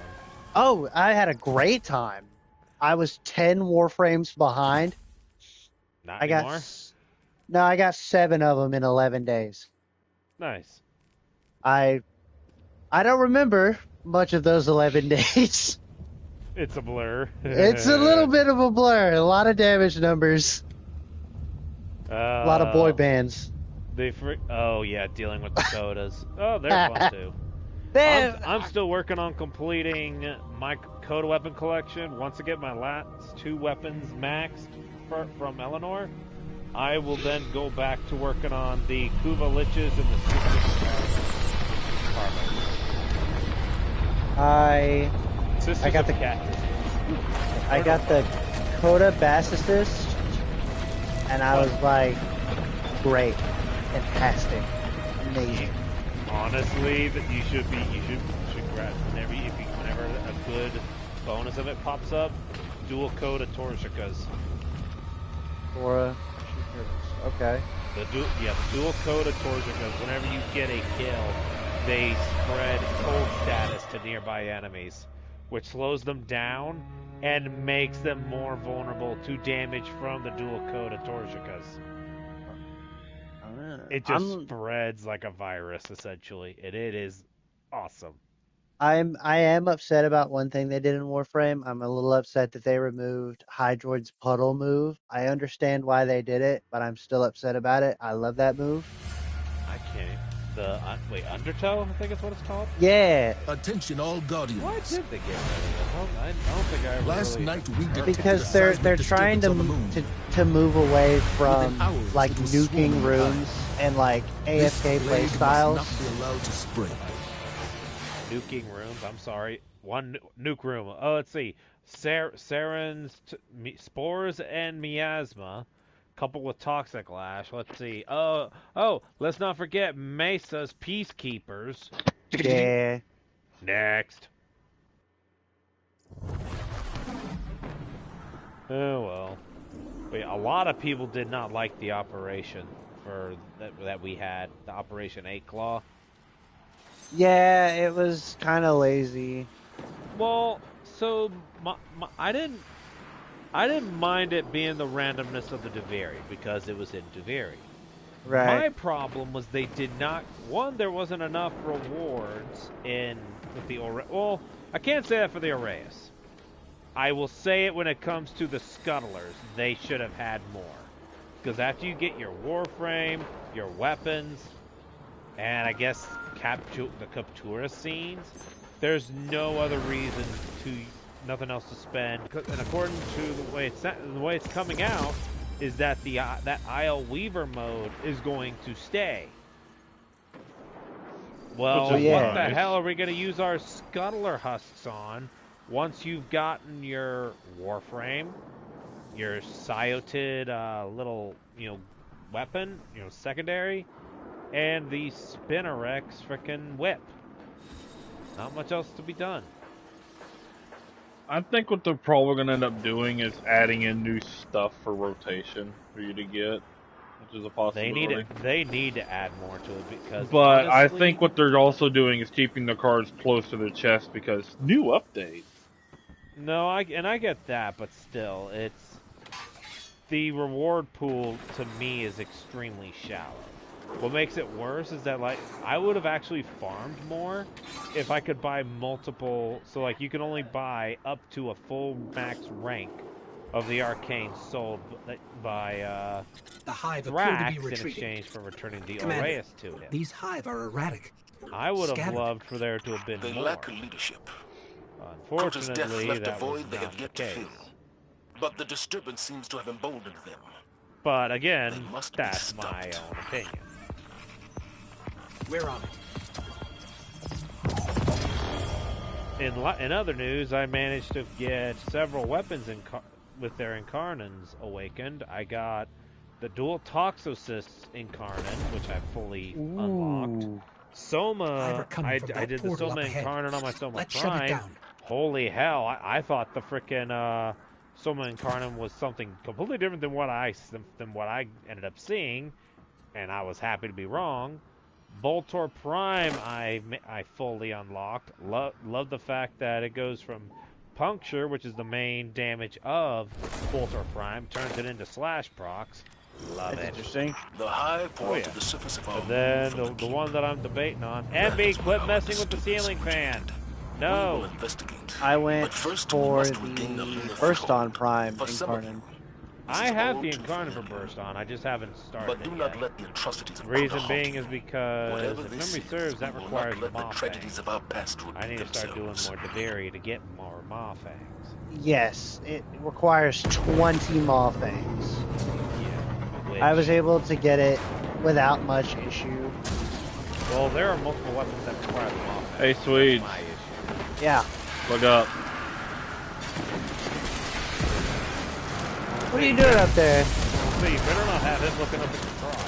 Oh, I had a great time. I was 10 Warframes behind. Not anymore? I got 7 of them in 11 days. Nice. I don't remember much of those 11 days. It's a blur. It's a little bit of a blur. A lot of damage numbers. A lot of boy bands. Oh yeah, dealing with Dakotas. Oh, they're fun too. I'm still working on completing my Coda weapon collection. Once I get my last 2 weapons maxed from Eleanor, I will then go back to working on the Kuva Liches and the I got the Coda Basicist, and I was like, great, fantastic, amazing. Honestly, that you should grab whenever a good bonus of it pops up. Dual Coda Torshikas. Okay. The dual Coda Torshikas. Whenever you get a kill, they spread cold status to nearby enemies, which slows them down and makes them more vulnerable to damage from the dual Coda Torshikas. It just spreads like a virus, essentially, and it is awesome. I am upset about one thing they did in Warframe. I'm a little upset that they removed Hydroid's puddle move. I understand why they did it, but I'm still upset about it. I love that move. I can't. Undertow, I think is what it's called? Yeah. Attention all Guardians. Why did they get rid of it? I don't think I ever Last night we detected because they're trying to move away from like nuking runes and like AFK play styles. Not be allowed to spread. Nuking rooms. I'm sorry. One nuke room. Oh, let's see. Saren's spores and miasma. Couple with toxic lash. Let's see. Oh, let's not forget Mesa's peacekeepers. Yeah. Next. Oh well. But yeah, a lot of people did not like the operation that we had, the Operation 8 Claw. Yeah, it was kind of lazy. Well, so I didn't mind it being the randomness of the Duviri because it was in Duviri. Right. My problem was they did not. One, there wasn't enough rewards with the well, I can't say that for the Aureus. I will say it when it comes to the Scuttlers. They should have had more. Because after you get your Warframe, your weapons, and I guess the Captura scenes, there's no other reason nothing else to spend. And according to the way it's coming out, is that that Isle Weaver mode is going to stay. Well, what the hell are we going to use our Scuttler husks on once you've gotten your Warframe, your Scioted little weapon, secondary, and the Spinnerex frickin' whip? Not much else to be done. I think what they're probably going to end up doing is adding in new stuff for rotation for you to get, which is a possibility. They need to add more to it because. But honestly, I think what they're also doing is keeping the cards close to their chest because new updates. No, I get that, but still, it's the reward pool to me is extremely shallow. What makes it worse is that I would have actually farmed more if I could buy multiple. So you can only buy up to a full max rank of the arcane sold by the Hive appear to be Thrax in retreating. exchange for returning the Commander, Aureus to him. These Hive are erratic. I would have Scattered. loved for there to have been They more. lack leadership. Unfortunately, Crota's death left a that was void they not have the yet to case. fill. But the disturbance seems to have emboldened them. But again, They must be that's my own opinion. We're on it. In other news, I managed to get several weapons with their Incarnans awakened. I got the dual Toxocysts Incarnan, which I fully unlocked. Soma, I did the Soma Incarnan on my Soma Prime. Holy hell, I thought the frickin' Soma Incarnan was something completely different than what I ended up seeing, and I was happy to be wrong. Voltor Prime, I fully unlocked. Love the fact that it goes from Puncture, which is the main damage of Voltor Prime, turns it into slash procs. Love it. Interesting. The Hive pour to the surface of our And then the one that I'm debating on, MB, quit messing with the ceiling fan. No. I went for the Burst on Prime Incarnan. I have the Incarnate for Burst on, I just haven't started But do it not yet. let the atrocities of Reason Underhawk, being is because, whatever if they memory seek, serves, that will not requires let the Maw tragedies Fangs. of our past I need to start doing more themselves. Deviri to get more Maw Fangs. Yes, it requires 20 Maw Fangs. Which, I was able to get it without much issue. well, there are multiple weapons that require the Maw Fangs. Hey, Swedes. Yeah. Look up. What are you doing up there? So you better not have him looking up at the crotch.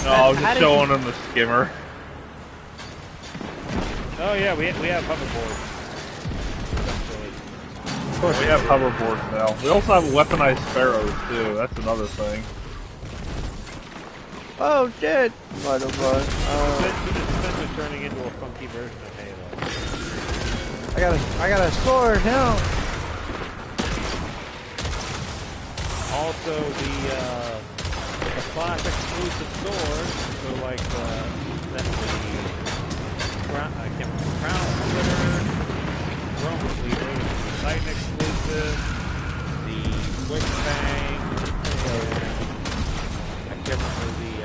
No, I was just showing him the skimmer. Oh yeah, we have hoverboards. Of course, we have hoverboards now. We also have weaponized sparrows too. That's another thing. Oh shit! Butterfly. Spencer turning into a funky version of Halo. I got a sword. Help! Also, the class exclusive swords, so like the crown, I can't remember, crown splitter, Roman cleaver, the Titan exclusive, the quick bang, I can't remember the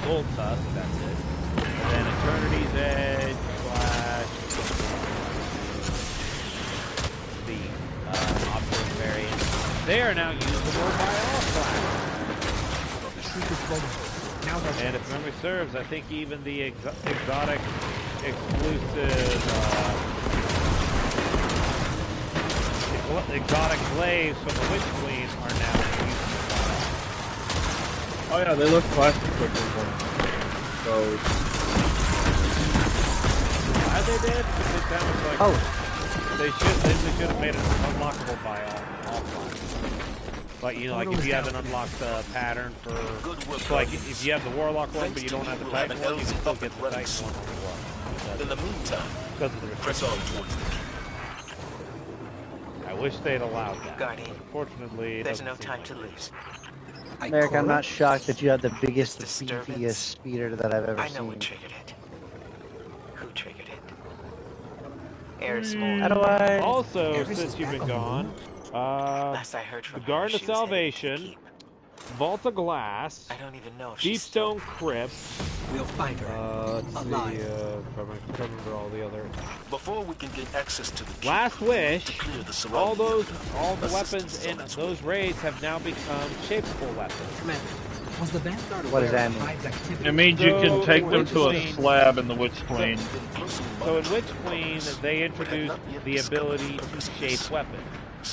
gold tusk. That's it. And then Eternity's Edge / the option variant. They are now usable by all classes. And if memory serves, I think even the exotic exclusive exotic glaives from the Witch Queen are now usable. Oh yeah, they look classic quickly. So. Why they did? Because it sounds like they should have made it unlockable by all classes. Like, you know, like if you haven't unlocked the pattern for, like if you have the Warlock one but you don't have the Titan one, you can still get the Titan one. In the meantime, because of the press on towards the I wish they'd allowed that. Guardian, unfortunately, there's no time to lose. Merrick, I'm not shocked that you have the biggest, beefiest speeder that I've ever I know seen. what triggered it. Who triggered it? Eris Morn. How do I... Also, since you've been gone, Last I heard from the Garden of her, she was headed to Salvation, Vault of Glass, I don't even know if she's Deepstone Crypt. We'll find her Let's alive. see, remember all the other. Before we can gain access to the Last Wish. All the Assistance weapons in those raids have now become shapeable weapons. Commander, was the Vanguard What does aware that of mean? Hive's activity? It means you can take them Witch to a Queen- slab in the Witch Queen. So in Witch Queen, they introduced the ability to shape weapons.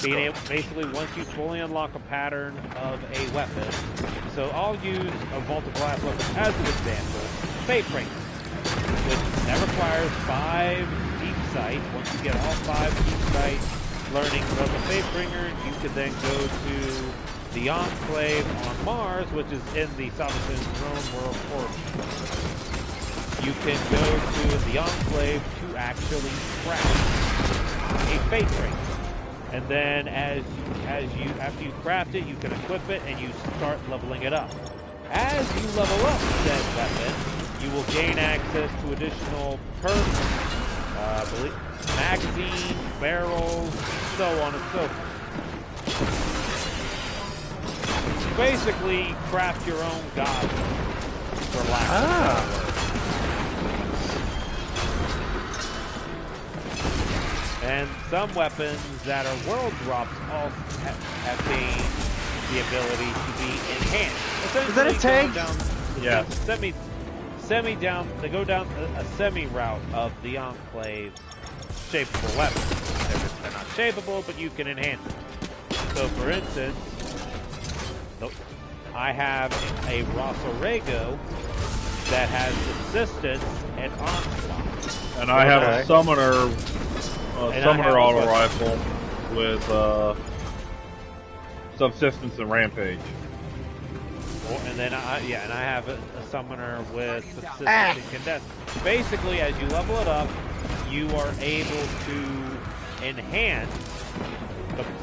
Being able, basically, once you fully unlock a pattern of a weapon, so I'll use a Vault of Glass weapon as an example, Fate Bringer, which that requires 5 deep sights. Once you get all 5 deep sights learning from the Fate Bringer, you can then go to the Enclave on Mars, which is in the Salvation Throne World Portal. You can go to the Enclave to actually craft a Fate Bringer. And then after you craft it, you can equip it and you start leveling it up. As you level up said weapon, you will gain access to additional perks, magazines, barrels, so on and so forth. Basically, craft your own god, for lack of a better word. And some weapons that are world drops also have gained the ability to be enhanced. Is that a tank? Yeah. They go down a semi route of the Enclave's shapeable weapons. They're not shapeable, but you can enhance them. So, for instance, I have a Rosorego that has subsistence and onslaught. And I have a summoner auto rifle with subsistence and rampage. And then I have a summoner with subsistence and condense. Basically, as you level it up, you are able to enhance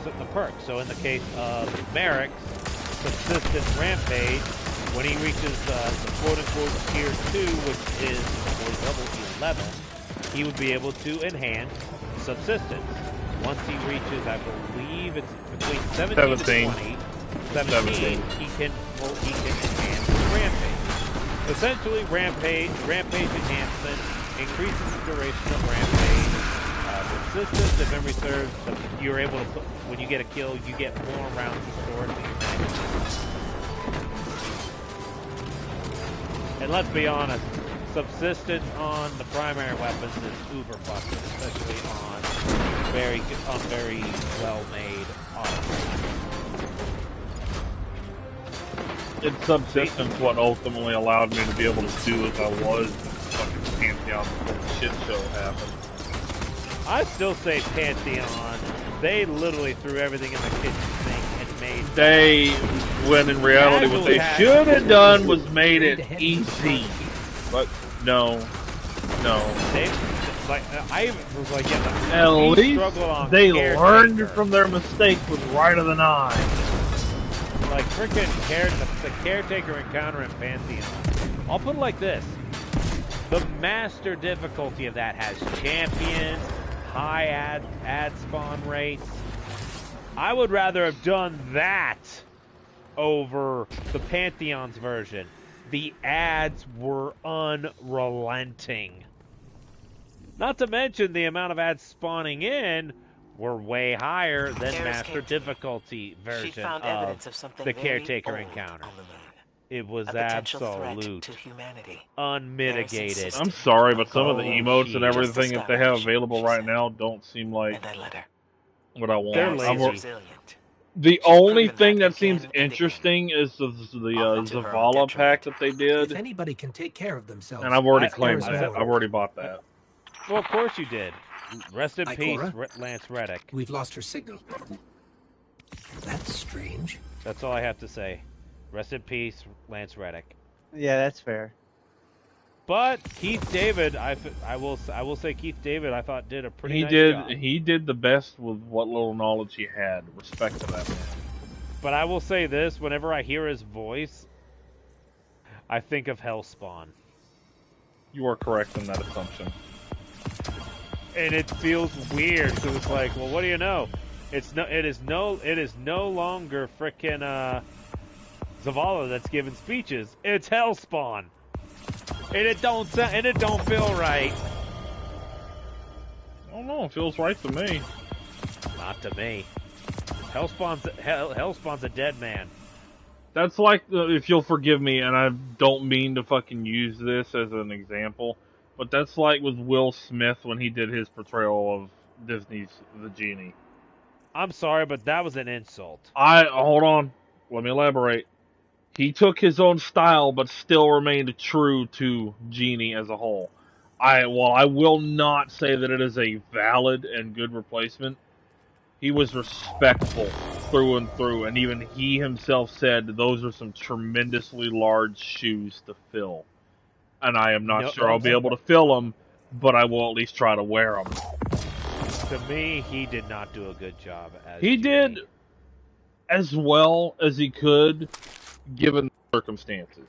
the perks. So in the case of Merrick's subsistence rampage, when he reaches the quote-unquote tier 2, which is level 11, he would be able to enhance subsistence. Once he reaches, I believe it's between 17 to 20, 17. He can enhance rampage. Essentially, rampage enhancement increases the duration of rampage. Subsistence, if memory serves, you're able to put, when you get a kill, you get more rounds stored in your magazine. And let's be honest, subsistence on the primary weapons is uber busted, especially on very well-made autos. It's subsistence what ultimately allowed me to be able to do as I was. Fucking Pantheon before the shit show happened. I still say Pantheon. They literally threw everything in the kitchen sink and made. When in reality, what they should have done was made it easy. But no. I was like, yeah, at least they learned from their mistake with Rite of the Nine. Like freaking the caretaker encounter in Pantheon. I'll put it like this: the master difficulty of that has champions, high ad spawn rates. I would rather have done that over the Pantheon's version. The ads were unrelenting. Not to mention the amount of ads spawning in were way higher than master difficulty version of the caretaker encounter. It was absolute unmitigated. I'm sorry, but some of the emotes and everything that they have available right now don't seem like what I want. They're lazy. The only thing that seems interesting is the Zavala pack that they did. If anybody can take care of themselves, and I've already claimed that. I've already bought that. Well, of course you did. Rest in peace, Lance Reddick. We've lost her signal. That's strange. That's all I have to say. Rest in peace, Lance Reddick. Yeah, that's fair. But Keith David, I will say Keith David, I thought did a pretty nice job. He did the best with what little knowledge he had. Respect to that man. But I will say this: whenever I hear his voice, I think of Hellspawn. You are correct in that assumption. And it feels weird because it's like, well, what do you know? It is no longer frickin' Zavala that's giving speeches. It's Hellspawn. And it don't feel right. I don't know, it feels right to me. Not to me. Hellspawn's a dead man. That's like, if you'll forgive me, and I don't mean to fucking use this as an example, but that's like with Will Smith when he did his portrayal of Disney's The Genie. I'm sorry, but that was an insult. Hold on. Let me elaborate. He took his own style, but still remained true to Genie as a whole. I will not say that it is a valid and good replacement. He was respectful through and through, and even he himself said those are some tremendously large shoes to fill. And I am not sure I'll be able to fill them, but I will at least try to wear them. To me, he did not do a good job as He Genie. did as well as he could, given the circumstances.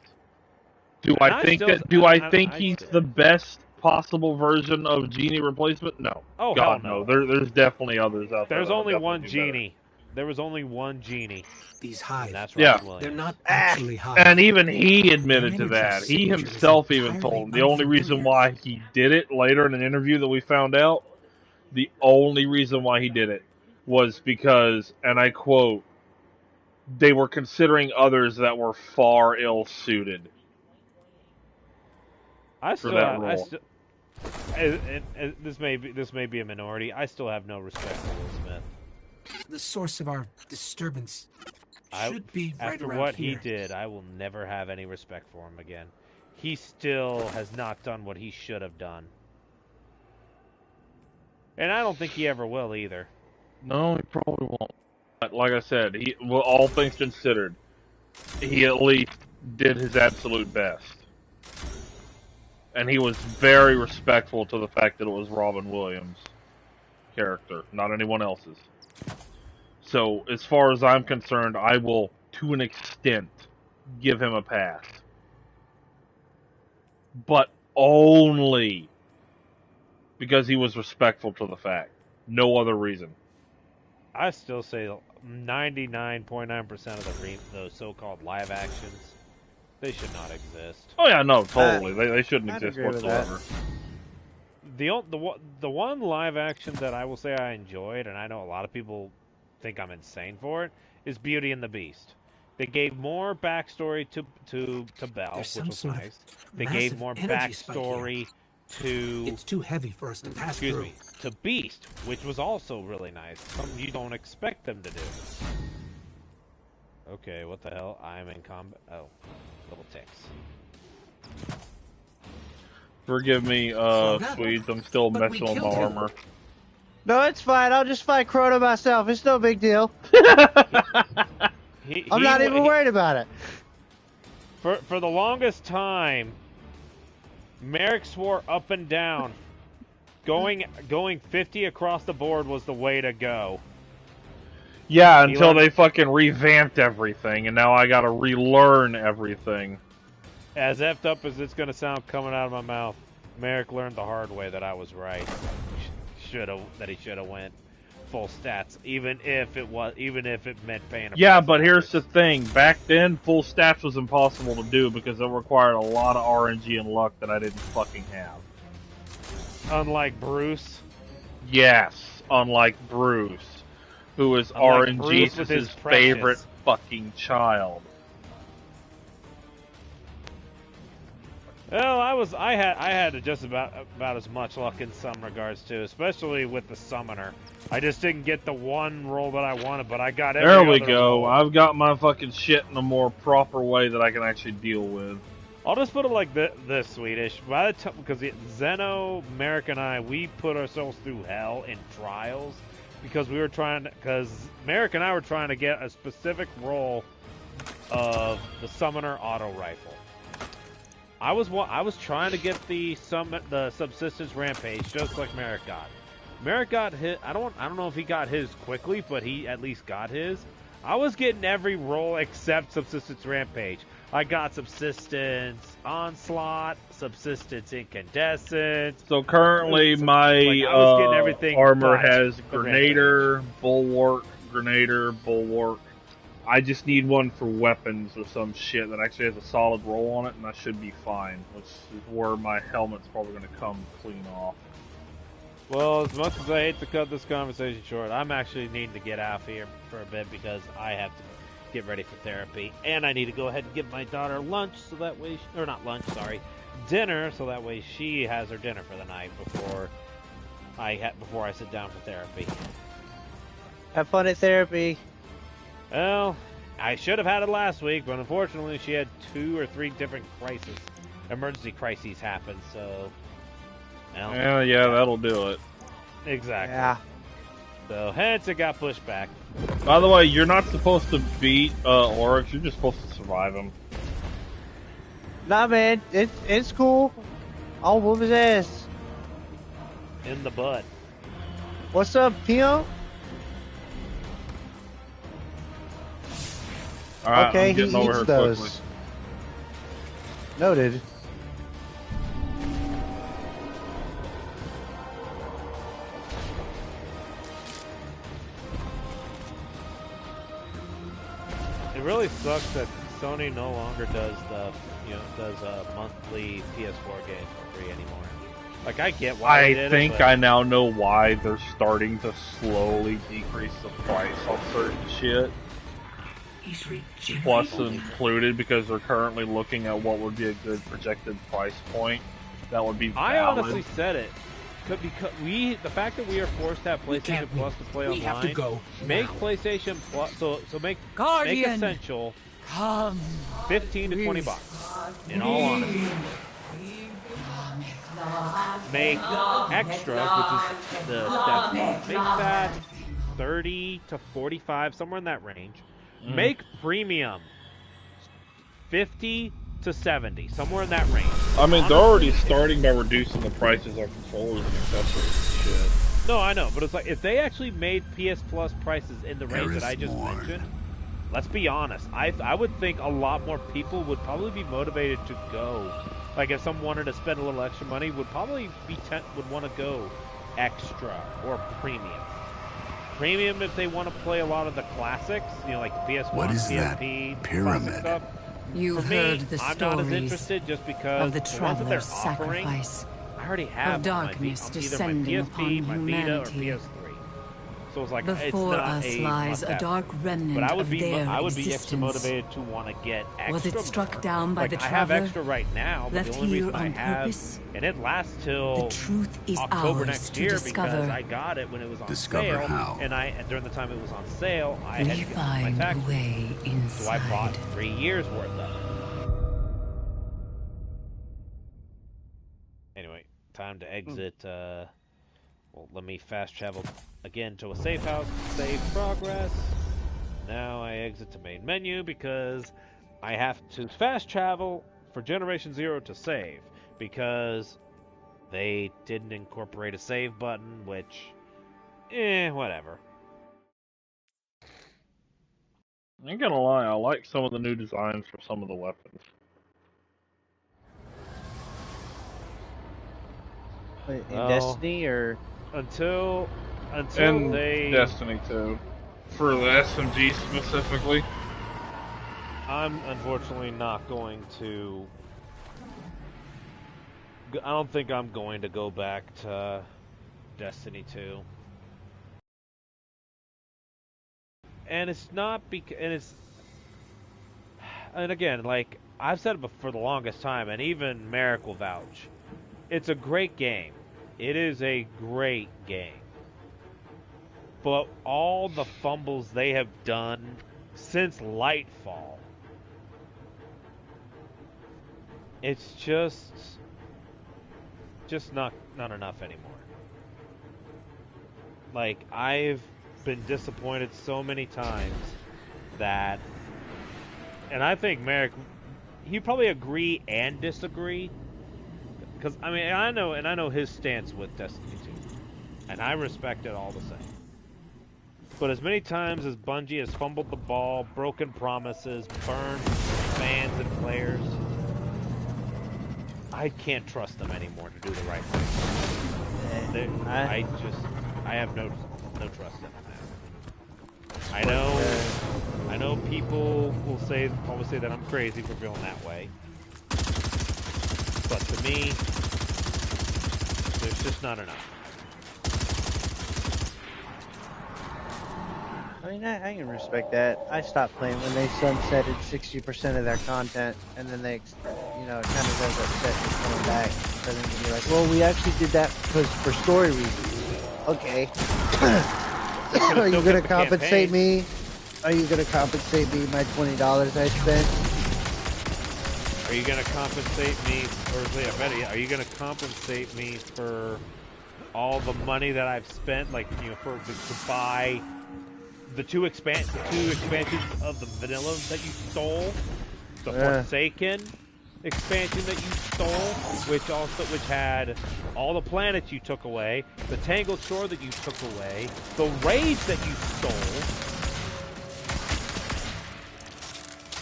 Do I think he's the best possible version of Genie replacement? No. Oh, God, hell no. There's definitely others out there. There's only one Genie. Better. There was only one Genie. These hives. That's They're not actually hives. And even he admitted to that. He himself even told him the only reason why he did it later in an interview that we found out, the only reason why he did it was because, and I quote, they were considering others that were far ill-suited for that role. This may be a minority. I still have no respect for Will Smith. The source of our disturbance should be right after around what here. he did. I will never have any respect for him again. He still has not done what he should have done, and I don't think he ever will either. No, he probably won't. But like I said, all things considered, he at least did his absolute best. And he was very respectful to the fact that it was Robin Williams' character, not anyone else's. So, as far as I'm concerned, I will, to an extent, give him a pass. But only because he was respectful to the fact. No other reason. I still say 99.9% of those so-called live actions, they should not exist. Oh yeah, no, totally. They shouldn't exist whatsoever. The one live action that I will say I enjoyed, and I know a lot of people think I'm insane for it, is Beauty and the Beast. They gave more backstory to Belle, which was nice. They gave more backstory to... It's too heavy for us to pass through. To Beast, which was also really nice. Something you don't expect them to do. Okay, what the hell? I'm in combat. Oh, little ticks. Forgive me, Swedes. I'm still messing on my armor. No, it's fine. I'll just fight Crota myself. It's no big deal. I'm not even worried about it. For the longest time, Merrick swore up and down, going 50 across the board was the way to go. Yeah, until they fucking revamped everything, and now I gotta relearn everything. As effed up as it's gonna sound coming out of my mouth, Merrick learned the hard way that I was right. He should have went full stats, even if it meant paying. Yeah, but here's the thing: back then, full stats was impossible to do because it required a lot of RNG and luck that I didn't fucking have. Unlike Bruce. Yes, unlike Bruce, who is RNG's favorite fucking child. Well, I had just about as much luck in some regards too, especially with the summoner. I just didn't get the one roll that I wanted, but I got every There we other go. roll. I've got my fucking shit in a more proper way that I can actually deal with. I'll just put it like this, Swedish. By the time, because Zeno, Merrick, and I, we put ourselves through hell in trials because Merrick and I were trying to get a specific roll of the summoner auto rifle. I was trying to get the subsistence rampage just like Merrick got. Merrick got hit. I don't know if he got his quickly, but he at least got his. I was getting every roll except subsistence rampage. I got subsistence onslaught, subsistence incandescent. So currently my armor has Grenader, Bulwark, I just need one for weapons or some shit that actually has a solid roll on it, and I should be fine, which is where my helmet's probably going to come clean off. Well, as much as I hate to cut this conversation short, I'm actually needing to get out of here for a bit because I have to get ready for therapy, and I need to go ahead and give my daughter lunch so that way, dinner, so that way she has her dinner for the night before I sit down for therapy. Have fun at therapy. Well, I should have had it last week, but unfortunately she had 2 or 3 different emergency crises happen, so... Well, yeah, that'll do it. Exactly. Yeah. So, hence it got pushed back. By the way, you're not supposed to beat Oryx, you're just supposed to survive him. Nah, man, it's cool. I'll whoop his ass. In the butt. What's up, Pio? Alright, okay, I'm getting he over eats here those. quickly. Noted. It really sucks that Sony no longer does the, does a monthly PS4 game for free anymore. Like, I get why they did it, think but... I now know why they're starting to slowly decrease the price on certain shit. Plus included, because they're currently looking at what would be a good projected price point that would be valid. I honestly said it. Because the fact that we are forced to have PlayStation Plus to play online, have to go make now. PlayStation Plus, so make Essential 15 to 20 bucks. In all honesty, make Extra, which is make that 30 to 45, somewhere in that range. Make Premium 50 to 70, somewhere in that range. I mean, they're already starting by reducing the prices on controllers and accessories and shit. No, I know, but it's like, if they actually made PS Plus prices in the range that I just mentioned, let's be honest, I would think a lot more people would probably be motivated to go. Like, if someone wanted to spend a little extra money, would probably would want to go Extra or Premium. Premium if they want to play a lot of the classics, like the PS1, What is PSP, that pyramid? Stuff. You've For me, heard the I'm not as stories interested just because of the the ones that they're traveler's offering, sacrifice, I already have of darkness on either descending my upon PSP, my Vita, or humanity. PS3. So it's like, Before it's not us a lies must-have. a dark remnant But I would of be their I would be extra existence. motivated to want to get extra. Was it struck more. down by Like, the I have traveler, extra right now, but left the only here reason I on have, purpose? and it lasts till The truth is October ours next to year discover. because I got it when it was on Discover sale, how. and during the time it was on sale, I We had to get my find tax. a way So I bought inside. 3 years worth of it. Anyway, time to exit. Well, let me fast travel again to a safe house, save progress. Now I exit to main menu because I have to fast travel for Generation Zero to save because they didn't incorporate a save button, which, whatever. I ain't gonna lie, I like some of the new designs for some of the weapons. In Destiny or until and they Destiny 2 for the SMG specifically. I'm unfortunately not going to. I don't think I'm going to go back to Destiny 2. And it's not because, and again, like I've said it before the longest time, and even Merrick will vouch. It's a great game. It is a great game. But all the fumbles they have done since Lightfall, it's just not enough anymore. Like, I've been disappointed so many times that, and I think Merrick, he'd probably agree and disagree, because I mean, I know his stance with Destiny 2, and I respect it all the same. But as many times as Bungie has fumbled the ball, broken promises, burned fans and players, I can't trust them anymore to do the right thing. I have no trust in them now. I know people will always say that I'm crazy for feeling that way. But to me, there's just not enough. I mean, I can respect that. I stopped playing when they sunsetted 60% of their content, and then they, it kind of does upset me coming back for them to be like, well, we actually did that because for story reasons. Okay. Are you going to compensate me? Are you going to compensate me my $20 I spent? Are you going to compensate me, are you going to compensate me for all the money that I've spent, like, to buy the two expansions of the vanilla that you stole, the Forsaken expansion that you stole, which had all the planets you took away, the Tangled Shore that you took away, the raids that you stole.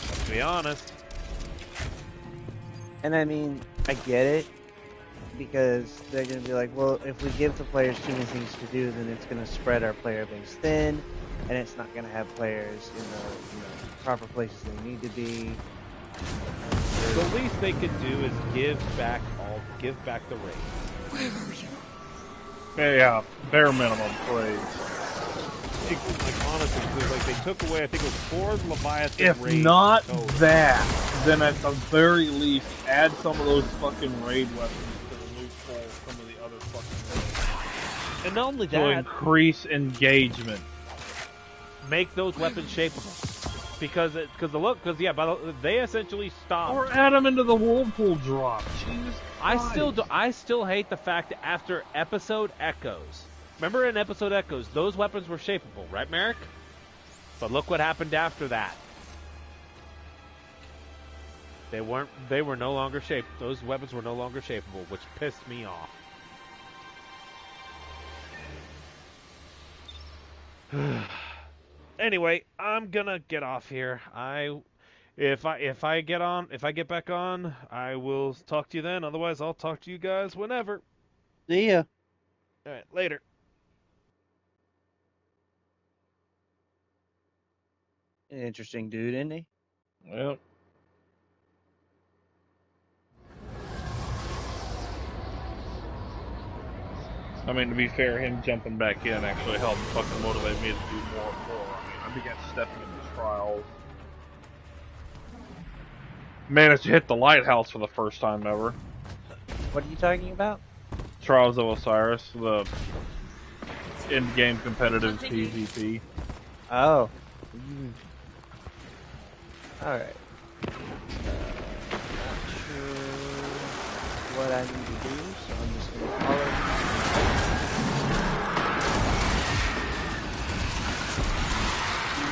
Let's be honest. And I mean, I get it, because they're going to be like, well, if we give the players too many things to do, then it's going to spread our player base thin, and it's not going to have players in the proper places they need to be. The least they could do is give back the raid. Where are you? Yeah, bare minimum praise. Like honestly, like they took away, I think it was 4 Leviathan If raids. not that, then at the very least, add some of those fucking raid weapons to the loot pool, some of the other fucking raids. And not only to that, increase engagement. Make those weapons shapeable. Because they essentially stopped. Or add them into the whirlpool drop. Jesus Christ. I still hate the fact that after Episode Echoes, remember in Episode Echoes, those weapons were shapeable, right, Merrick? But look what happened after that. They were no longer shaped. Those weapons were no longer shapeable, which pissed me off. Anyway, I'm gonna get off here. If I get back on, I will talk to you then. Otherwise, I'll talk to you guys whenever. See ya. All right, later. An interesting dude, isn't he? Yep. I mean, to be fair, him jumping back in actually helped fucking motivate me to do more and more. I mean, I began stepping into trials. Managed to hit the lighthouse for the first time ever. What are you talking about? Trials of Osiris, the in-game competitive PvP. Oh. Alright. Not sure what I need to do, so I'm just going to follow.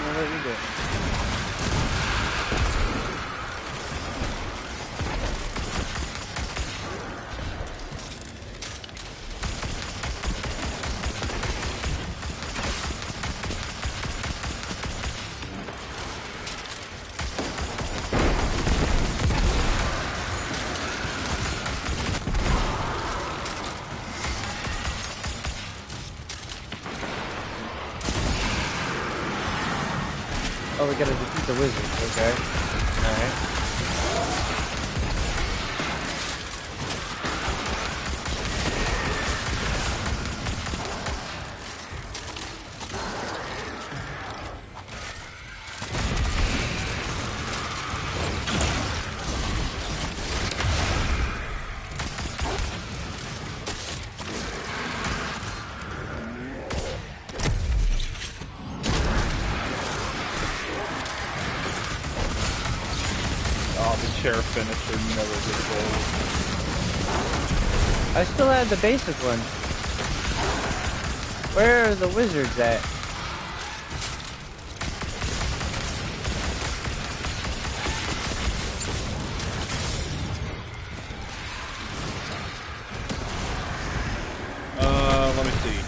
What are you doing? Oh, we gotta defeat the wizards, okay. Alright. Sheriff finisher never gets old. I still had the basic one. Where are the wizards at? Let me see.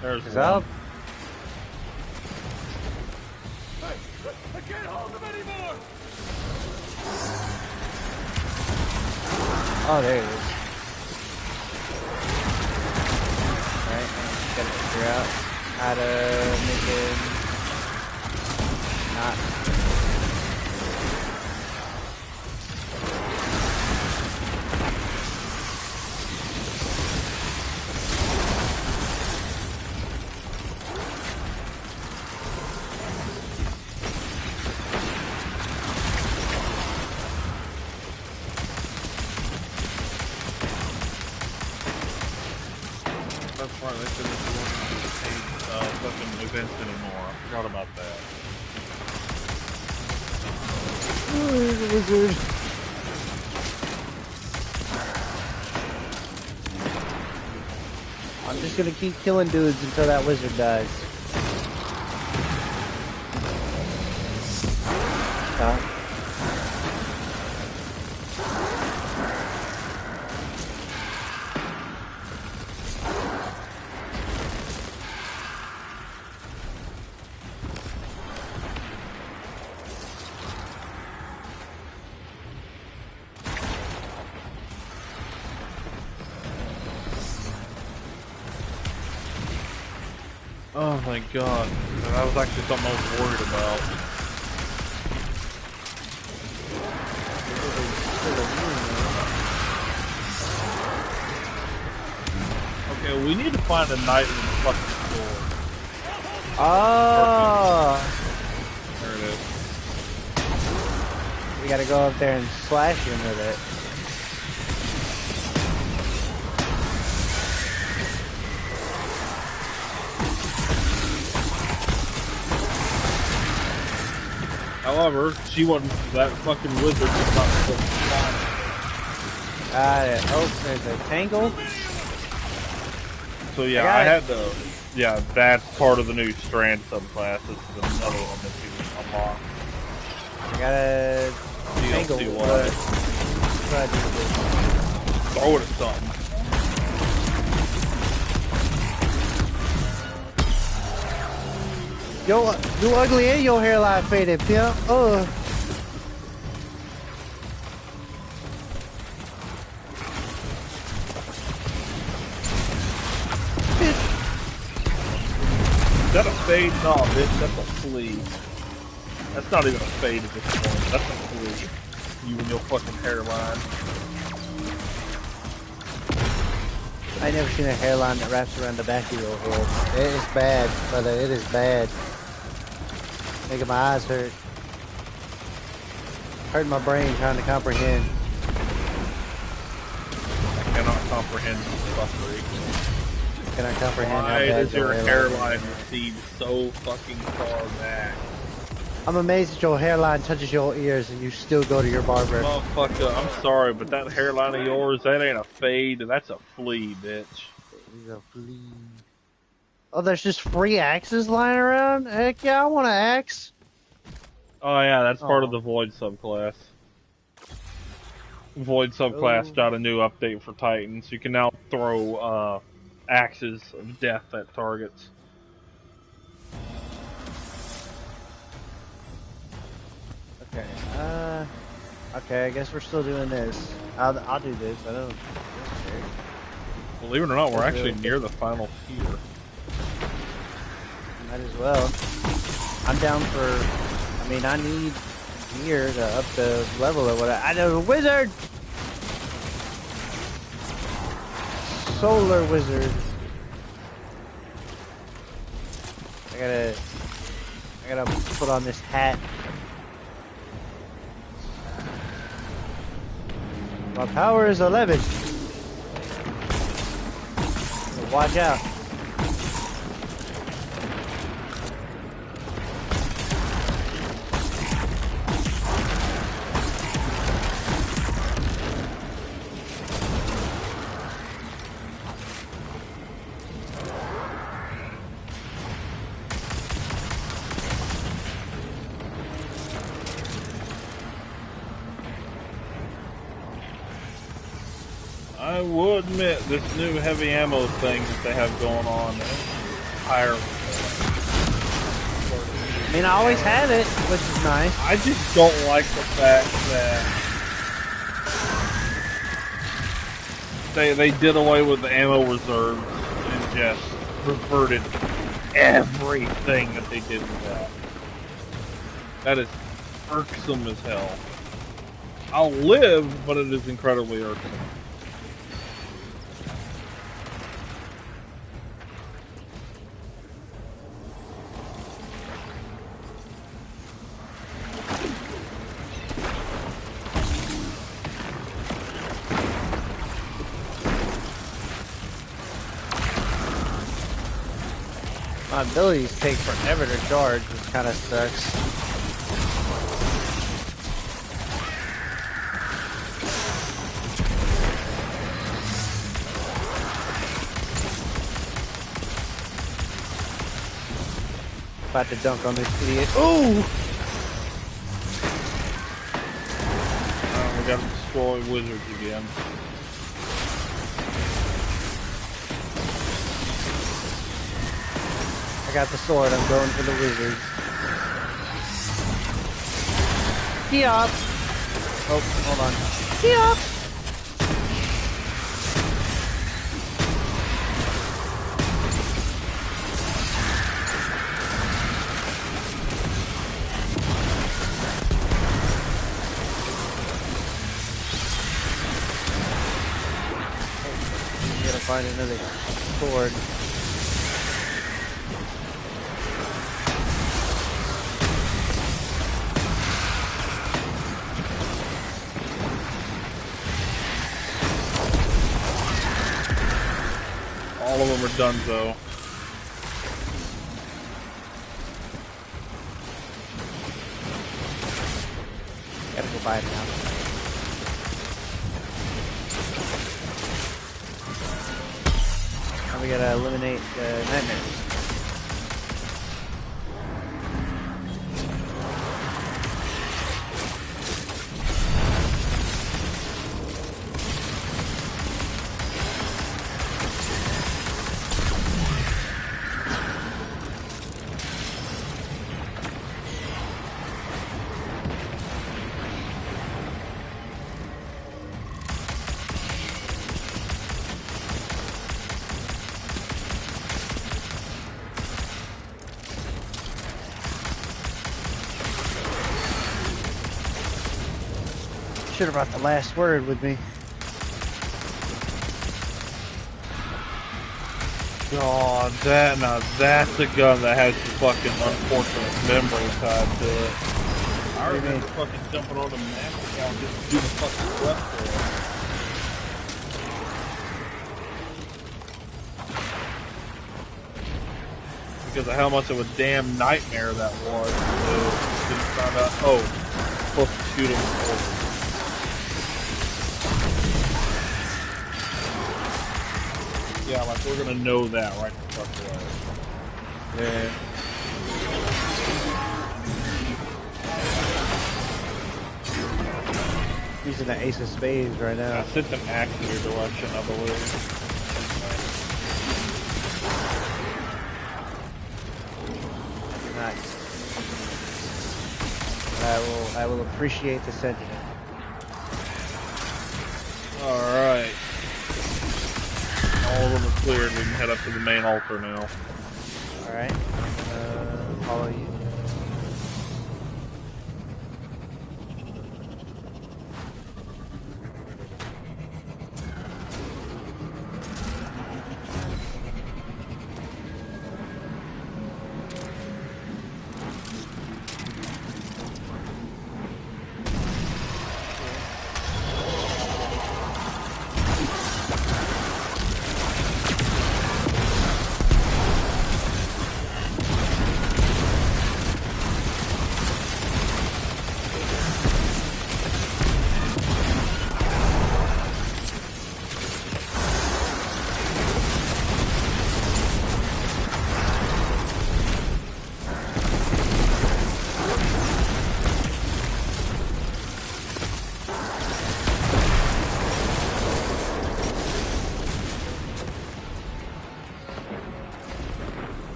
There's one. I can't hold them anymore! Oh, there it is. Alright, I'm just gotta figure out how to make it not. Events anymore. I forgot about that. Oh, there's a wizard. I'm just gonna keep killing dudes until that wizard dies. Stop. Oh my god. That was actually something I was worried about. Okay, we need to find a knight with a fucking sword. Oh! There it is. We gotta go up there and slash him with it. However, she wasn't, that fucking wizard was not supposed to find it. Oh, there's a tangle. So yeah, I had to, yeah, that's part of the new Strand subclass. This is another one that you unlock. I gotta tangle. Throw it at something. Yo, you ugly and your hairline faded, pimp. Is that a fade? No, bitch, that's a flea. That's not even a fade at this point. That's a flea. You and your fucking hairline. I never seen a hairline that wraps around the back of your head. It is bad, brother. It is bad. Making my eyes hurt. Hurting my brain trying to comprehend. I cannot comprehend this fuckery. Can I comprehend Why how bad does your hairline recede so fucking far back? I'm amazed that your hairline touches your ears and you still go to your barber. Motherfucker, I'm sorry, but that hairline of yours, that ain't a fade, that's a flea, bitch. It's a flea. Oh, there's just free axes lying around? Heck yeah, I want an axe. Oh yeah, that's part of the Void subclass. Void subclass got a new update for Titans. You can now throw axes of death at targets. Okay, okay, I guess we're still doing this. I'll do this, I don't care. Believe it or not, we're actually near the final tier. Might as well. I'm down for, I mean, I need gear to up the level of what I know. Wizard! Solar wizard. I gotta put on this hat. My power is 11. Watch out. I will admit, this new heavy ammo thing that they have going on is higher. I mean, I always have it, which is nice. I just don't like the fact that they did away with the ammo reserves and just reverted everything that they did with that. That is irksome as hell. I'll live, but it is incredibly irksome. My abilities take forever to charge, which kind of sucks. About to dunk on this idiot. Ooh! We gotta destroy wizards again. I got the sword, I'm going for the wizards. Yup! Oh, hold on. Yup! find another sword. All of them are done though. Gotta go buy it now. Now we gotta eliminate the nightmares. Should have brought the last word with me. God, that's a gun that has the fucking unfortunate memory tied to it. I remember fucking jumping on the master account just to do the fucking quest for it. Because of how much of a damn nightmare that was. So, then found out, oh, I'm supposed to shoot him forward. Yeah, like we're gonna know that right the fuck away. Yeah. Using the Ace of Spades right now. I sent an axe in your direction, I believe. Nice. I will appreciate the sentiment. Alright. All of them are cleared. We can head up to the main altar now. Alright. Follow you.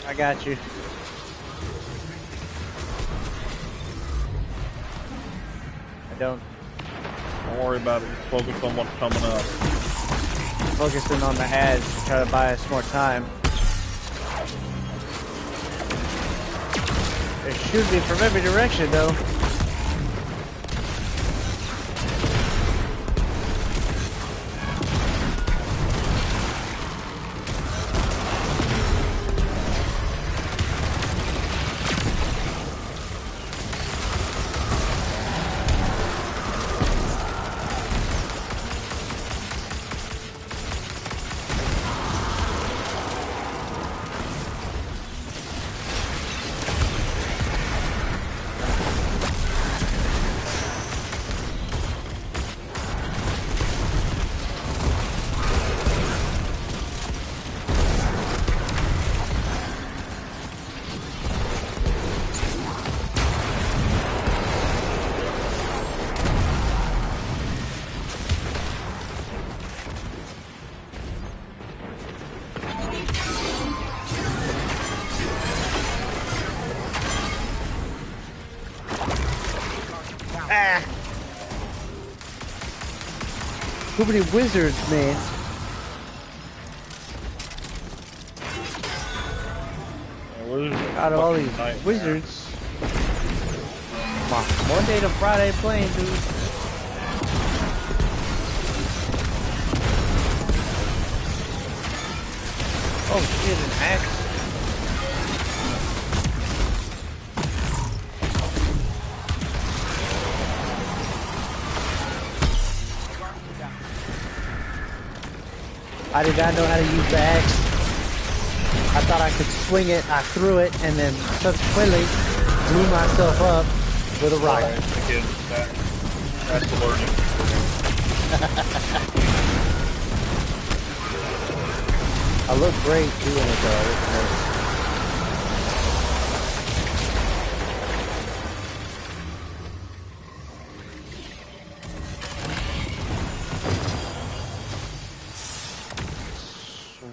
I got you. Don't worry about it. Just focus on what's coming up. Focusing on the ads to try to buy us more time. They're shooting me from every direction, though. Too many wizards, man. Out of all these wizards. Monday to Friday playing, dude. Oh shit, an axe. I did not know how to use the axe. I thought I could swing it, I threw it, and then subsequently blew myself up with a rock. Again, that's learning. I look great doing it though.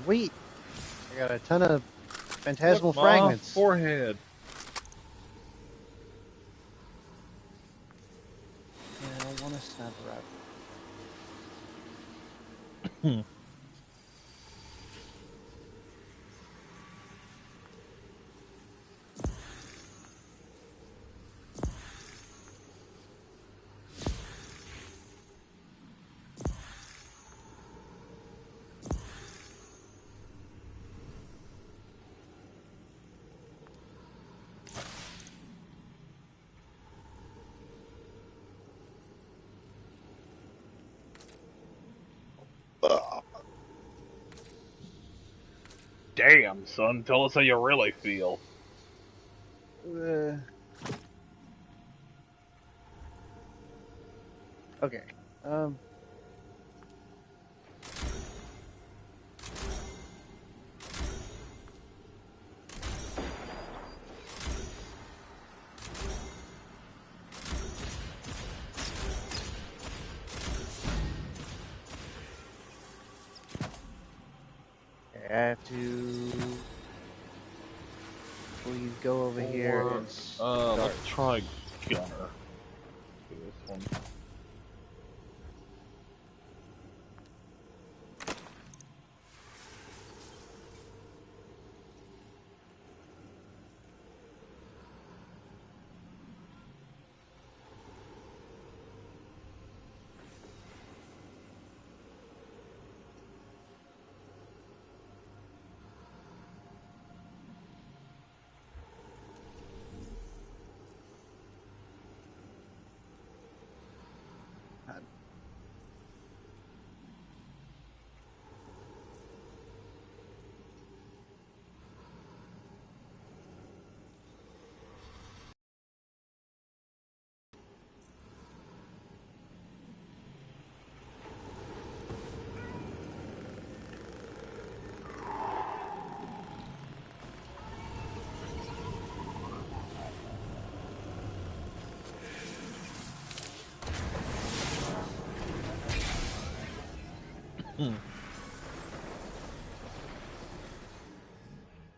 Sweet. I got a ton of phantasmal fragments. Forehead. Yeah, I want a sniper rifle. Damn, son, tell us how you really feel. Okay. I have to please go over here and start. Let's try Gunner. Do this one.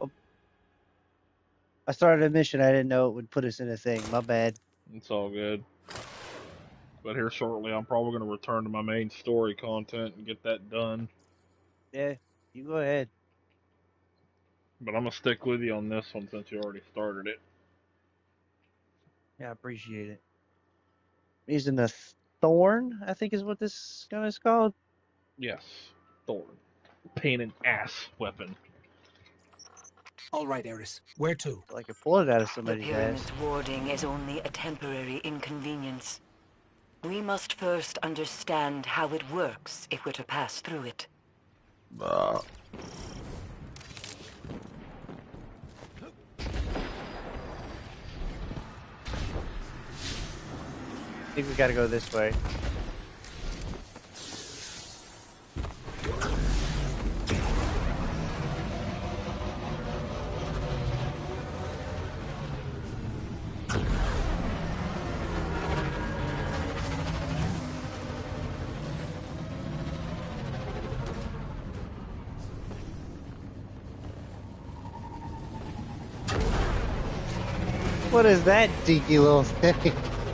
Oh. I started a mission. I didn't know it would put us in a thing. My bad. It's all good. But here shortly, I'm probably going to return to my main story content and get that done. Yeah, you go ahead. But I'm going to stick with you on this one since you already started it. Yeah, I appreciate it. I'm using the Thorn, I think is what this gun is called. Yes, Thorn. Pain in ass weapon. All right, Eris. Where to? I could pull it out of The somebody's ass. pyramid's warding is only a temporary inconvenience. We must first understand how it works if we're to pass through it. I think we gotta go this way. What is that dinky little thing?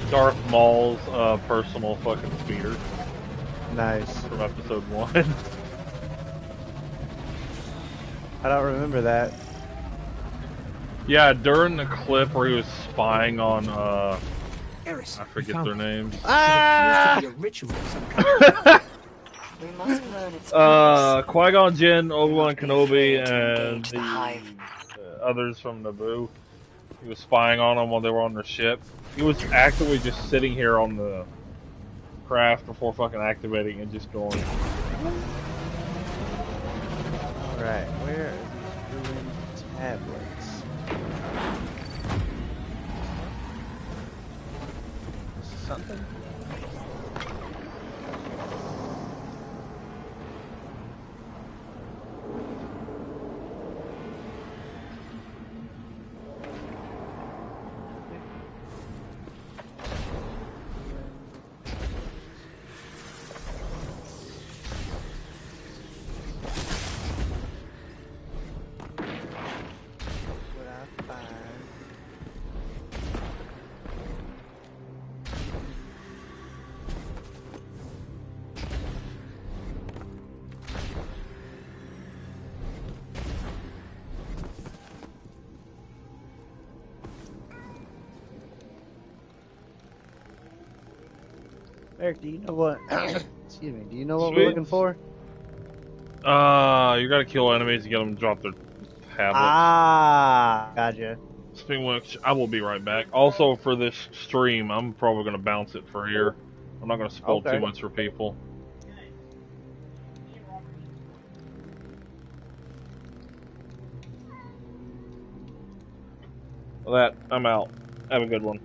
Darth Maul's personal fucking speeder. Nice. From episode 1. I don't remember that. Yeah, during the clip where he was spying on Eris, I forget their names. Ah! It appears to be a ritual of some kind. We must learn its Qui-Gon Jinn, Obi-Wan Kenobi, and the others from Naboo. He was spying on them while they were on their ship. He was actively just sitting here on the craft before fucking activating and just going. Alright, where are these ruined tablets? This is something? Eric, do you know what? Excuse me. Do you know what we're looking for? You gotta kill enemies to get them to drop their tablets. Ah, gotcha. Speaking of which, I will be right back. Also, for this stream, I'm probably gonna bounce it for here. I'm not gonna spoil too much for people. Well, I'm out. Have a good one.